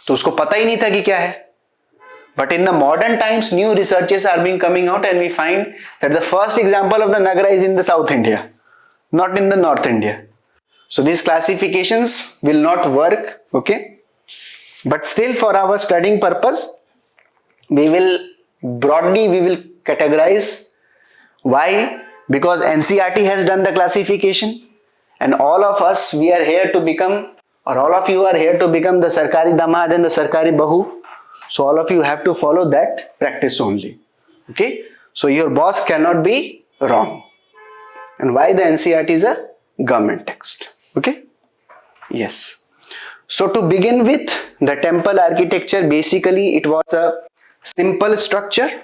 तो उसको पता ही नहीं था कि क्या है. But in the modern times, new researches are being coming out, and we find that the first example of the Nagara is in the South India, not in the North India. So these classifications will not work, okay? But still, for our studying purpose, we will categorize. Why? Because NCERT has done the classification, and all of us, we are here to become, or all of you are here to become the Sarkari Damad and the Sarkari Bahu. So all of you have to follow that practice only. Okay? So your boss cannot be wrong. And why the NCERT is a government text. Okay? Yes. So to begin with, the temple architecture, basically it was a simple structure.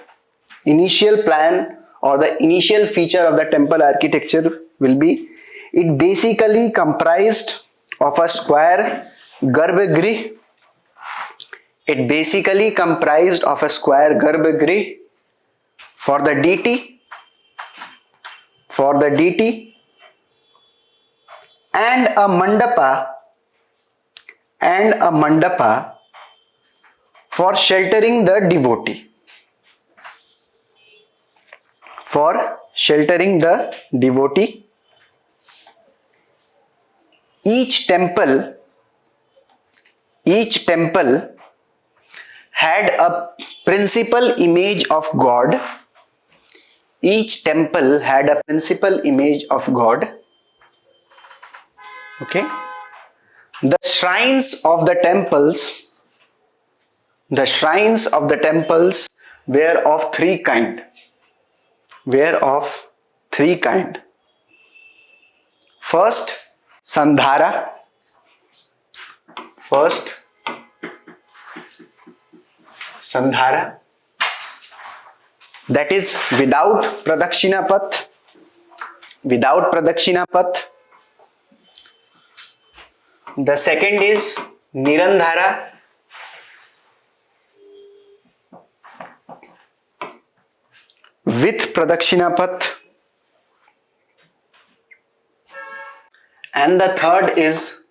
Initial plan or the initial feature of the temple architecture will be, it basically comprised of a square garbhagriha. It basically comprised of a square garbhagriha for the deity, and a mandapa for sheltering the devotee. Each temple had a principal image of God. Each temple had a principal image of God. Okay. The shrines of the temples were of three kind. First, Sandhara. That is without Pradakshina Path. The second is Nirandhara. With Pradakshina Path. And the third is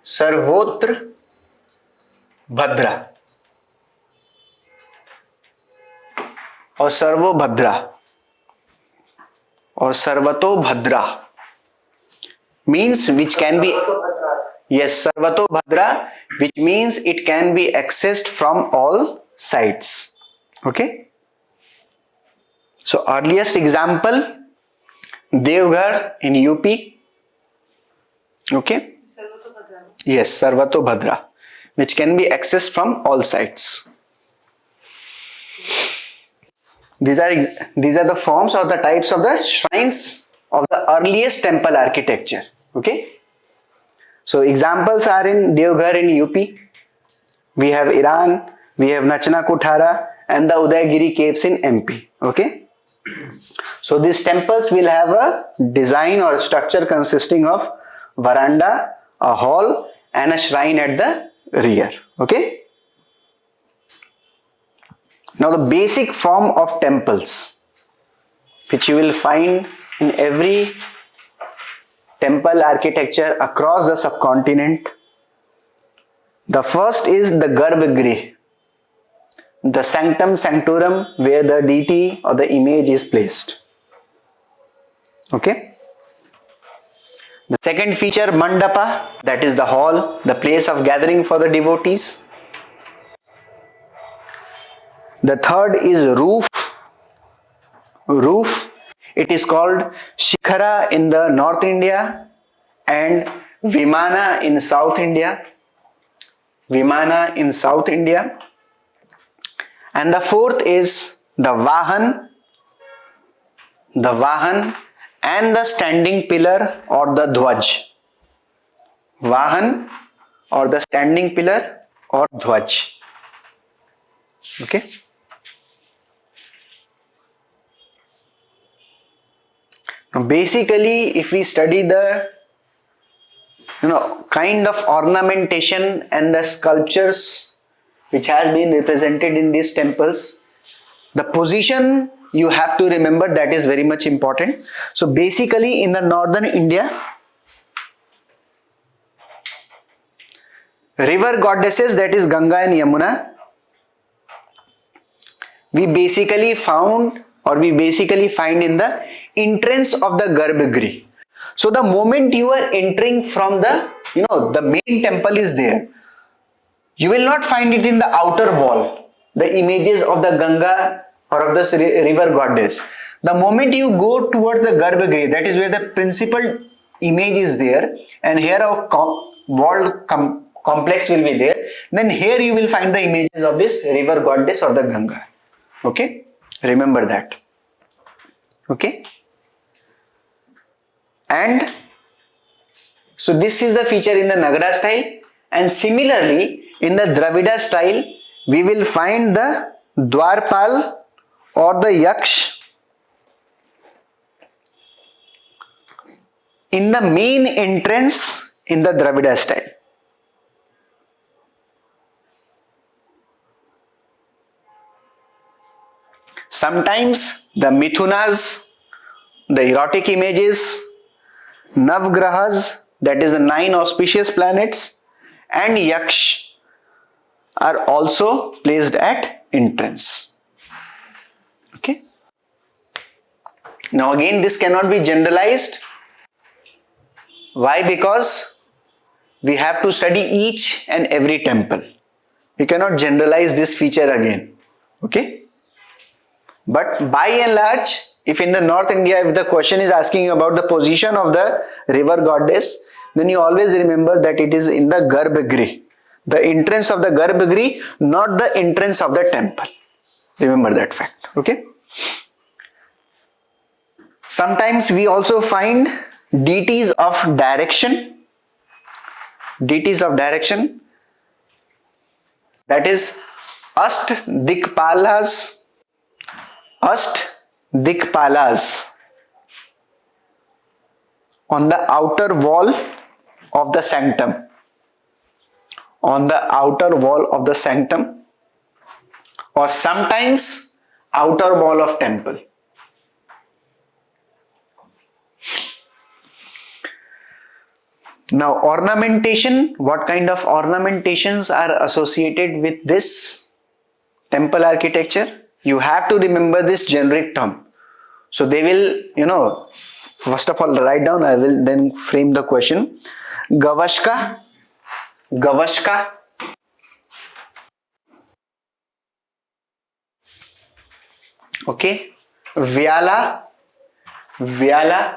Sarvotra Bhadra or Sarvobhadra or Sarvato Bhadra means which can be, yes, Sarvato Bhadra, which means it can be accessed from all sides. Okay. So earliest example, Devghar in UP. Okay. Yes, Sarvato Bhadra, which can be accessed from all sides. These are the forms or the types of the shrines of the earliest temple architecture. Okay. So examples are in Devghar in UP. We have Iran, we have Nachna Kuthara and the Udayagiri caves in MP. Okay. So these temples will have a design or structure consisting of veranda, a hall and a shrine at the rear. Okay. Now the basic form of temples which you will find in every temple architecture across the subcontinent. The first is the Garbhagriha, the sanctum sanctorum where the deity or the image is placed. Okay. The second feature, Mandapa, that is the hall, the place of gathering for the devotees. The third is roof. It is called Shikhara in the North India and Vimana in South India. And the fourth is the Vahan and the standing pillar or the Dhwaj. Vahan or the standing pillar or Dhwaj. Okay. Now basically, if we study the kind of ornamentation and the sculptures which has been represented in these temples, the position you have to remember, that is very much important. So basically in the northern India, river goddesses, that is Ganga and Yamuna, we basically find in the entrance of the Garbhagriha. So the moment you are entering from the main temple is there, you will not find it in the outer wall, the images of the Ganga or of the river goddess. The moment you go towards the Garbhagriha, that is where the principal image is there, and here a walled complex will be there, then here you will find the images of this river goddess or the Ganga. Okay, remember that. Okay. And so this is the feature in the Nagara style, and similarly in the Dravida style we will find the Dwarpal or the Yaksh in the main entrance in the Dravida style. Sometimes the Mithunas, the erotic images, Navgrahas, that is the 9 auspicious planets, and Yaksh are also placed at entrance. Okay. Now again, this cannot be generalized. Why? Because we have to study each and every temple. We cannot generalize this feature again. Okay? But by and large, if in the North India, if the question is asking about the position of the river goddess, then you always remember that it is in the Garbhagriha. The entrance of the Garbhagriha, not the entrance of the temple. Remember that fact. Okay? Sometimes we also find deities of direction. Deities of direction. That is Ast Dikpalas. Ast Dikpalas on the outer wall of the sanctum. On the outer wall of the sanctum, or sometimes outer wall of temple. Now ornamentation, what kind of ornamentations are associated with this temple architecture? You have to remember this generic term. So they will, first of all write down, I will then frame the question. Gavashka, Gavashka, okay, Vyala, Vyala,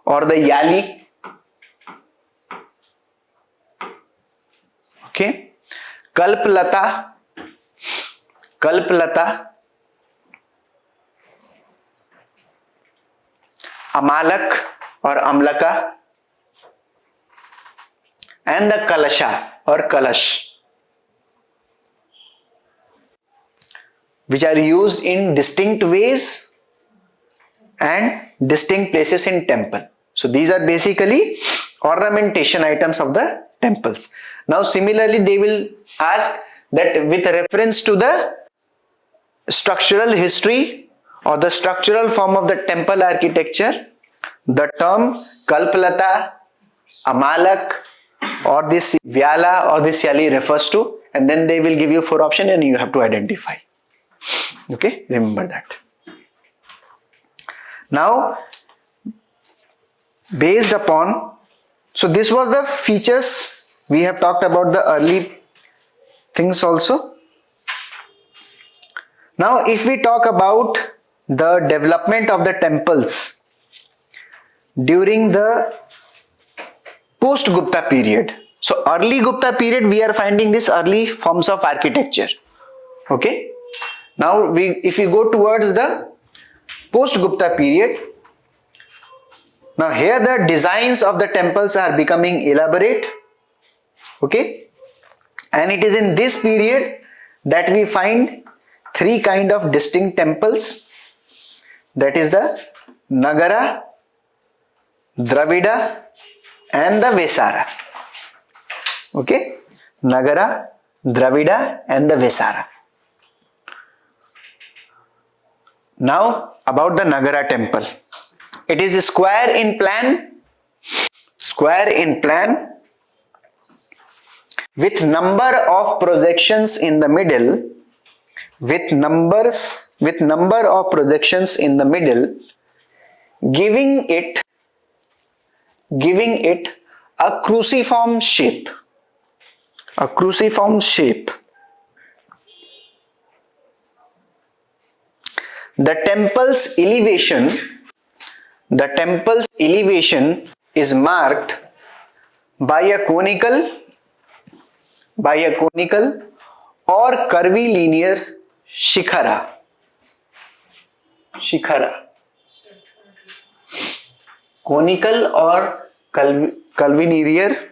or the Yali, okay, Kalplata, Kalplata, Amalak or Amlaka, and the Kalasha or Kalash, which are used in distinct ways and distinct places in temple. So these are basically ornamentation items of the temples. Now similarly they will ask that with reference to the structural history or the structural form of the temple architecture, the term Kalplata, Amalak, or this Vyala or this Yali refers to, and then they will give you 4 options and you have to identify. Okay, remember that. Now, based upon, so this was the features. We have talked about the early things also. Now, if we talk about the development of the temples during the post-Gupta period. So early Gupta period, we are finding this early forms of architecture. Okay. Now if we go towards the post-Gupta period, now here the designs of the temples are becoming elaborate. Okay. And it is in this period that we find 3 kind of distinct temples. That is the Nagara, Dravida, and the Vesara. Okay, Nagara, Dravida, and the Vesara. Now about the Nagara temple. It is square in plan, with number of projections in the middle, giving it a cruciform shape. The temple's elevation is marked by a conical or curvy linear shikhara. Conical or curvilinear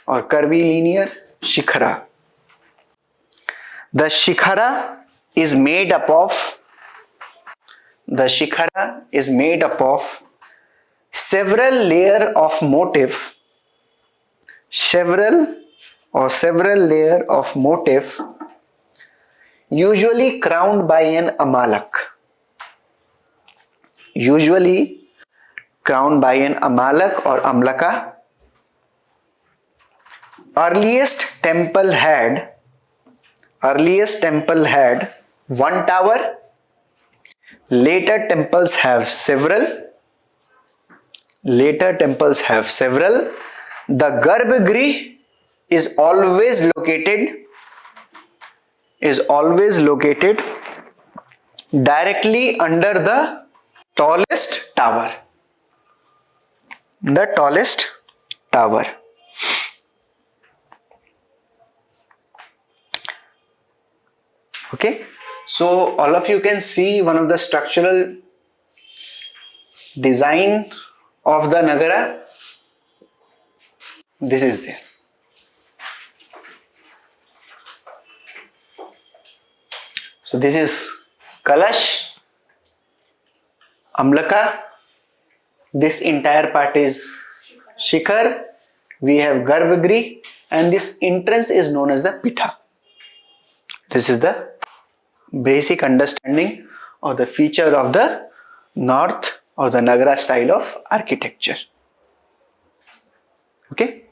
or curvilinear shikhara. The shikhara is made up of several layer of motif, usually crowned by an amalak. Or amlaka. Earliest temple had 1 tower Later temples have several. The Garbhagriha is always located directly under the tallest tower. Okay, so all of you can see one of the structural design of the Nagara. This is there. So this is Kalash, Amlaka. This entire part is Shikhar. We have Garbhagriha, and this entrance is known as the Pitha. This is the basic understanding of the feature of the North or the Nagara style of architecture. Okay.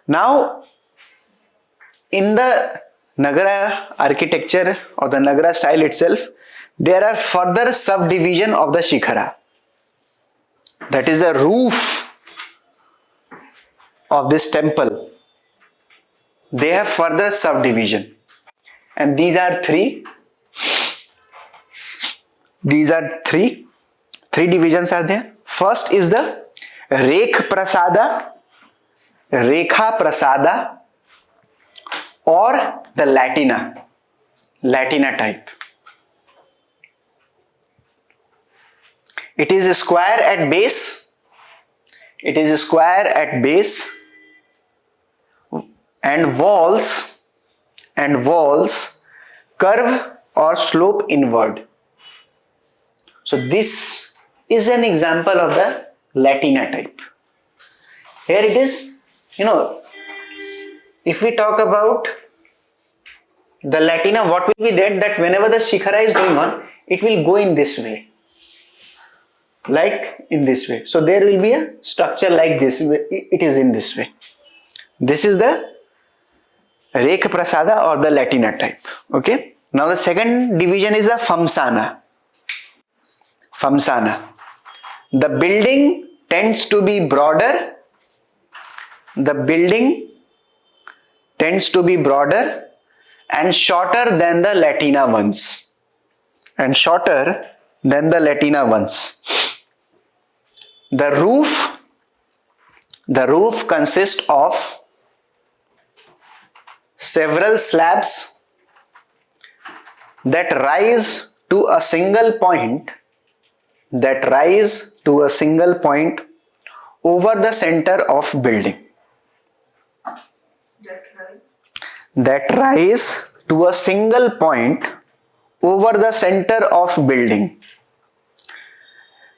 Now, in the Nagara architecture or the Nagara style itself, there are further subdivision of the Shikhara. That is the roof of this temple. They have further subdivision, and these are three. Three divisions are there. First is the Rekha Prasada or the Latina type. It is square at base. And walls curve or slope inward. So this is an example of the Latina type. Here it is, if we talk about the Latina, what will be that whenever the Shikhara is going on, it will go in this way. Like in this way. So there will be a structure like this. It is in this way. This is the Rekha Prasada or the Latina type. Okay. Now the second division is a Famsana. The building tends to be broader. And shorter than the Latina ones. The roof consists of several slabs that rise to a single point over the center of building. That rise to a single point over the center of building.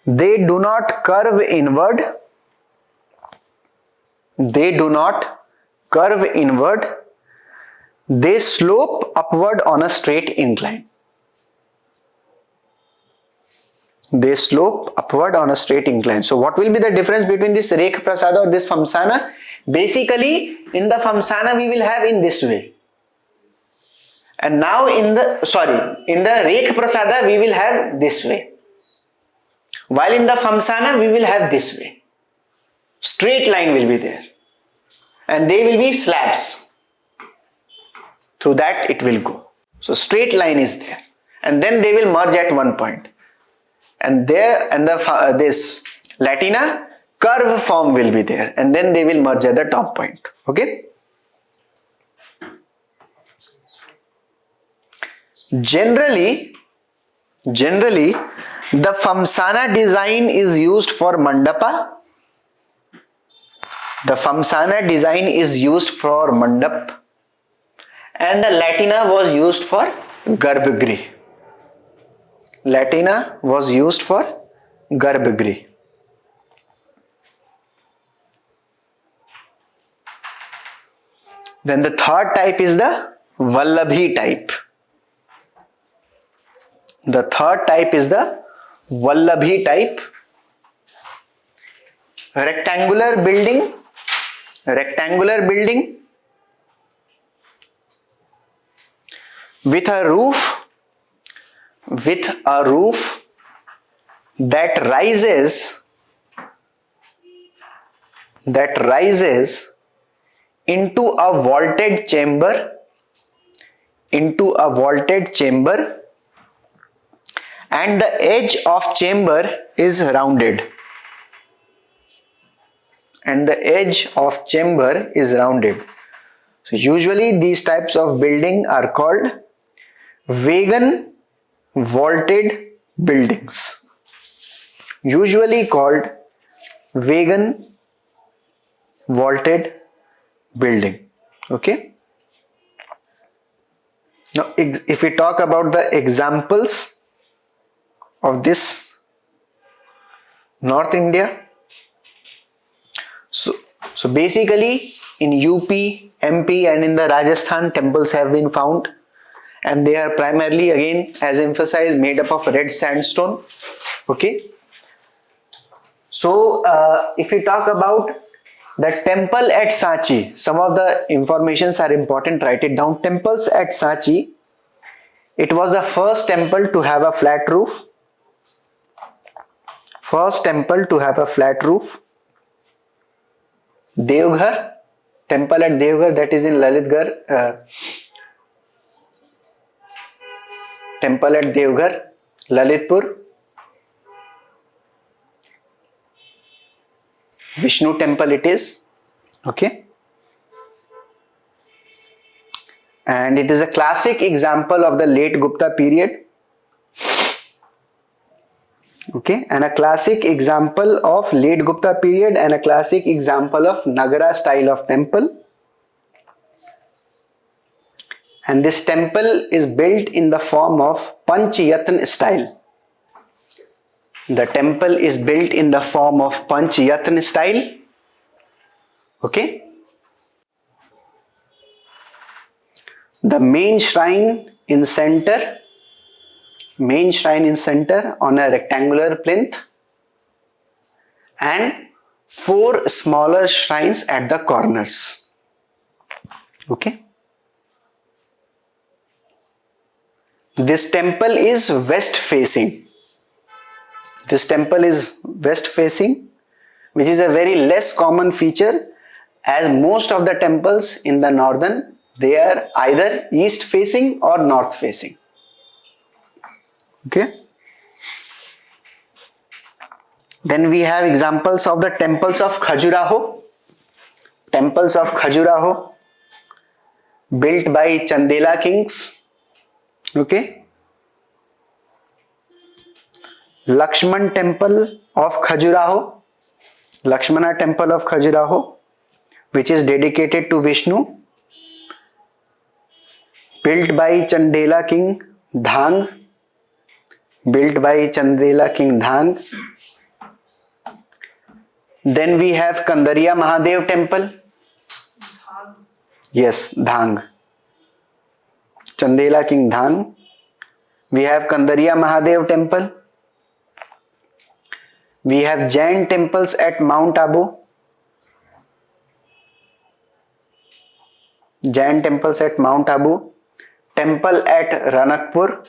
They do not curve inward. They slope upward on a straight incline. So what will be the difference between this Rekha Prasada or this Famsana? Basically, in the Famsana we will have in this way. And now in the Rekha Prasada we will have this way. While in the Famsana we will have this way. Straight line will be there. And they will be slabs. Through that it will go. So straight line is there. And then they will merge at one point. And there and this Latina curve form will be there. And then they will merge at the top point. Okay. Generally, the Famsana design is used for Mandapa. And the Latina was used for Garbhagriha. Then the third type is the Vallabhi type. Rectangular building with a roof with a roof that rises into a vaulted chamber, and the edge of chamber is rounded. So usually these types of building are called wagon vaulted buildings. Okay. Now, if we talk about the examples of this North India, so basically in UP, MP and in the Rajasthan, temples have been found, and they are primarily, again as emphasized, made up of red sandstone. Okay. So if we talk about the temple at Sanchi, some of the informations are important, write it down. Temples at Sanchi, it was the first temple to have a flat roof. Devghar, temple at Devghar, that is in Lalitgarh. Temple at Devghar, Lalitpur. Vishnu temple it is. Okay. And it is a classic example of the late Gupta period. Okay, and a classic example of late Gupta period and a classic example of Nagara style of temple. And this temple is built in the form of Panchayatna style. Okay. The main shrine in center on a rectangular plinth, and 4 smaller shrines at the corners. Okay. This temple is west facing, which is a very less common feature, as most of the temples in the northern, they are either east facing or north facing. Okay. Then we have examples of the temples of Khajuraho. Built by Chandela kings. Okay. Lakshmana temple of Khajuraho, which is dedicated to Vishnu. Built by Chandela king Dhang. Then we have Kandariya Mahadev temple. Yes, Dhang. Chandela king Dhang. We have Kandariya Mahadev temple. We have Jain temples at Mount Abu. Temple at Ranakpur.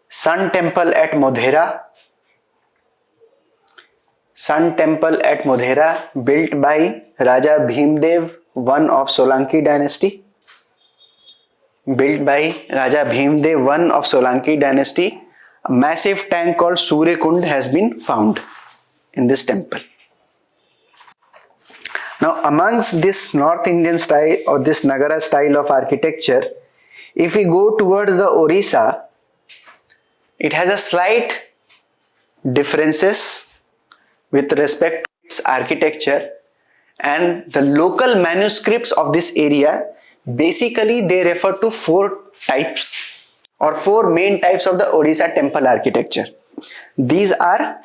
Sun temple at Modhera. Built by Raja Bhimdev I of Solanki dynasty. A massive tank called Surya Kund has been found in this temple. Now, amongst this North Indian style or this Nagara style of architecture, if we go towards the Orissa, it has a slight differences with respect to its architecture, and the local manuscripts of this area, basically they refer to 4 types or 4 main types of the Orissa temple architecture. These are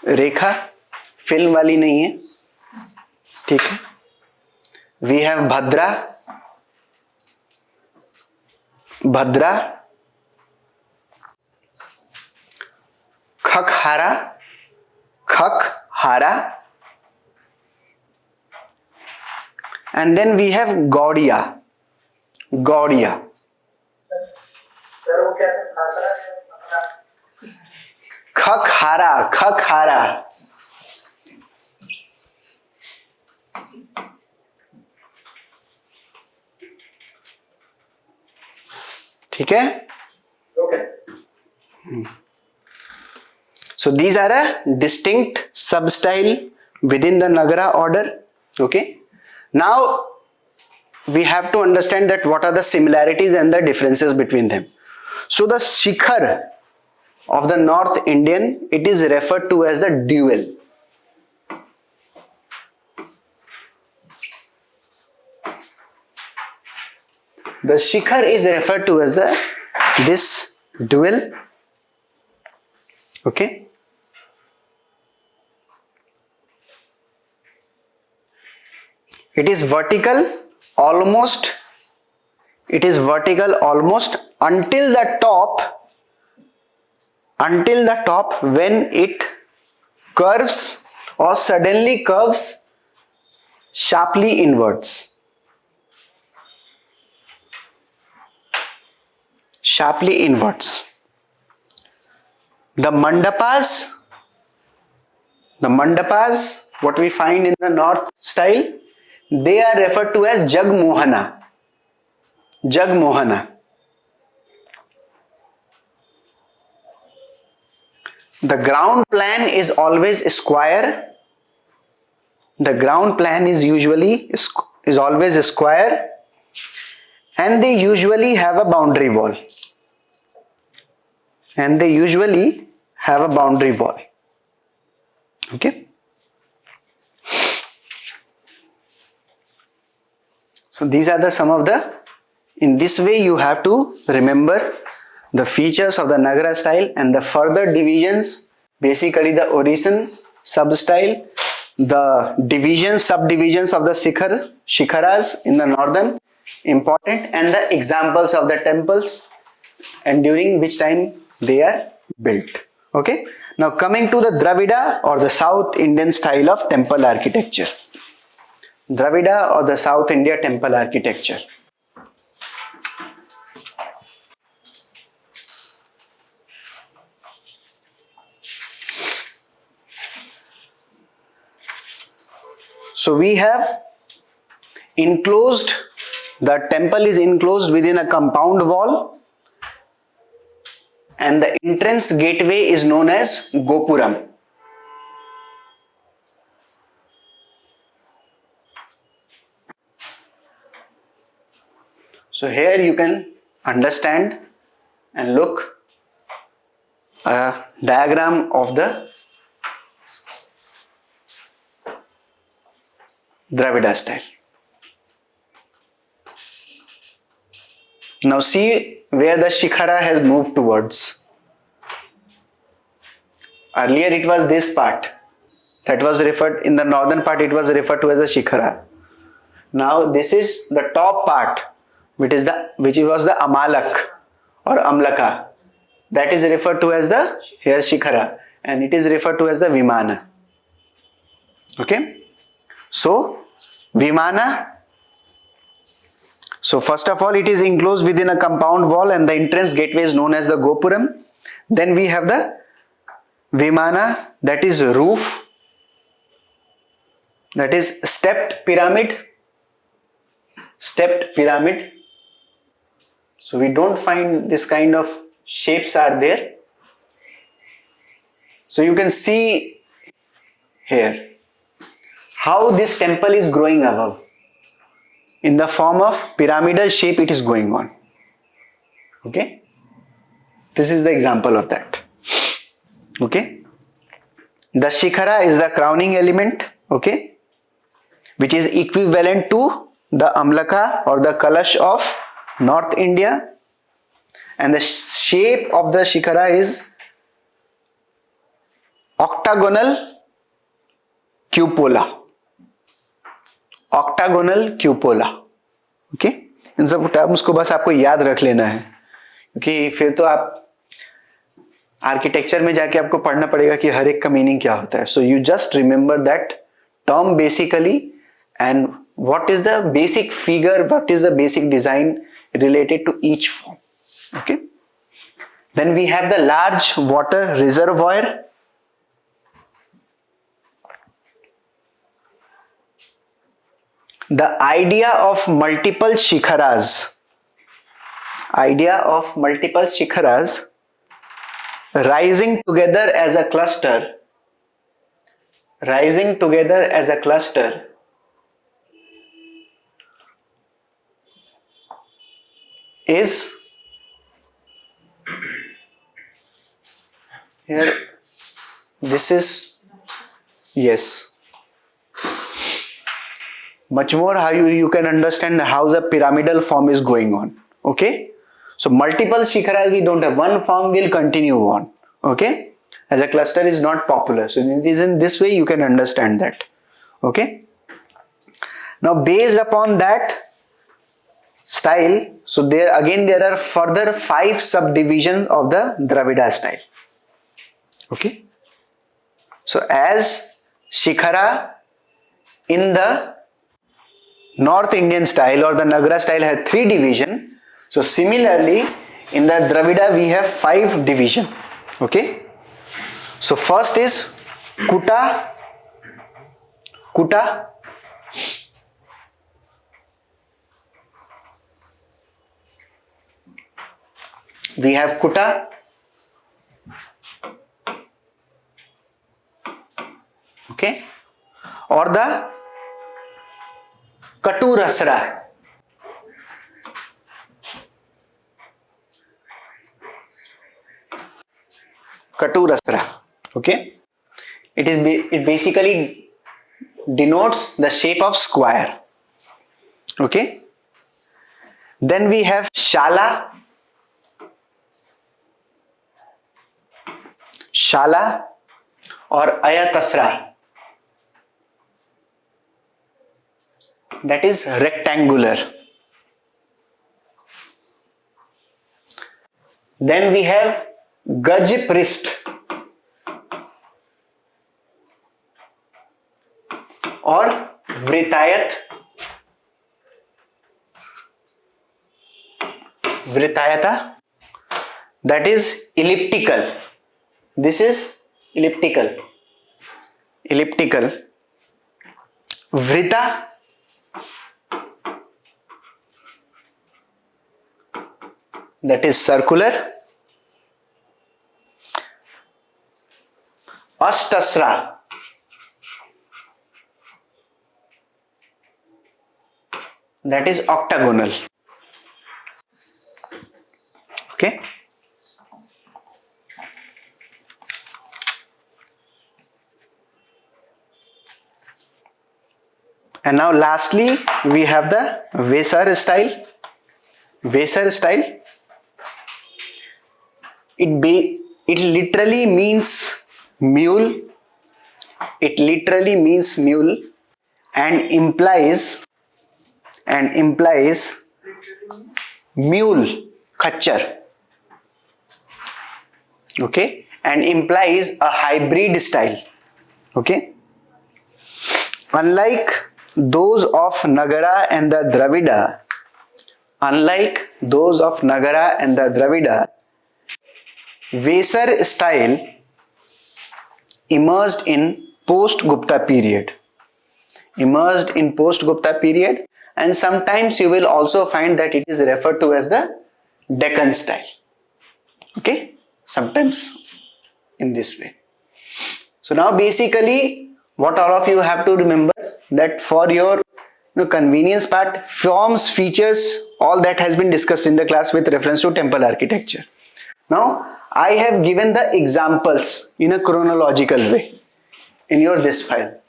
Rekha film वाली नहीं है, ठीक है. We have Bhadra, Khakhara, and then we have Gaudiya. Gaudiya. Sir वो क्या खासरा है? Khakhara. Khakhara. ठीक है? Okay. So these are a distinct sub-style within the Nagara order. Okay. Now we have to understand that what are the similarities and the differences between them. So the Shikhar of the North Indian, it is referred to as the dual. The Shikhar is referred to as this dual. Okay. It is vertical almost until the top when it curves or suddenly curves sharply inwards. The mandapas, what we find in the north style, they are referred to as Jagmohana. The ground plan is always square. The ground plan is always square, and they usually have a boundary wall. Okay. So these are some of the, in this way you have to remember the features of the Nagara style and the further divisions, basically the orison, sub-style, the subdivisions of the Shikharas in the northern, important, and the examples of the temples and during which time they are built. Okay. Now coming to the Dravida or the South Indian style of temple architecture. Dravida or the South India temple architecture. So we have enclosed, the temple is enclosed within a compound wall, and the entrance gateway is known as Gopuram. So here you can understand and look a diagram of the Dravida style. Now see where the Shikhara has moved towards. Earlier it was this part that was referred, in the northern part it was referred to as a Shikhara. Now this is the top part, which was the Amalak or Amlaka. That is referred to as the here Shikhara, and it is referred to as the Vimana. Okay. So Vimana. So first of all, it is enclosed within a compound wall, and the entrance gateway is known as the Gopuram. Then we have the Vimana, that is roof, that is stepped pyramid. So we don't find this kind of shapes are there. So you can see here how this temple is growing above. In the form of pyramidal shape it is going on. Okay. This is the example of that. Okay. The Shikhara is the crowning element. Okay. Which is equivalent to the Amlaka or the Kalash of North India. And the shape of the Shikhara is octagonal cupola. Okay. इन सब terms को बस आपको याद रख लेना है, क्योंकि फिर तो आप आर्किटेक्चर में जाके आपको पढ़ना पड़ेगा कि हर एक का मीनिंग क्या होता है. So you just remember that term basically, and what is the basic figure, what is the basic design related to each form. Okay. Then we have the large water reservoir. The idea of multiple shikharas, rising together as a cluster, is here. This is, yes, much more how you can understand how the pyramidal form is going on. Okay, so multiple shikharas we don't have, one form will continue on. Okay, as a cluster is not popular, so it is in this way you can understand that. Okay, now based upon that style, so there are further 5 subdivisions of the Dravida style. Okay, so as shikhara in the North Indian style or the Nagara style had 3 divisions, so similarly in the Dravida we have 5 divisions. Okay, so first is Kuta. We have Kuta, okay, or the Katurasra. Okay, it basically denotes the shape of square. Okay, then we have Shala or Ayatasra, that is rectangular. Then we have Gajprist or Vritayata, that is elliptical. This is elliptical. Vrita, that is circular. Astasra, that is octagonal. Okay, and now lastly we have the Vesar style. It literally means mule. And implies mule, khachar. Okay, and implies a hybrid style. Okay, unlike those of Nagara and the Dravida, Vesar style emerged in post-Gupta period, and sometimes you will also find that it is referred to as the Deccan style. Okay, sometimes in this way. So now basically what all of you have to remember, that for your convenience part, forms, features, all that has been discussed in the class with reference to temple architecture. Now I have given the examples in a chronological way in your this file,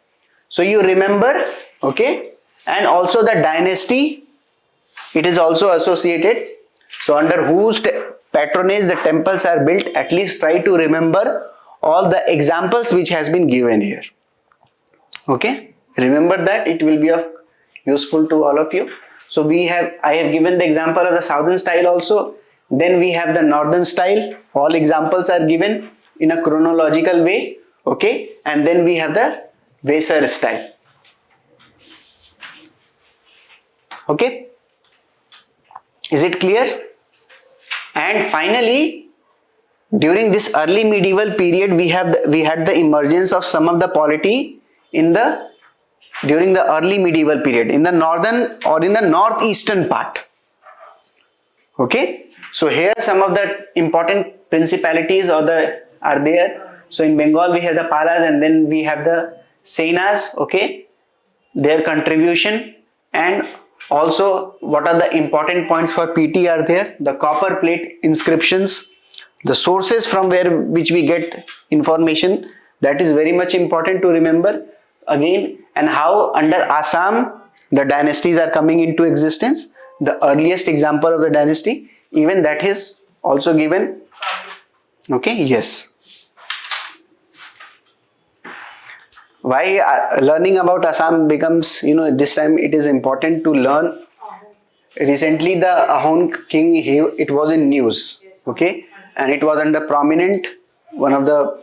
so you remember. Okay, and also the dynasty, it is also associated, so under whose patronage the temples are built. At least try to remember all the examples which has been given here. Okay, remember that, it will be of useful to all of you. So I have given the example of the southern style also. Then we have the northern style. All examples are given in a chronological way. Okay, and then we have the Vesar style. Okay, is it clear? And finally, during this early medieval period, we had the emergence of some of the polity during the early medieval period in the northern or in the northeastern part. Okay, so here some of the important principalities are there. So in Bengal we have the Palas, and then we have the Senas. Okay, their contribution, and also what are the important points for PT are there. The copper plate inscriptions, the sources from which we get information, that is very much important to remember again, and how under Assam the dynasties are coming into existence. The earliest example of the dynasty, even that is also given. Okay, yes. Why learning about Assam becomes, this time it is important to learn. Recently the Ahon king, it was in news. Okay, and it was under prominent, one of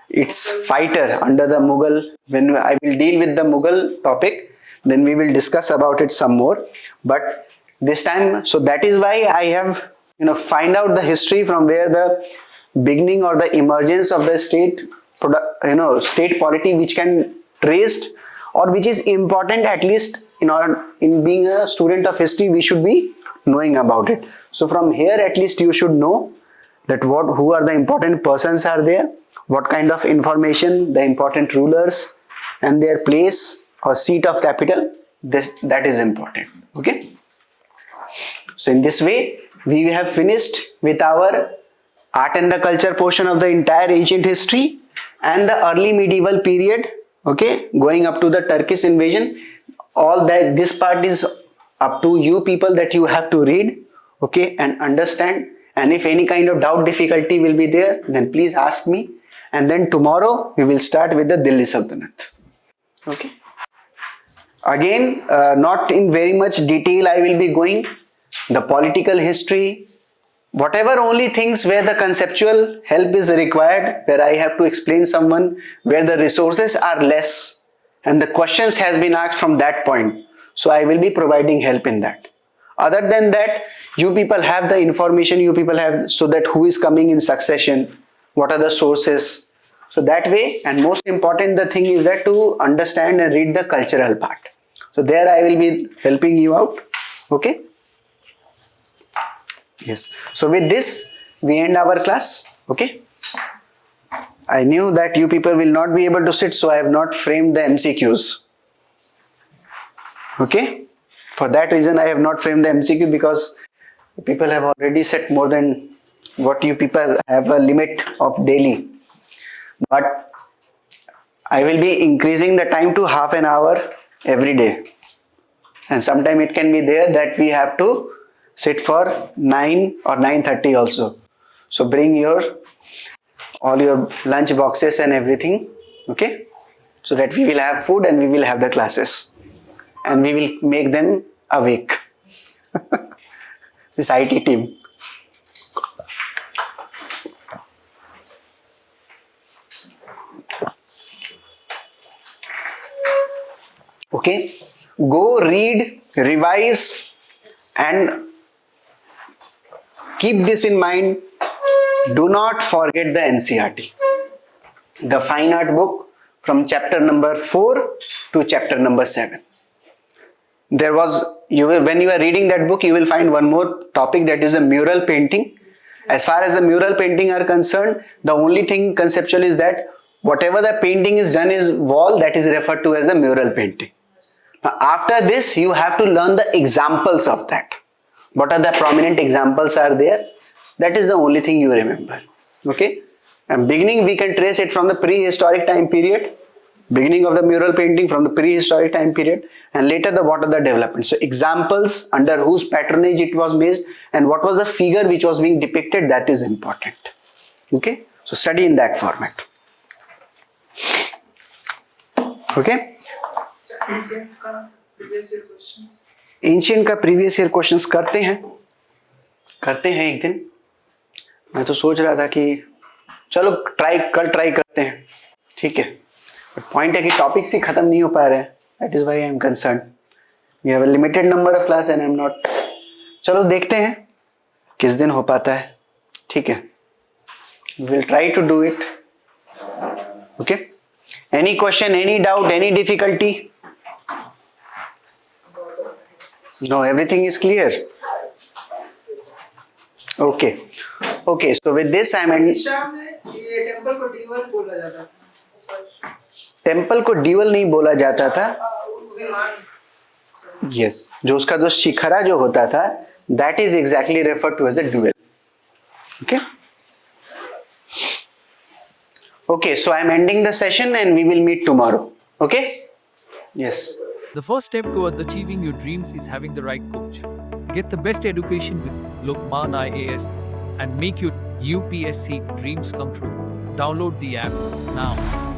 its fighter under the Mughal. When I will deal with the Mughal topic, then we will discuss about it some more. But this time, so that is why I have find out the history from where the beginning or the emergence of the state polity, which can traced or which is important, at least in being a student of history we should be knowing about it. So from here at least you should know that who are the important persons are there, what kind of information, the important rulers and their place or seat of capital, that is important. Okay, so in this way we have finished with our art and the culture portion of the entire ancient history and the early medieval period. Okay, going up to the Turkish invasion. All that, this part is up to you people, that you have to read, okay, and understand. And if any kind of doubt, difficulty will be there, then please ask me. And then tomorrow we will start with the Delhi Sultanate. Okay, again not in very much detail I will be going. The political history, whatever only things where the conceptual help is required, where I have to explain someone, where the resources are less and the questions has been asked from that point, so I will be providing help in that. Other than that, you people have the information, you people have, so that who is coming in succession, what are the sources, so that way. And most important the thing is that to understand and read the cultural part. So there I will be helping you out. Okay, yes. So with this we end our class. Okay, I knew that you people will not be able to sit, so I have not framed the MCQs. Okay, for that reason I have not framed the MCQ, because people have already set more than what you people have a limit of daily. But I will be increasing the time to half an hour every day, and sometime it can be there that we have to sit for 9 or 9:30 also. So bring all your lunch boxes and everything, okay, so that we will have food and we will have the classes and we will make them awake. This IT team. Okay, go read, revise, and keep this in mind. Do not forget the NCERT, the fine art book from chapter number 4 to chapter number 7. When you are reading that book, you will find one more topic, that is the mural painting. As far as the mural painting are concerned, the only thing conceptual is that whatever the painting is done is wall, that is referred to as a mural painting. Now, after this, you have to learn the examples of that. What are the prominent examples are there? That is the only thing you remember. Okay, and beginning we can trace it from the prehistoric time period, beginning of the mural painting from the prehistoric time period, and later what are the developments. So examples under whose patronage it was made and what was the figure which was being depicted, that is important. Okay, so study in that format. Okay, So ancient का previous year questions. Ancient का previous year questions करते हैं एक दिन. मैं तो सोच रहा था कि चलो कल ट्राई करते हैं, ठीक है. बट पॉइंट है कि टॉपिक्स ही खत्म नहीं हो पा रहे हैं. That is why I am concern. We have a limited number of class and I'm not. चलो देखते हैं किस दिन हो पाता है. ठीक है. We'll try to do it. Okay. Any question, any doubt, any difficulty? No, everything is clear. Okay. Okay. So with this I'm ending. ये टेंपल को डीवल बोला जाता था. टेम्पल को डीवल नहीं बोला जाता था. विमान. Yes. जो उसका जो शिखरा जो होता था, that is exactly referred to as the duel. Okay. Okay. So I'm ending the session and we will meet tomorrow. Okay. Yes. The first step towards achieving your dreams is having the right coach. Get the best education with Lukmaan IAS and make your UPSC dreams come true. Download the app now.